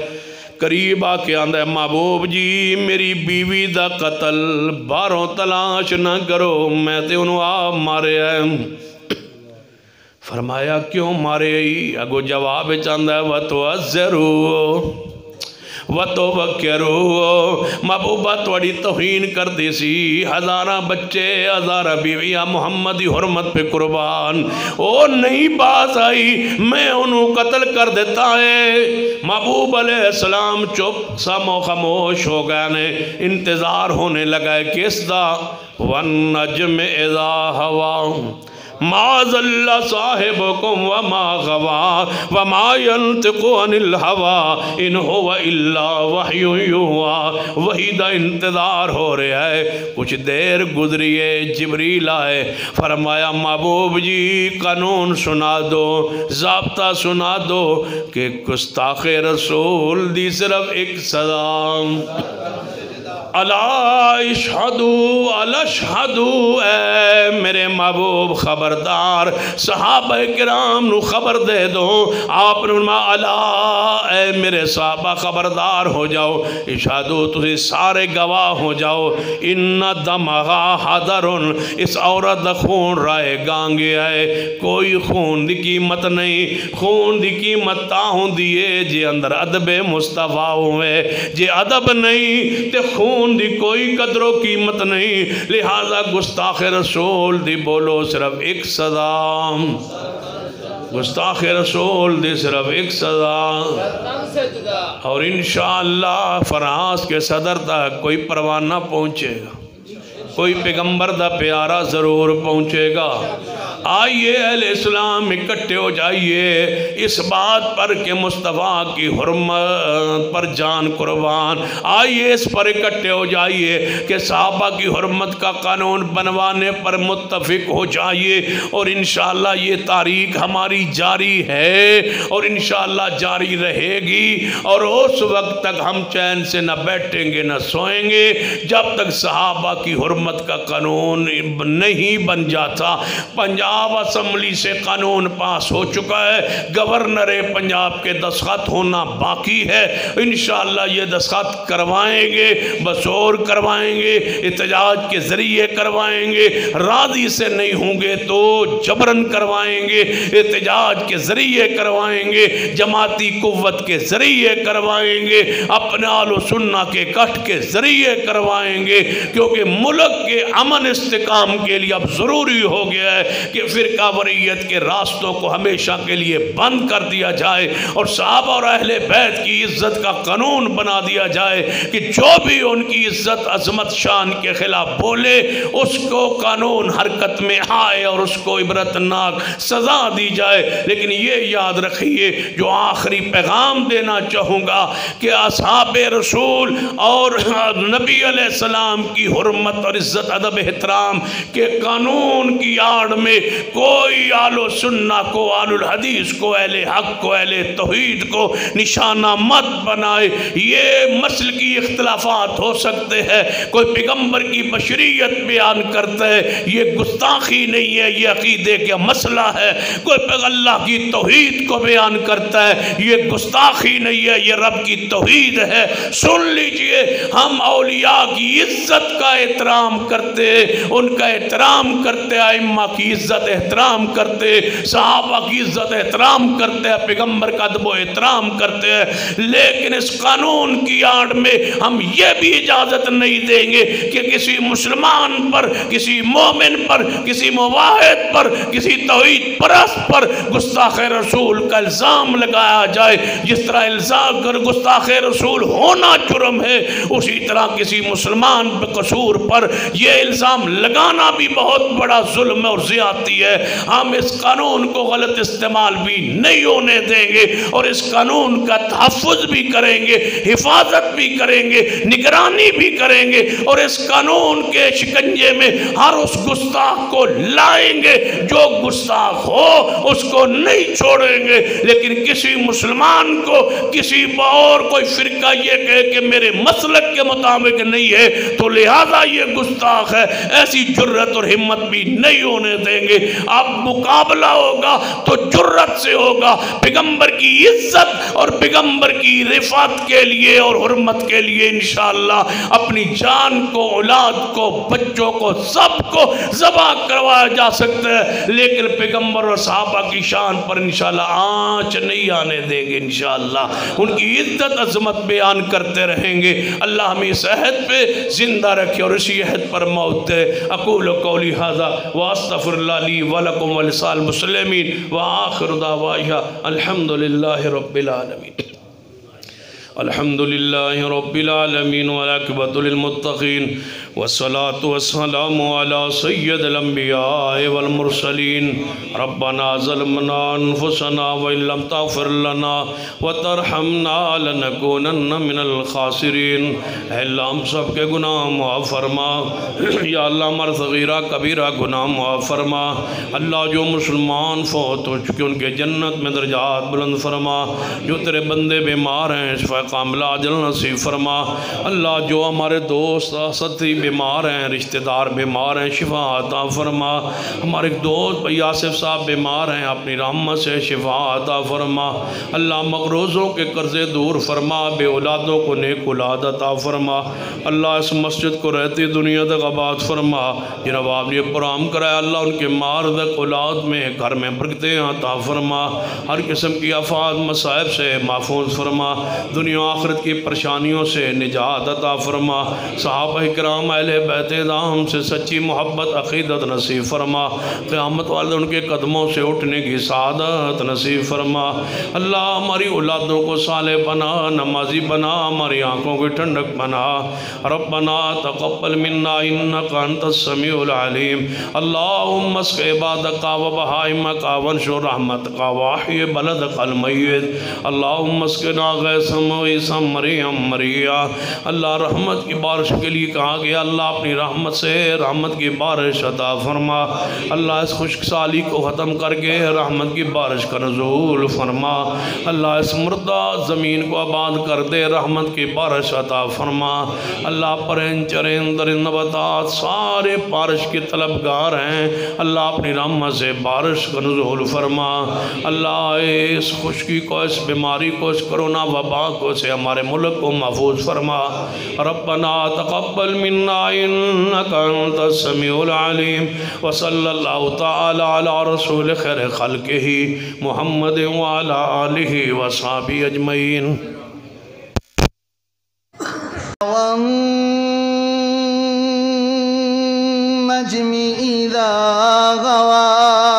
قریب آ کے آندہ ہے محبوب جی میری بیوی دا قتل باروں تلاش نہ کرو، میں تے انہوں آپ مارے ہیں۔ فرمایا کیوں مارے ہی؟ اگو جواب چاندہ ہے وَتُعَزَّرُوا وَتُوَكِّرُوا محبوبہ توڑی توہین کر دی سی ہزارہ بچے ہزارہ بیویاں محمد دی حرمت پہ قربان او نہیں باز آئی میں انہوں قتل کر دیتا ہے محبوب علیہ السلام چپ سامو خاموش ہو گئے نے انتظار ہونے لگا ہے کس دا وَالنَّجْمِ اِذَا هَوَى ما ضل صاحبكم وما غوى وما ينطق عن الهوى ان هو الا وحی یوحی وحی دا انتظار ہو رہا ہے کچھ دیر گزری ہے جبریل آئے فرمایا محبوب جی قانون سنا دو ضابطہ سنا دو کہ گستاخ رسول دی صرف ایک سزا الا اشہدو الا اشہدو اے میرے محبوب خبردار صحابہ کرام نو خبر دے دو آپ نے فرمایا الا اے میرے صحابہ خبردار ہو جاؤ اشہدو تسی سارے گواہ ہو جاؤ ان دمغا حضرن اس عورت دا خون رائے گانگے آئے کوئی خون دی قیمت نہیں خون دی قیمت تاہوں دیئے جے اندر ادب مصطفیٰ ہوئے جے ادب نہیں تے خون دی کوئی قدر و قیمت نہیں لہذا گستاخ رسول دی بولو صرف ایک سزا گستاخ رسول دی صرف ایک سزا اور انشاءاللہ فرانس کے صدر تک کوئی پروانہ پہنچے گا کوئی پیغمبر دا پیارا ضرور پہنچے گا آئیے اہل اسلام اکٹھے ہو جائیے اس بات پر کہ مصطفیٰ کی حرمت پر جان قربان آئیے اس پر اکٹھے ہو جائیے کہ صحابہ کی حرمت کا قانون بنوانے پر متفق ہو جائیے اور انشاءاللہ یہ تاریخ ہماری جاری ہے اور انشاءاللہ جاری رہے گی اور اس وقت تک ہم چین سے نہ بیٹھیں گے نہ سوئیں گے جب تک صحابہ کی حرمت کا قانون نہیں بن جاتا پنجاب اسمبلی سے قانون پاس ہو چکا ہے گورنر پنجاب کے دستخط ہونا باقی ہے انشاءاللہ یہ دستخط کروائیں گے بصور کروائیں گے احتجاج کے ذریعے کروائیں گے راضی سے نہیں ہوں گے تو جبرن کروائیں گے احتجاج کے ذریعے کروائیں گے جماعتی قوت کے ذریعے کروائیں گے اپنے آل و سنہ کے کٹ کے ذریعے کروائیں گے کیونکہ ملک کے امن استحکام کے لیے اب ضروری ہو گیا ہے کہ فرقہ وریت کے راستوں کو ہمیشہ کے لیے بند کر دیا جائے اور صحابہ اور اہل بیت کی عزت کا قانون بنا دیا جائے کہ جو بھی ان کی عزت عظمت شان کے خلاف بولے اس کو قانون حرکت میں آئے اور اس کو عبرتناک سزا دی جائے لیکن یہ یاد رکھیے جو آخری پیغام دینا چاہوں گا کہ اصحاب رسول اور نبی علیہ السلام کی حرمت اور عزت ادب احترام کے قانون کی آڑ میں کوئی آل و سنہ کو آل الحدیث کو اہل حق کو اہل توحید کو نشانہ مت بنائے یہ مسلکی اختلافات ہو سکتے ہیں کوئی پیغمبر کی بشریت بیان کرتا ہے یہ گستاخی نہیں ہے یہ عقیدے کا مسئلہ ہے کوئی اللہ کی توحید کو بیان کرتا ہے یہ گستاخی نہیں ہے یہ رب کی توحید ہے سن لیجئے ہم اولیاء کی عزت کا احترام کرتے ان کا احترام کرتے ائمہ کی عزت احترام کرتے صحابہ کی عزت احترام کرتے ہیں پیغمبر کا ادب و احترام کرتے ہیں لیکن اس قانون کی آڑ میں ہم یہ بھی اجازت نہیں دیں گے کہ کسی مسلمان پر کسی مومن پر کسی موحد پر کسی توحید پرست پر گستاخ رسول کا الزام لگایا جائے جس طرح الزام کر گستاخ رسول ہونا جرم ہے اسی طرح کسی مسلمان پر قصور پر یہ الزام لگانا بھی بہت بڑا ظلم اور زیادتی ہے ہم اس قانون کو غلط استعمال بھی نہیں ہونے دیں گے اور اس قانون کا تحفظ بھی کریں گے حفاظت بھی کریں گے نگرانی بھی کریں گے اور اس قانون کے شکنجے میں ہر اس گستاخ کو لائیں گے جو گستاخ ہو اس کو نہیں چھوڑیں گے لیکن کسی مسلمان کو کسی اور کوئی فرقہ یہ کہے کہ میرے مسلک کے مطابق نہیں ہے تو لہذا یہ گستاخ ہے، ایسی جرت اور ہمت بھی نہیں ہونے دیں گے۔ اب مقابلہ ہوگا تو جرت سے ہوگا، پیغمبر کی عزت اور پیغمبر کی رفعت کے لیے اور حرمت کے لیے انشاءاللہ اپنی جان کو، اولاد کو، بچوں کو، سب کو ذبح کروایا جا سکتا ہے، لیکن پیغمبر اور صحابہ کی شان پر انشاءاللہ آنچ نہیں آنے دیں گے انشاءاللہ۔ ان کی عزت عظمت بیان کرتے رہیں گے۔ اللہ ہمیں اس عہد پہ زندہ رکھے اور اسی عہد پر موت دے۔ اقول قولی ھذا واستغفر اللہ لی ولکم ولسائر المسلمین وآخر دعوانا الحمدللہ رب العالمین۔ الحمد للہ رب العالمین والعاقبۃ للمتقین والصلاة والسلام علی سید الانبیاء والمرسلین۔ ربنا ظلمنا انفسنا وان لم تغفر لنا وترحمنا لنکونن من الخاسرین۔ اے اللہ ہم سب کے گناہ معاف فرما، یا اللہ ہمارا صغیرہ کبیرہ گناہ معاف فرما۔ اللہ جو مسلمان فوت ہو چکے ان کے جنت میں درجات بلند فرما، جو تیرے بندے بیمار ہیں شفا کاملہ عاجل نصیب فرما۔ اللہ جو ہمارے دوست ساتھی بیمار ہیں، رشتہ دار بیمار ہیں، شفا عطا فرما۔ ہمارے دوست بھائی آصف صاحب بیمار ہیں، اپنی رحمت سے شفا عطا فرما۔ اللہ مقروضوں کے قرضے دور فرما، بے اولادوں کو نیک اولاد عطا فرما۔ اللہ اس مسجد کو رہتی دنیا تک آباد فرما۔ جناب آپ نے پروگرام کرایا اللہ ان کے مارزق اولاد میں گھر میں برکتیں عطا فرما، ہر قسم کی آفات مصائب سے محفوظ فرما، دنیا آخرت کی پریشانیوں سے نجات عطا فرما۔ صحابہ کرام اہل بیت اعظام سے سچی محبت عقیدت نصیب فرما، قیامت والے ان کے قدموں سے اٹھنے کی سعادت نصیب فرما۔ اللہ ہماری اولادوں کو صالح بنا، نمازی بنا، ہماری آنکھوں کی ٹھنڈک بنا۔ ربنا تقبل منا انک انت السمیع العلیم۔ اللہم اسق عبادک و بہائمک وانشر رحمتک واحی بلدک المیت۔ اللہم اسقنا غیثا مغیثا مریم مریا۔ اللہ رحمت کی بارش کے لیے کہا گیا، اللہ اپنی رحمت سے رحمت کی بارش عطا فرما۔ اللہ اس خشک سالی کو ختم کر کے رحمت کی بارش کا نزول فرما۔ اللہ اس مردہ زمین کو آباد کر دے، رحمت کی بارش عطا فرما۔ اللہ پرند چرند درند نباتات سارے بارش کے طلبگار ہیں، اللہ اپنی رحمت سے بارش کا نزول فرما۔ اللہ اس خشکی کو، اس بیماری کو، اس کرونا وبا کو سے ہمارے ملک کو محفوظ فرما۔ ربنا تقبل منا انک انت السمیع العلیم، وصلی اللہ تعالی علی رسول خیر خلقہ محمد وعلی آلہ وصحبہ اجمعین۔ والنجم إذا غوى